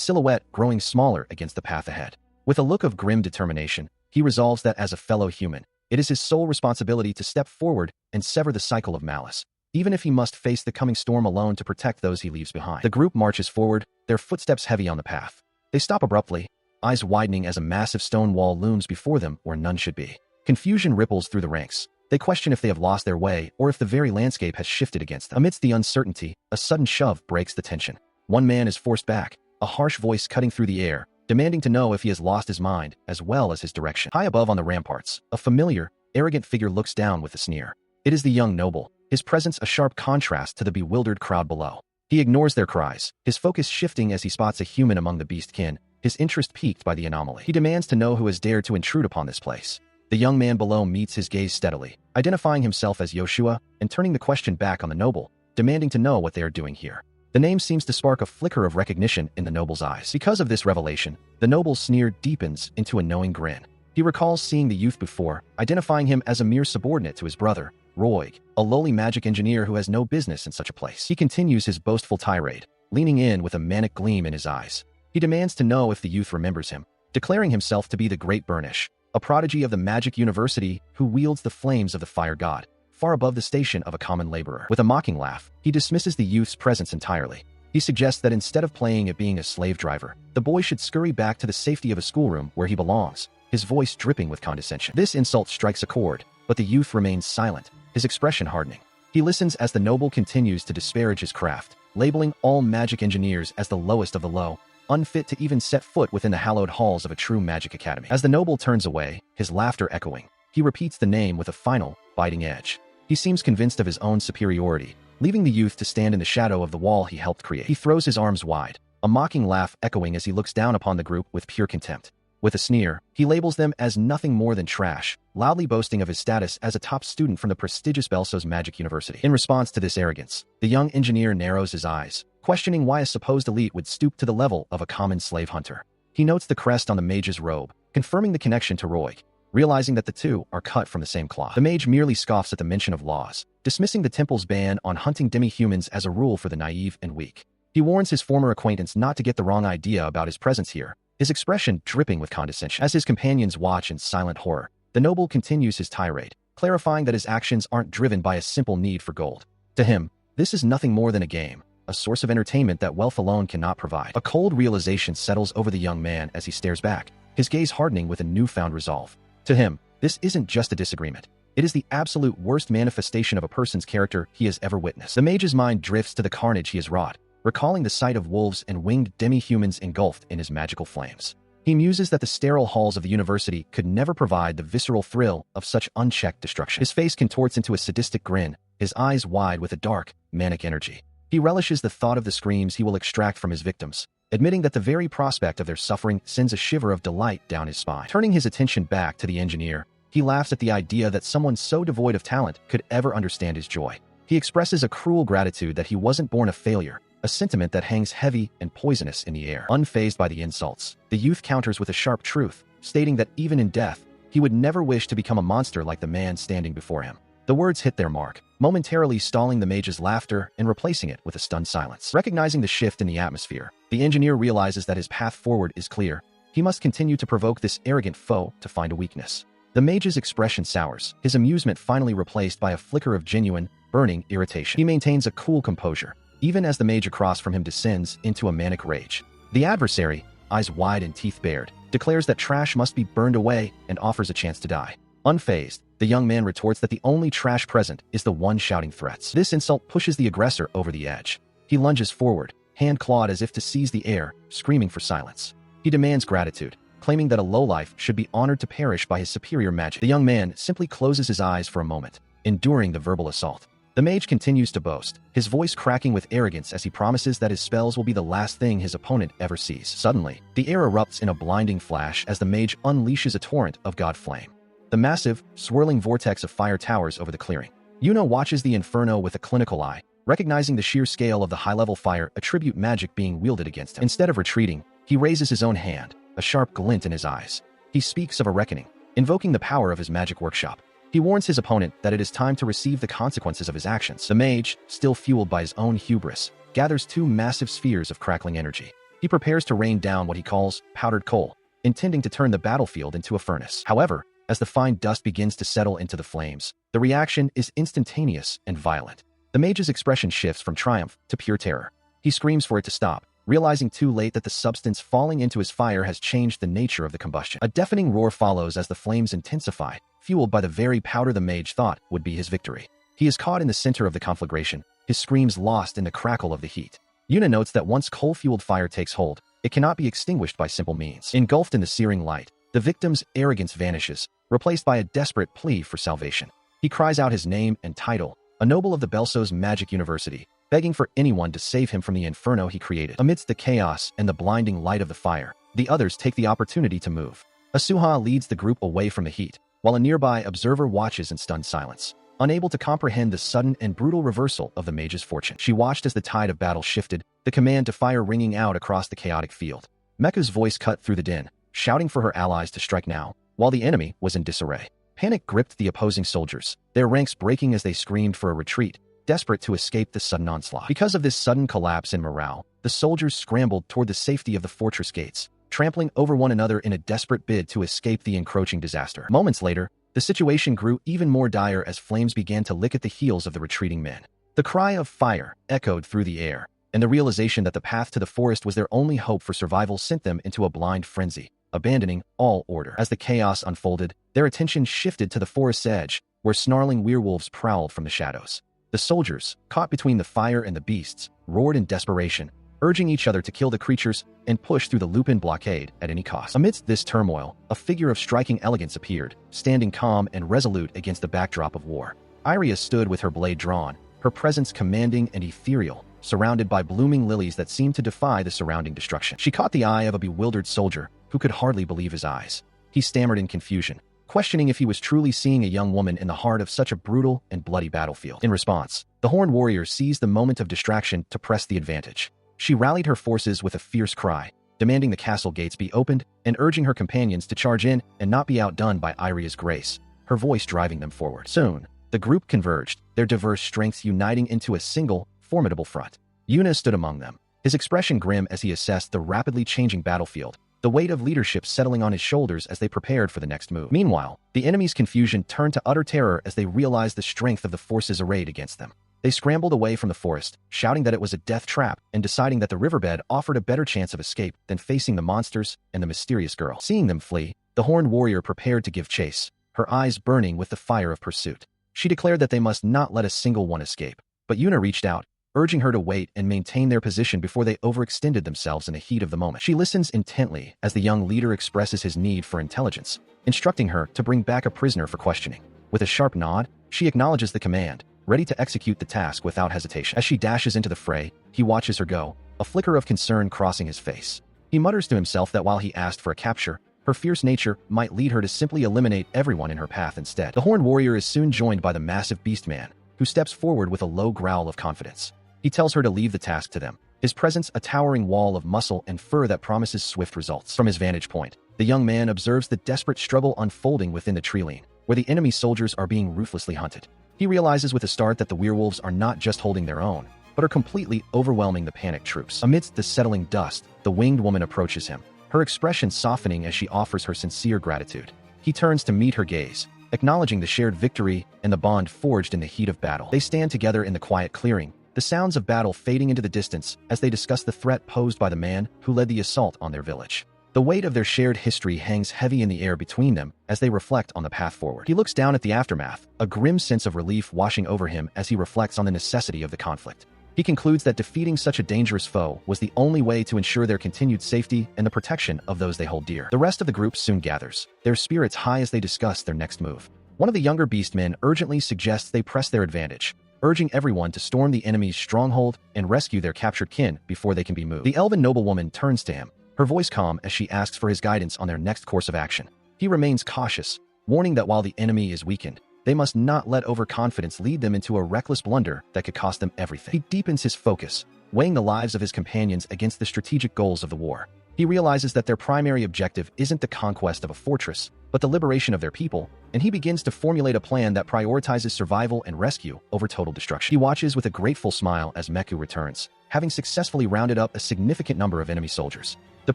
silhouette growing smaller against the path ahead. With a look of grim determination, he resolves that as a fellow human, it is his sole responsibility to step forward and sever the cycle of malice, even if he must face the coming storm alone to protect those he leaves behind. The group marches forward, their footsteps heavy on the path. They stop abruptly, eyes widening as a massive stone wall looms before them where none should be. Confusion ripples through the ranks. They question if they have lost their way or if the very landscape has shifted against them. Amidst the uncertainty, a sudden shove breaks the tension. One man is forced back, a harsh voice cutting through the air, demanding to know if he has lost his mind as well as his direction. High above on the ramparts, a familiar, arrogant figure looks down with a sneer. It is the young noble, his presence a sharp contrast to the bewildered crowd below. He ignores their cries, his focus shifting as he spots a human among the beastkin, his interest piqued by the anomaly. He demands to know who has dared to intrude upon this place. The young man below meets his gaze steadily, identifying himself as Yoshua and turning the question back on the noble, demanding to know what they are doing here. The name seems to spark a flicker of recognition in the noble's eyes. Because of this revelation, the noble's sneer deepens into a knowing grin. He recalls seeing the youth before, identifying him as a mere subordinate to his brother, Roig, a lowly magic engineer who has no business in such a place. He continues his boastful tirade, leaning in with a manic gleam in his eyes. He demands to know if the youth remembers him, declaring himself to be the Great Burnish, a prodigy of the magic university who wields the flames of the fire god, far above the station of a common laborer. With a mocking laugh, he dismisses the youth's presence entirely. He suggests that instead of playing at being a slave driver, the boy should scurry back to the safety of a schoolroom where he belongs, his voice dripping with condescension. This insult strikes a chord, but the youth remains silent, his expression hardening. He listens as the noble continues to disparage his craft, labeling all magic engineers as the lowest of the low, unfit to even set foot within the hallowed halls of a true magic academy. As the noble turns away, his laughter echoing, he repeats the name with a final, biting edge. He seems convinced of his own superiority, leaving the youth to stand in the shadow of the wall he helped create. He throws his arms wide, a mocking laugh echoing as he looks down upon the group with pure contempt. With a sneer, he labels them as nothing more than trash, loudly boasting of his status as a top student from the prestigious Belsos Magic University. In response to this arrogance, the young engineer narrows his eyes, questioning why a supposed elite would stoop to the level of a common slave hunter. He notes the crest on the mage's robe, confirming the connection to Roig, realizing that the two are cut from the same cloth. The mage merely scoffs at the mention of laws, dismissing the temple's ban on hunting demi-humans as a rule for the naive and weak. He warns his former acquaintance not to get the wrong idea about his presence here, his expression dripping with condescension. As his companions watch in silent horror, the noble continues his tirade, clarifying that his actions aren't driven by a simple need for gold. To him, this is nothing more than a game, a source of entertainment that wealth alone cannot provide. A cold realization settles over the young man as he stares back, his gaze hardening with a newfound resolve. To him, this isn't just a disagreement. It is the absolute worst manifestation of a person's character he has ever witnessed. The mage's mind drifts to the carnage he has wrought, recalling the sight of wolves and winged demi-humans engulfed in his magical flames. He muses that the sterile halls of the university could never provide the visceral thrill of such unchecked destruction. His face contorts into a sadistic grin, his eyes wide with a dark, manic energy. He relishes the thought of the screams he will extract from his victims, admitting that the very prospect of their suffering sends a shiver of delight down his spine. Turning his attention back to the engineer, he laughs at the idea that someone so devoid of talent could ever understand his joy. He expresses a cruel gratitude that he wasn't born a failure, a sentiment that hangs heavy and poisonous in the air. Unfazed by the insults, the youth counters with a sharp truth, stating that even in death, he would never wish to become a monster like the man standing before him. The words hit their mark, momentarily stalling the mage's laughter and replacing it with a stunned silence. Recognizing the shift in the atmosphere, the engineer realizes that his path forward is clear. He must continue to provoke this arrogant foe to find a weakness. The mage's expression sours, his amusement finally replaced by a flicker of genuine, burning irritation. He maintains a cool composure, even as the mage across from him descends into a manic rage. The adversary, eyes wide and teeth bared, declares that trash must be burned away and offers a chance to die. Unfazed, the young man retorts that the only trash present is the one shouting threats. This insult pushes the aggressor over the edge. He lunges forward, hand clawed as if to seize the air, screaming for silence. He demands gratitude, claiming that a lowlife should be honored to perish by his superior magic. The young man simply closes his eyes for a moment, enduring the verbal assault. The mage continues to boast, his voice cracking with arrogance as he promises that his spells will be the last thing his opponent ever sees. Suddenly, the air erupts in a blinding flash as the mage unleashes a torrent of god flame. The massive, swirling vortex of fire towers over the clearing. Yuna watches the inferno with a clinical eye, recognizing the sheer scale of the high-level fire attribute magic being wielded against him. Instead of retreating, he raises his own hand, a sharp glint in his eyes. He speaks of a reckoning, invoking the power of his magic workshop. He warns his opponent that it is time to receive the consequences of his actions. The mage, still fueled by his own hubris, gathers two massive spheres of crackling energy. He prepares to rain down what he calls powdered coal, intending to turn the battlefield into a furnace. However, as the fine dust begins to settle into the flames, the reaction is instantaneous and violent. The mage's expression shifts from triumph to pure terror. He screams for it to stop, realizing too late that the substance falling into his fire has changed the nature of the combustion. A deafening roar follows as the flames intensify, fueled by the very powder the mage thought would be his victory. He is caught in the center of the conflagration, his screams lost in the crackle of the heat. Yuna notes that once coal-fueled fire takes hold, it cannot be extinguished by simple means. Engulfed in the searing light, the victim's arrogance vanishes, replaced by a desperate plea for salvation. He cries out his name and title, a noble of the Belso's Magic University, begging for anyone to save him from the inferno he created. Amidst the chaos and the blinding light of the fire, the others take the opportunity to move. Asuha leads the group away from the heat, while a nearby observer watches in stunned silence, unable to comprehend the sudden and brutal reversal of the mage's fortune. She watched as the tide of battle shifted, the command to fire ringing out across the chaotic field. Meka's voice cut through the din, shouting for her allies to strike now, while the enemy was in disarray. Panic gripped the opposing soldiers, their ranks breaking as they screamed for a retreat, desperate to escape the sudden onslaught. Because of this sudden collapse in morale, the soldiers scrambled toward the safety of the fortress gates, trampling over one another in a desperate bid to escape the encroaching disaster. Moments later, the situation grew even more dire as flames began to lick at the heels of the retreating men. The cry of fire echoed through the air, and the realization that the path to the forest was their only hope for survival sent them into a blind frenzy, abandoning all order. As the chaos unfolded, their attention shifted to the forest's edge, where snarling werewolves prowled from the shadows. The soldiers, caught between the fire and the beasts, roared in desperation, urging each other to kill the creatures and push through the Lupin blockade at any cost. Amidst this turmoil, a figure of striking elegance appeared, standing calm and resolute against the backdrop of war. Iria stood with her blade drawn, her presence commanding and ethereal, surrounded by blooming lilies that seemed to defy the surrounding destruction. She caught the eye of a bewildered soldier, who could hardly believe his eyes. He stammered in confusion, questioning if he was truly seeing a young woman in the heart of such a brutal and bloody battlefield. In response, the Horned Warrior seized the moment of distraction to press the advantage. She rallied her forces with a fierce cry, demanding the castle gates be opened and urging her companions to charge in and not be outdone by Iria's grace, her voice driving them forward. Soon, the group converged, their diverse strengths uniting into a single, formidable front. Yuna stood among them, his expression grim as he assessed the rapidly changing battlefield, the weight of leadership settling on his shoulders as they prepared for the next move. Meanwhile, the enemy's confusion turned to utter terror as they realized the strength of the forces arrayed against them. They scrambled away from the forest, shouting that it was a death trap and deciding that the riverbed offered a better chance of escape than facing the monsters and the mysterious girl. Seeing them flee, the Horned Warrior prepared to give chase, her eyes burning with the fire of pursuit. She declared that they must not let a single one escape, but Yuna reached out, urging her to wait and maintain their position before they overextended themselves in the heat of the moment. She listens intently as the young leader expresses his need for intelligence, instructing her to bring back a prisoner for questioning. With a sharp nod, she acknowledges the command, ready to execute the task without hesitation. As she dashes into the fray, he watches her go, a flicker of concern crossing his face. He mutters to himself that while he asked for a capture, her fierce nature might lead her to simply eliminate everyone in her path instead. The Horned Warrior is soon joined by the massive Beastman, who steps forward with a low growl of confidence. He tells her to leave the task to them, his presence a towering wall of muscle and fur that promises swift results. From his vantage point, the young man observes the desperate struggle unfolding within the tree-line, where the enemy soldiers are being ruthlessly hunted. He realizes with a start that the werewolves are not just holding their own, but are completely overwhelming the panicked troops. Amidst the settling dust, the winged woman approaches him, her expression softening as she offers her sincere gratitude. He turns to meet her gaze, acknowledging the shared victory and the bond forged in the heat of battle. They stand together in the quiet clearing, the sounds of battle fading into the distance as they discuss the threat posed by the man who led the assault on their village. The weight of their shared history hangs heavy in the air between them as they reflect on the path forward. He looks down at the aftermath, a grim sense of relief washing over him as he reflects on the necessity of the conflict. He concludes that defeating such a dangerous foe was the only way to ensure their continued safety and the protection of those they hold dear. The rest of the group soon gathers, their spirits high as they discuss their next move. One of the younger beastmen urgently suggests they press their advantage, urging everyone to storm the enemy's stronghold and rescue their captured kin before they can be moved. The elven noblewoman turns to him, her voice calm as she asks for his guidance on their next course of action. He remains cautious, warning that while the enemy is weakened, they must not let overconfidence lead them into a reckless blunder that could cost them everything. He deepens his focus, weighing the lives of his companions against the strategic goals of the war. He realizes that their primary objective isn't the conquest of a fortress, but the liberation of their people, and he begins to formulate a plan that prioritizes survival and rescue over total destruction. He watches with a grateful smile as Meku returns, having successfully rounded up a significant number of enemy soldiers. The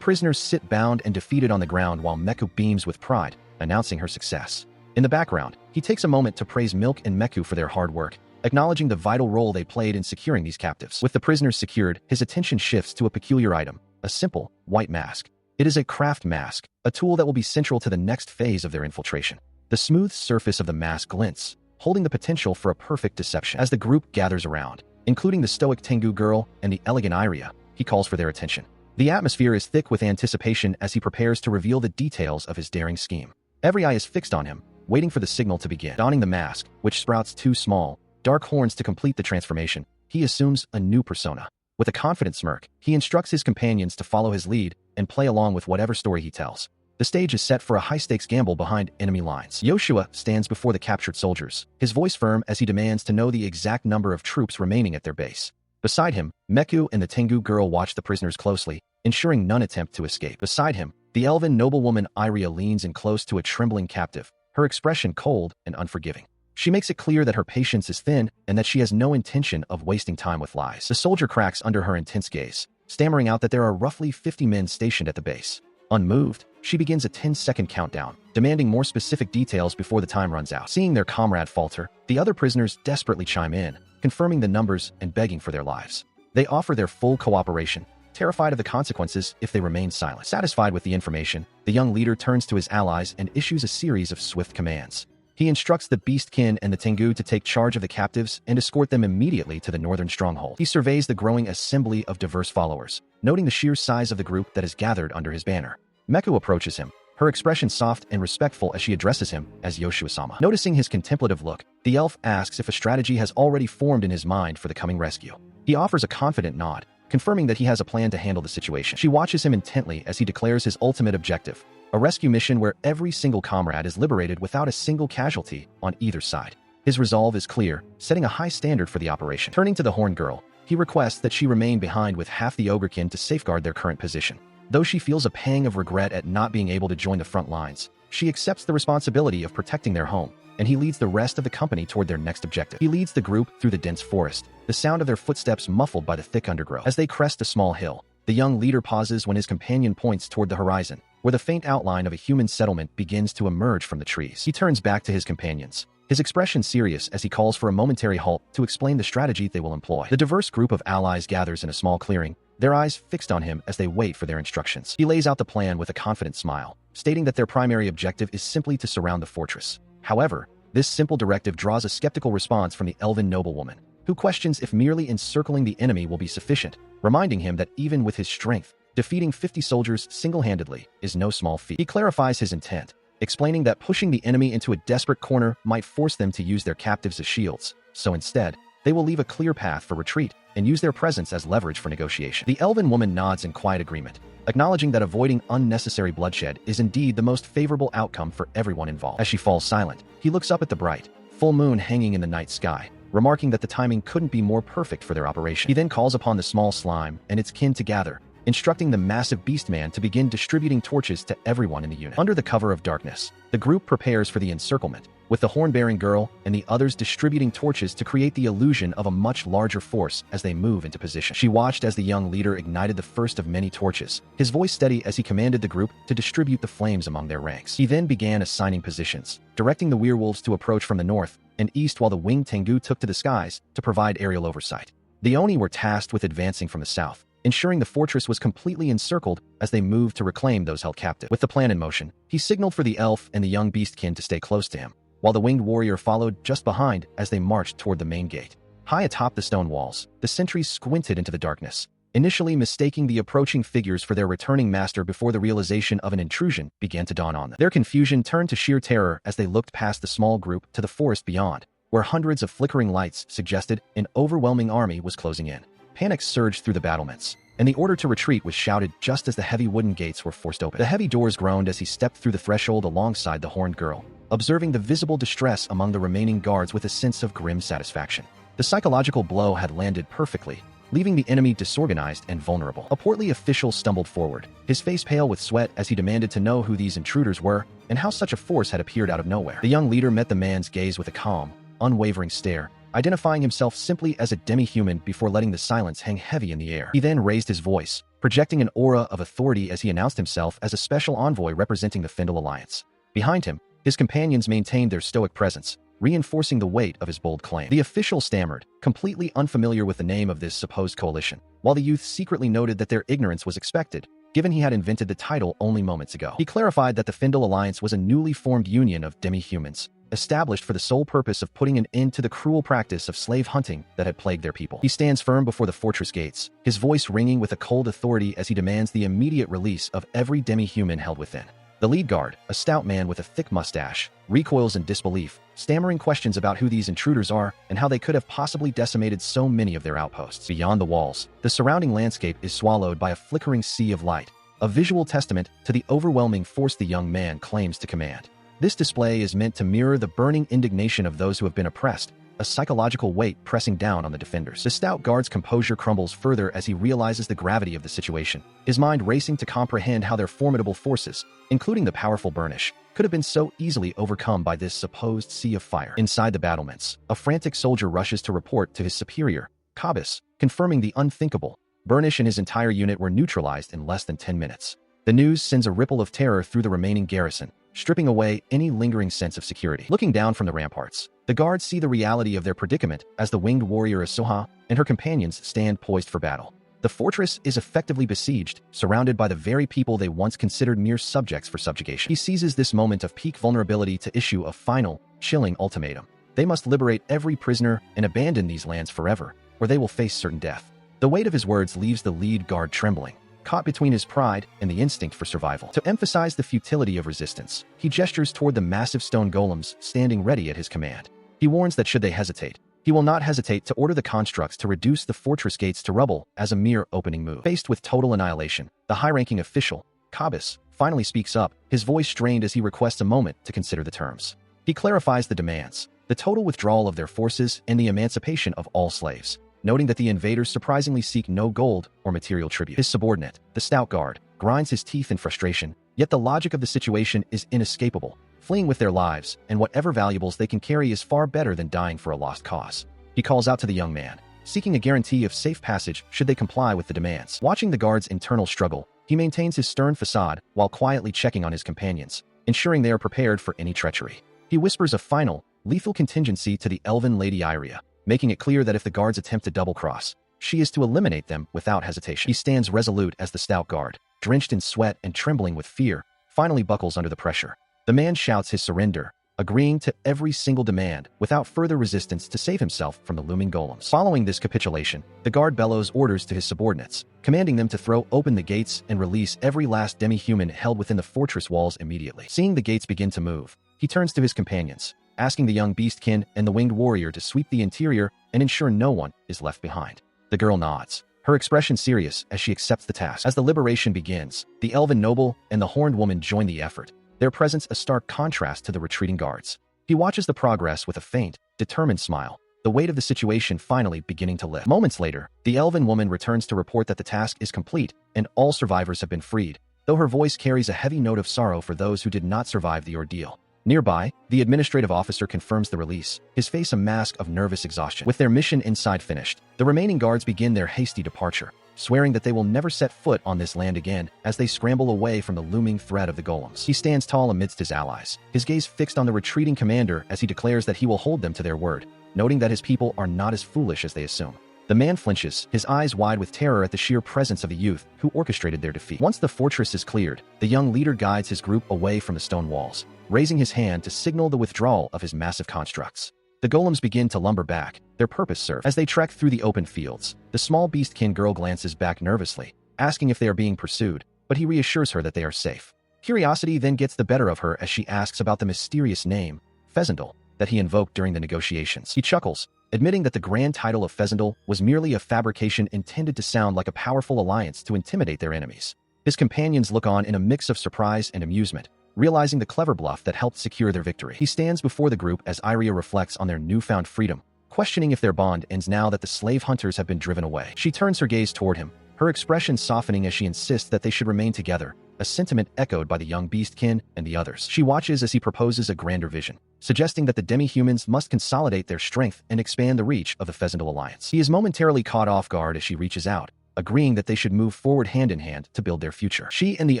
prisoners sit bound and defeated on the ground while Meku beams with pride, announcing her success. In the background, he takes a moment to praise Milk and Meku for their hard work, acknowledging the vital role they played in securing these captives. With the prisoners secured, his attention shifts to a peculiar item, a simple, white mask. It is a craft mask, a tool that will be central to the next phase of their infiltration. The smooth surface of the mask glints, holding the potential for a perfect deception. As the group gathers around, including the stoic Tengu girl and the elegant Iria, he calls for their attention. The atmosphere is thick with anticipation as he prepares to reveal the details of his daring scheme. Every eye is fixed on him, waiting for the signal to begin. Donning the mask, which sprouts two small, dark horns to complete the transformation, he assumes a new persona. With a confident smirk, he instructs his companions to follow his lead and play along with whatever story he tells. The stage is set for a high-stakes gamble behind enemy lines. Yoshua stands before the captured soldiers, his voice firm as he demands to know the exact number of troops remaining at their base. Beside him, Meku and the Tengu girl watch the prisoners closely, ensuring none attempt to escape. Beside him, the elven noblewoman Iria leans in close to a trembling captive, her expression cold and unforgiving. She makes it clear that her patience is thin and that she has no intention of wasting time with lies. The soldier cracks under her intense gaze, stammering out that there are roughly 50 men stationed at the base. Unmoved, she begins a 10-second countdown, demanding more specific details before the time runs out. Seeing their comrade falter, the other prisoners desperately chime in, confirming the numbers and begging for their lives. They offer their full cooperation, terrified of the consequences if they remain silent. Satisfied with the information, the young leader turns to his allies and issues a series of swift commands. He instructs the Beastkin and the Tengu to take charge of the captives and escort them immediately to the northern stronghold. He surveys the growing assembly of diverse followers, noting the sheer size of the group that is gathered under his banner. Meku approaches him, her expression soft and respectful as she addresses him as Yoshua-sama. Noticing his contemplative look, the elf asks if a strategy has already formed in his mind for the coming rescue. He offers a confident nod, confirming that he has a plan to handle the situation. She watches him intently as he declares his ultimate objective, a rescue mission where every single comrade is liberated without a single casualty on either side. His resolve is clear, setting a high standard for the operation. Turning to the Horn Girl, he requests that she remain behind with half the Ogrekin to safeguard their current position. Though she feels a pang of regret at not being able to join the front lines, she accepts the responsibility of protecting their home, and he leads the rest of the company toward their next objective. He leads the group through the dense forest, the sound of their footsteps muffled by the thick undergrowth. As they crest a small hill, the young leader pauses when his companion points toward the horizon, where the faint outline of a human settlement begins to emerge from the trees. He turns back to his companions, his expression serious as he calls for a momentary halt to explain the strategy they will employ. The diverse group of allies gathers in a small clearing, their eyes fixed on him as they wait for their instructions. He lays out the plan with a confident smile, stating that their primary objective is simply to surround the fortress. However, this simple directive draws a skeptical response from the elven noblewoman, who questions if merely encircling the enemy will be sufficient, reminding him that even with his strength, defeating 50 soldiers single-handedly is no small feat. He clarifies his intent, explaining that pushing the enemy into a desperate corner might force them to use their captives as shields, so instead, they will leave a clear path for retreat and use their presence as leverage for negotiation. The elven woman nods in quiet agreement, acknowledging that avoiding unnecessary bloodshed is indeed the most favorable outcome for everyone involved. As she falls silent, he looks up at the bright, full moon hanging in the night sky, remarking that the timing couldn't be more perfect for their operation. He then calls upon the small slime and its kin to gather, instructing the massive beastman to begin distributing torches to everyone in the unit. Under the cover of darkness, the group prepares for the encirclement, with the horn-bearing girl and the others distributing torches to create the illusion of a much larger force as they move into position. She watched as the young leader ignited the first of many torches, his voice steady as he commanded the group to distribute the flames among their ranks. He then began assigning positions, directing the werewolves to approach from the north and east while the winged Tengu took to the skies to provide aerial oversight. The Oni were tasked with advancing from the south, ensuring the fortress was completely encircled as they moved to reclaim those held captive. With the plan in motion, he signaled for the elf and the young beastkin to stay close to him, while the winged warrior followed just behind as they marched toward the main gate. High atop the stone walls, the sentries squinted into the darkness, initially mistaking the approaching figures for their returning master before the realization of an intrusion began to dawn on them. Their confusion turned to sheer terror as they looked past the small group to the forest beyond, where hundreds of flickering lights suggested an overwhelming army was closing in. Panic surged through the battlements, and the order to retreat was shouted just as the heavy wooden gates were forced open. The heavy doors groaned as he stepped through the threshold alongside the horned girl, observing the visible distress among the remaining guards with a sense of grim satisfaction. The psychological blow had landed perfectly, leaving the enemy disorganized and vulnerable. A portly official stumbled forward, his face pale with sweat as he demanded to know who these intruders were and how such a force had appeared out of nowhere. The young leader met the man's gaze with a calm, unwavering stare, identifying himself simply as a demi-human before letting the silence hang heavy in the air. He then raised his voice, projecting an aura of authority as he announced himself as a special envoy representing the Findle Alliance. Behind him, his companions maintained their stoic presence, reinforcing the weight of his bold claim. The official stammered, completely unfamiliar with the name of this supposed coalition, while the youth secretly noted that their ignorance was expected, given he had invented the title only moments ago. He clarified that the Findle Alliance was a newly formed union of demi-humans, established for the sole purpose of putting an end to the cruel practice of slave hunting that had plagued their people. He stands firm before the fortress gates, his voice ringing with a cold authority as he demands the immediate release of every demi-human held within. The lead guard, a stout man with a thick mustache, recoils in disbelief, stammering questions about who these intruders are and how they could have possibly decimated so many of their outposts. Beyond the walls, the surrounding landscape is swallowed by a flickering sea of light, a visual testament to the overwhelming force the young man claims to command. This display is meant to mirror the burning indignation of those who have been oppressed, a psychological weight pressing down on the defenders. The stout guard's composure crumbles further as he realizes the gravity of the situation, his mind racing to comprehend how their formidable forces, including the powerful Burnish, could have been so easily overcome by this supposed sea of fire. Inside the battlements, a frantic soldier rushes to report to his superior, Kabis, confirming the unthinkable. Burnish and his entire unit were neutralized in less than 10 minutes. The news sends a ripple of terror through the remaining garrison, stripping away any lingering sense of security. Looking down from the ramparts, the guards see the reality of their predicament as the winged warrior Asuha and her companions stand poised for battle. The fortress is effectively besieged, surrounded by the very people they once considered mere subjects for subjugation. He seizes this moment of peak vulnerability to issue a final, chilling ultimatum. They must liberate every prisoner and abandon these lands forever, or they will face certain death. The weight of his words leaves the lead guard trembling, caught between his pride and the instinct for survival. To emphasize the futility of resistance, he gestures toward the massive stone golems standing ready at his command. He warns that should they hesitate, he will not hesitate to order the constructs to reduce the fortress gates to rubble as a mere opening move. Faced with total annihilation, the high-ranking official, Kabis, finally speaks up, his voice strained as he requests a moment to consider the terms. He clarifies the demands, the total withdrawal of their forces and the emancipation of all slaves, noting that the invaders surprisingly seek no gold or material tribute. His subordinate, the stout guard, grinds his teeth in frustration, yet the logic of the situation is inescapable. Fleeing with their lives and whatever valuables they can carry is far better than dying for a lost cause. He calls out to the young man, seeking a guarantee of safe passage should they comply with the demands. Watching the guard's internal struggle, he maintains his stern facade while quietly checking on his companions, ensuring they are prepared for any treachery. He whispers a final, lethal contingency to the elven Lady Iria, making it clear that if the guards attempt to double-cross, she is to eliminate them without hesitation. He stands resolute as the stout guard, drenched in sweat and trembling with fear, finally buckles under the pressure. The man shouts his surrender, agreeing to every single demand without further resistance to save himself from the looming golems. Following this capitulation, the guard bellows orders to his subordinates, commanding them to throw open the gates and release every last demi-human held within the fortress walls immediately. Seeing the gates begin to move, he turns to his companions, asking the young beastkin and the winged warrior to sweep the interior and ensure no one is left behind. The girl nods, her expression serious as she accepts the task. As the liberation begins, the elven noble and the horned woman join the effort, their presence a stark contrast to the retreating guards. He watches the progress with a faint, determined smile, the weight of the situation finally beginning to lift. Moments later, the elven woman returns to report that the task is complete and all survivors have been freed, though her voice carries a heavy note of sorrow for those who did not survive the ordeal. Nearby, the administrative officer confirms the release, his face a mask of nervous exhaustion. With their mission inside finished, the remaining guards begin their hasty departure, swearing that they will never set foot on this land again as they scramble away from the looming threat of the golems. He stands tall amidst his allies, his gaze fixed on the retreating commander as he declares that he will hold them to their word, noting that his people are not as foolish as they assume. The man flinches, his eyes wide with terror at the sheer presence of the youth who orchestrated their defeat. Once the fortress is cleared, the young leader guides his group away from the stone walls, raising his hand to signal the withdrawal of his massive constructs. The golems begin to lumber back, their purpose served. As they trek through the open fields, the small beastkin girl glances back nervously, asking if they are being pursued, but he reassures her that they are safe. Curiosity then gets the better of her as she asks about the mysterious name, Fezandel, that he invoked during the negotiations. He chuckles, admitting that the grand title of Fezandel was merely a fabrication intended to sound like a powerful alliance to intimidate their enemies. His companions look on in a mix of surprise and amusement, realizing the clever bluff that helped secure their victory. He stands before the group as Iria reflects on their newfound freedom, questioning if their bond ends now that the slave hunters have been driven away. She turns her gaze toward him, her expression softening as she insists that they should remain together, a sentiment echoed by the young beastkin and the others. She watches as he proposes a grander vision, suggesting that the Demi-Humans must consolidate their strength and expand the reach of the Fezandel alliance. He is momentarily caught off guard as she reaches out, agreeing that they should move forward hand in hand to build their future. She and the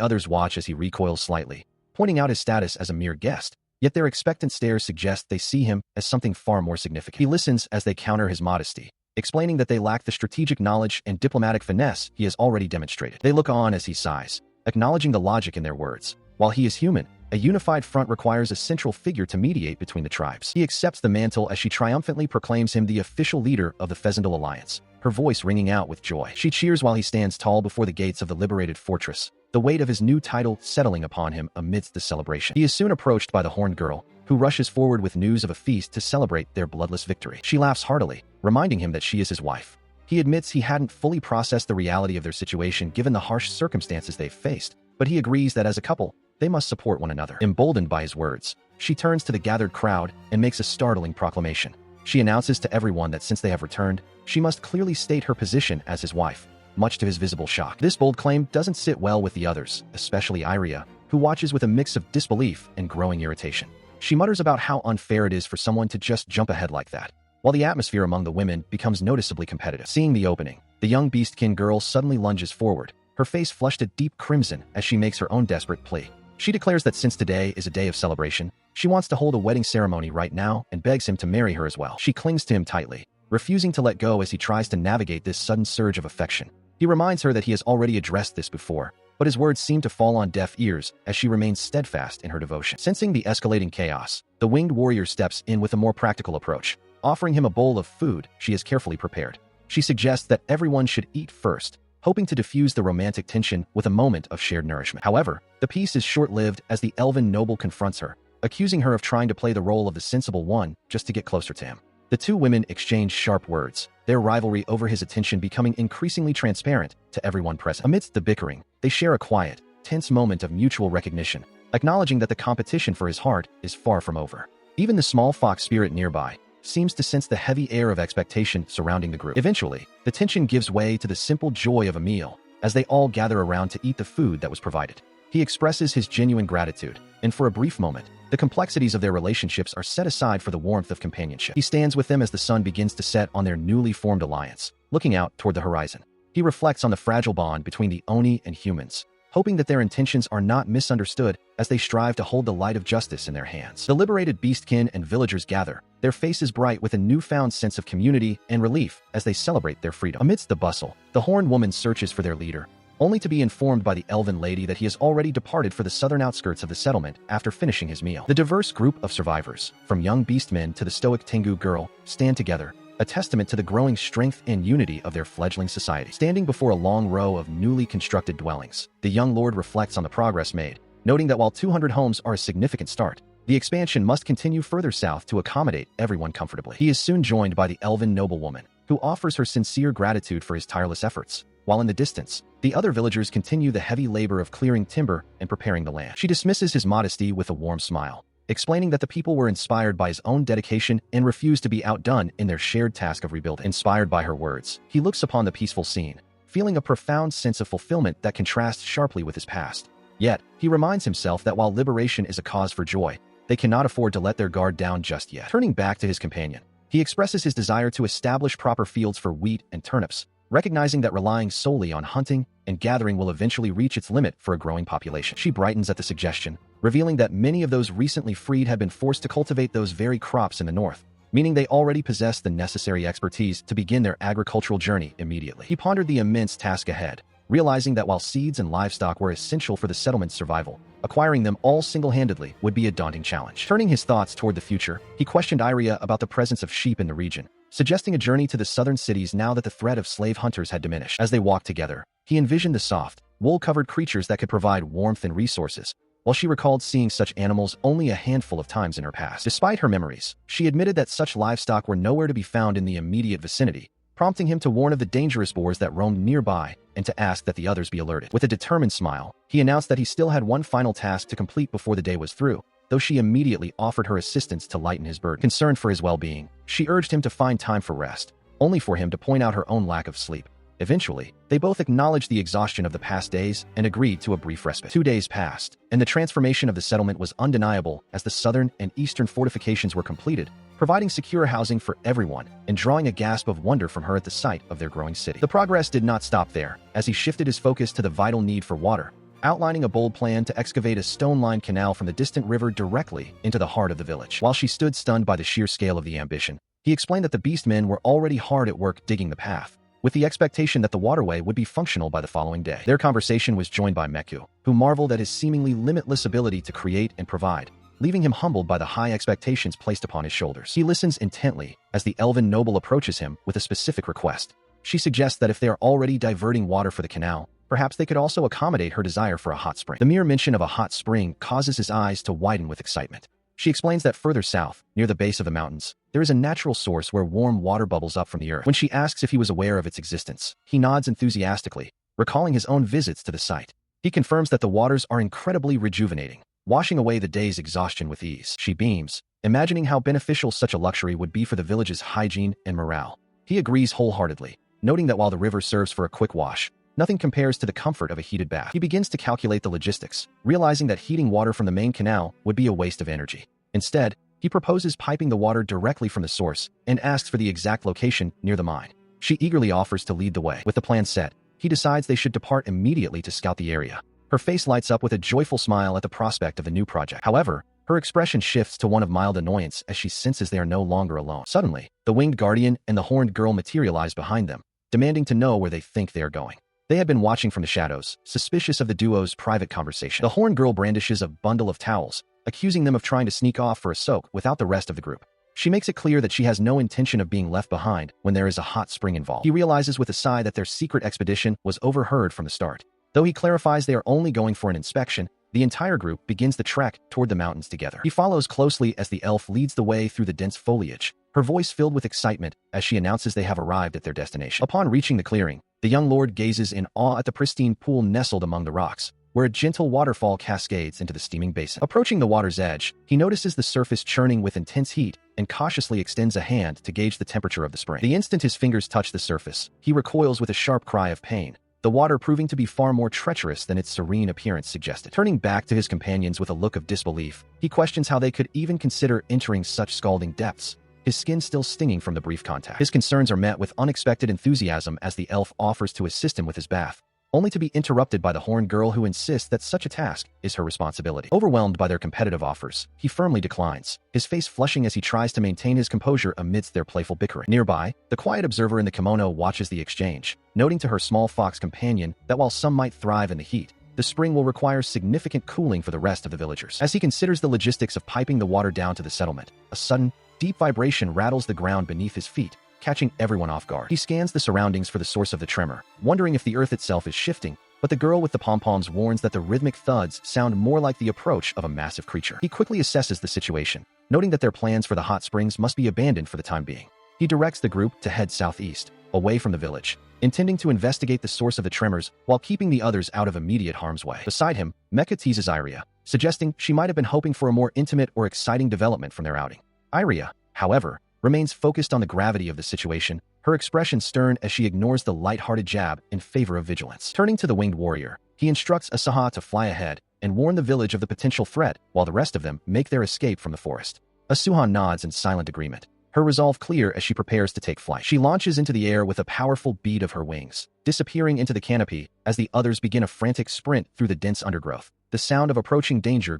others watch as he recoils slightly, pointing out his status as a mere guest, yet their expectant stares suggest they see him as something far more significant. He listens as they counter his modesty, explaining that they lack the strategic knowledge and diplomatic finesse he has already demonstrated. They look on as he sighs, acknowledging the logic in their words. While he is human, a unified front requires a central figure to mediate between the tribes. He accepts the mantle as she triumphantly proclaims him the official leader of the Fezandel alliance, her voice ringing out with joy. She cheers while he stands tall before the gates of the liberated fortress, the weight of his new title settling upon him amidst the celebration. He is soon approached by the horned girl, who rushes forward with news of a feast to celebrate their bloodless victory. She laughs heartily, reminding him that she is his wife. He admits he hadn't fully processed the reality of their situation given the harsh circumstances they've faced, but he agrees that as a couple, they must support one another. Emboldened by his words, she turns to the gathered crowd and makes a startling proclamation. She announces to everyone that since they have returned, she must clearly state her position as his wife, much to his visible shock. This bold claim doesn't sit well with the others, especially Iria, who watches with a mix of disbelief and growing irritation. She mutters about how unfair it is for someone to just jump ahead like that, while the atmosphere among the women becomes noticeably competitive. Seeing the opening, the young beastkin girl suddenly lunges forward, her face flushed a deep crimson as she makes her own desperate plea. She declares that since today is a day of celebration, she wants to hold a wedding ceremony right now and begs him to marry her as well. She clings to him tightly, refusing to let go as he tries to navigate this sudden surge of affection. He reminds her that he has already addressed this before, but his words seem to fall on deaf ears as she remains steadfast in her devotion. Sensing the escalating chaos, the winged warrior steps in with a more practical approach, offering him a bowl of food she has carefully prepared. She suggests that everyone should eat first, hoping to diffuse the romantic tension with a moment of shared nourishment. However, the peace is short-lived as the elven noble confronts her, accusing her of trying to play the role of the sensible one just to get closer to him. The two women exchange sharp words, their rivalry over his attention becoming increasingly transparent to everyone present. Amidst the bickering, they share a quiet, tense moment of mutual recognition, acknowledging that the competition for his heart is far from over. Even the small fox spirit nearby seems to sense the heavy air of expectation surrounding the group. Eventually, the tension gives way to the simple joy of a meal as they all gather around to eat the food that was provided. He expresses his genuine gratitude, and for a brief moment, the complexities of their relationships are set aside for the warmth of companionship. He stands with them as the sun begins to set on their newly formed alliance, looking out toward the horizon. He reflects on the fragile bond between the Oni and humans, hoping that their intentions are not misunderstood as they strive to hold the light of justice in their hands. The liberated beastkin and villagers gather, their faces bright with a newfound sense of community and relief as they celebrate their freedom. Amidst the bustle, the horned woman searches for their leader, only to be informed by the elven lady that he has already departed for the southern outskirts of the settlement after finishing his meal. The diverse group of survivors, from young beastmen to the stoic Tengu girl, stand together, a testament to the growing strength and unity of their fledgling society. Standing before a long row of newly constructed dwellings, the young lord reflects on the progress made, noting that while 200 homes are a significant start, the expansion must continue further south to accommodate everyone comfortably. He is soon joined by the elven noblewoman, who offers her sincere gratitude for his tireless efforts, while in the distance, the other villagers continue the heavy labor of clearing timber and preparing the land. She dismisses his modesty with a warm smile, explaining that the people were inspired by his own dedication and refused to be outdone in their shared task of rebuilding. Inspired by her words, he looks upon the peaceful scene, feeling a profound sense of fulfillment that contrasts sharply with his past. Yet, he reminds himself that while liberation is a cause for joy, they cannot afford to let their guard down just yet. Turning back to his companion, he expresses his desire to establish proper fields for wheat and turnips, recognizing that relying solely on hunting and gathering will eventually reach its limit for a growing population. She brightens at the suggestion, revealing that many of those recently freed have been forced to cultivate those very crops in the north, meaning they already possessed the necessary expertise to begin their agricultural journey immediately. He pondered the immense task ahead, realizing that while seeds and livestock were essential for the settlement's survival, acquiring them all single-handedly would be a daunting challenge. Turning his thoughts toward the future, he questioned Iria about the presence of sheep in the region, suggesting a journey to the southern cities now that the threat of slave hunters had diminished. As they walked together, he envisioned the soft, wool-covered creatures that could provide warmth and resources, while she recalled seeing such animals only a handful of times in her past. Despite her memories, she admitted that such livestock were nowhere to be found in the immediate vicinity, prompting him to warn of the dangerous boars that roamed nearby and to ask that the others be alerted. With a determined smile, he announced that he still had one final task to complete before the day was through, though she immediately offered her assistance to lighten his burden. Concerned for his well-being, she urged him to find time for rest, only for him to point out her own lack of sleep. Eventually, they both acknowledged the exhaustion of the past days and agreed to a brief respite. 2 days passed, and the transformation of the settlement was undeniable as the southern and eastern fortifications were completed, providing secure housing for everyone and drawing a gasp of wonder from her at the sight of their growing city. The progress did not stop there, as he shifted his focus to the vital need for water, outlining a bold plan to excavate a stone-lined canal from the distant river directly into the heart of the village. While she stood stunned by the sheer scale of the ambition, he explained that the beastmen were already hard at work digging the path, with the expectation that the waterway would be functional by the following day. Their conversation was joined by Meku, who marveled at his seemingly limitless ability to create and provide, leaving him humbled by the high expectations placed upon his shoulders. He listens intently as the elven noble approaches him with a specific request. She suggests that if they are already diverting water for the canal, perhaps they could also accommodate her desire for a hot spring. The mere mention of a hot spring causes his eyes to widen with excitement. She explains that further south, near the base of the mountains, there is a natural source where warm water bubbles up from the earth. When she asks if he was aware of its existence, he nods enthusiastically, recalling his own visits to the site. He confirms that the waters are incredibly rejuvenating, washing away the day's exhaustion with ease. She beams, imagining how beneficial such a luxury would be for the village's hygiene and morale. He agrees wholeheartedly, noting that while the river serves for a quick wash, nothing compares to the comfort of a heated bath. He begins to calculate the logistics, realizing that heating water from the main canal would be a waste of energy. Instead, he proposes piping the water directly from the source and asks for the exact location near the mine. She eagerly offers to lead the way. With the plan set, he decides they should depart immediately to scout the area. Her face lights up with a joyful smile at the prospect of the new project. However, her expression shifts to one of mild annoyance as she senses they are no longer alone. Suddenly, the winged guardian and the horned girl materialize behind them, demanding to know where they think they are going. They had been watching from the shadows, suspicious of the duo's private conversation. The horned girl brandishes a bundle of towels, accusing them of trying to sneak off for a soak without the rest of the group. She makes it clear that she has no intention of being left behind when there is a hot spring involved. He realizes with a sigh that their secret expedition was overheard from the start. Though he clarifies they are only going for an inspection, the entire group begins the trek toward the mountains together. He follows closely as the elf leads the way through the dense foliage, her voice filled with excitement as she announces they have arrived at their destination. Upon reaching the clearing, the young lord gazes in awe at the pristine pool nestled among the rocks, where a gentle waterfall cascades into the steaming basin. Approaching the water's edge, he notices the surface churning with intense heat and cautiously extends a hand to gauge the temperature of the spring. The instant his fingers touch the surface, he recoils with a sharp cry of pain, the water proving to be far more treacherous than its serene appearance suggested. Turning back to his companions with a look of disbelief, he questions how they could even consider entering such scalding depths, his skin still stinging from the brief contact. His concerns are met with unexpected enthusiasm as the elf offers to assist him with his bath, only to be interrupted by the horned girl who insists that such a task is her responsibility. Overwhelmed by their competitive offers, he firmly declines, his face flushing as he tries to maintain his composure amidst their playful bickering. Nearby, the quiet observer in the kimono watches the exchange, noting to her small fox companion that while some might thrive in the heat, the spring will require significant cooling for the rest of the villagers. As he considers the logistics of piping the water down to the settlement, a sudden, deep vibration rattles the ground beneath his feet, catching everyone off guard. He scans the surroundings for the source of the tremor, wondering if the earth itself is shifting, but the girl with the pom-poms warns that the rhythmic thuds sound more like the approach of a massive creature. He quickly assesses the situation, noting that their plans for the hot springs must be abandoned for the time being. He directs the group to head southeast, away from the village, intending to investigate the source of the tremors while keeping the others out of immediate harm's way. Beside him, Mecha teases Iria, suggesting she might have been hoping for a more intimate or exciting development from their outing. Iria, however, remains focused on the gravity of the situation, her expression stern as she ignores the light-hearted jab in favor of vigilance. Turning to the winged warrior, he instructs Asaha to fly ahead and warn the village of the potential threat while the rest of them make their escape from the forest. Asuha nods in silent agreement, her resolve clear as she prepares to take flight. She launches into the air with a powerful beat of her wings, disappearing into the canopy as the others begin a frantic sprint through the dense undergrowth. The sound of approaching danger.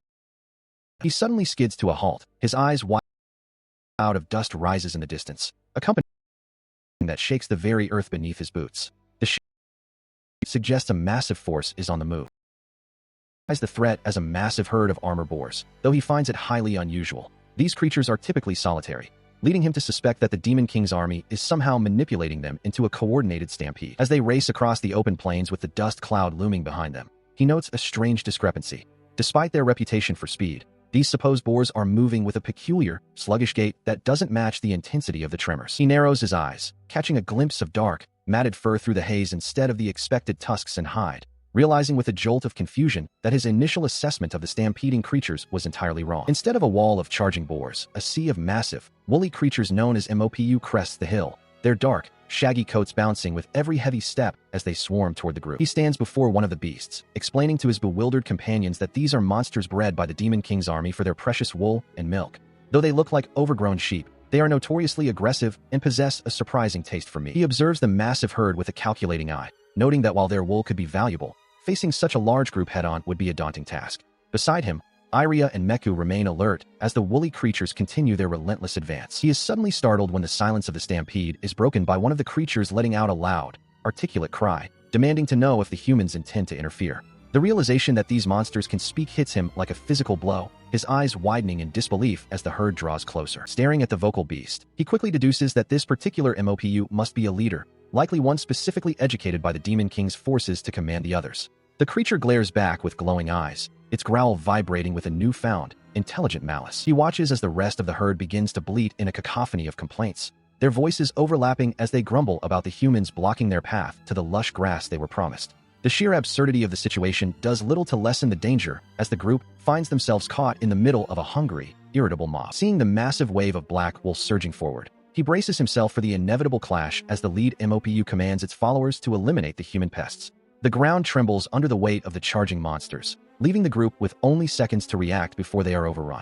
He suddenly skids to a halt, his eyes wide cloud of dust rises in the distance, accompanying that shakes the very earth beneath his boots. The shape suggests a massive force is on the move. He sees the threat as a massive herd of armor boars, though he finds it highly unusual. These creatures are typically solitary, leading him to suspect that the Demon King's army is somehow manipulating them into a coordinated stampede. As they race across the open plains with the dust cloud looming behind them, he notes a strange discrepancy. Despite their reputation for speed, these supposed boars are moving with a peculiar, sluggish gait that doesn't match the intensity of the tremors. He narrows his eyes, catching a glimpse of dark, matted fur through the haze instead of the expected tusks and hide, realizing with a jolt of confusion that his initial assessment of the stampeding creatures was entirely wrong. Instead of a wall of charging boars, a sea of massive, woolly creatures known as MOPU crests the hill, their dark, shaggy coats bouncing with every heavy step as they swarm toward the group. He stands before one of the beasts, explaining to his bewildered companions that these are monsters bred by the Demon King's army for their precious wool and milk. Though they look like overgrown sheep, they are notoriously aggressive and possess a surprising taste for meat. He observes the massive herd with a calculating eye, noting that while their wool could be valuable, facing such a large group head-on would be a daunting task. Beside him, Iria and Meku remain alert as the woolly creatures continue their relentless advance. He is suddenly startled when the silence of the stampede is broken by one of the creatures letting out a loud, articulate cry, demanding to know if the humans intend to interfere. The realization that these monsters can speak hits him like a physical blow, his eyes widening in disbelief as the herd draws closer. Staring at the vocal beast, he quickly deduces that this particular MOPU must be a leader, likely one specifically educated by the Demon King's forces to command the others. The creature glares back with glowing eyes, its growl vibrating with a newfound, intelligent malice. He watches as the rest of the herd begins to bleat in a cacophony of complaints, their voices overlapping as they grumble about the humans blocking their path to the lush grass they were promised. The sheer absurdity of the situation does little to lessen the danger as the group finds themselves caught in the middle of a hungry, irritable mob. Seeing the massive wave of black wolves surging forward, he braces himself for the inevitable clash as the lead MOPU commands its followers to eliminate the human pests. The ground trembles under the weight of the charging monsters, leaving the group with only seconds to react before they are overrun.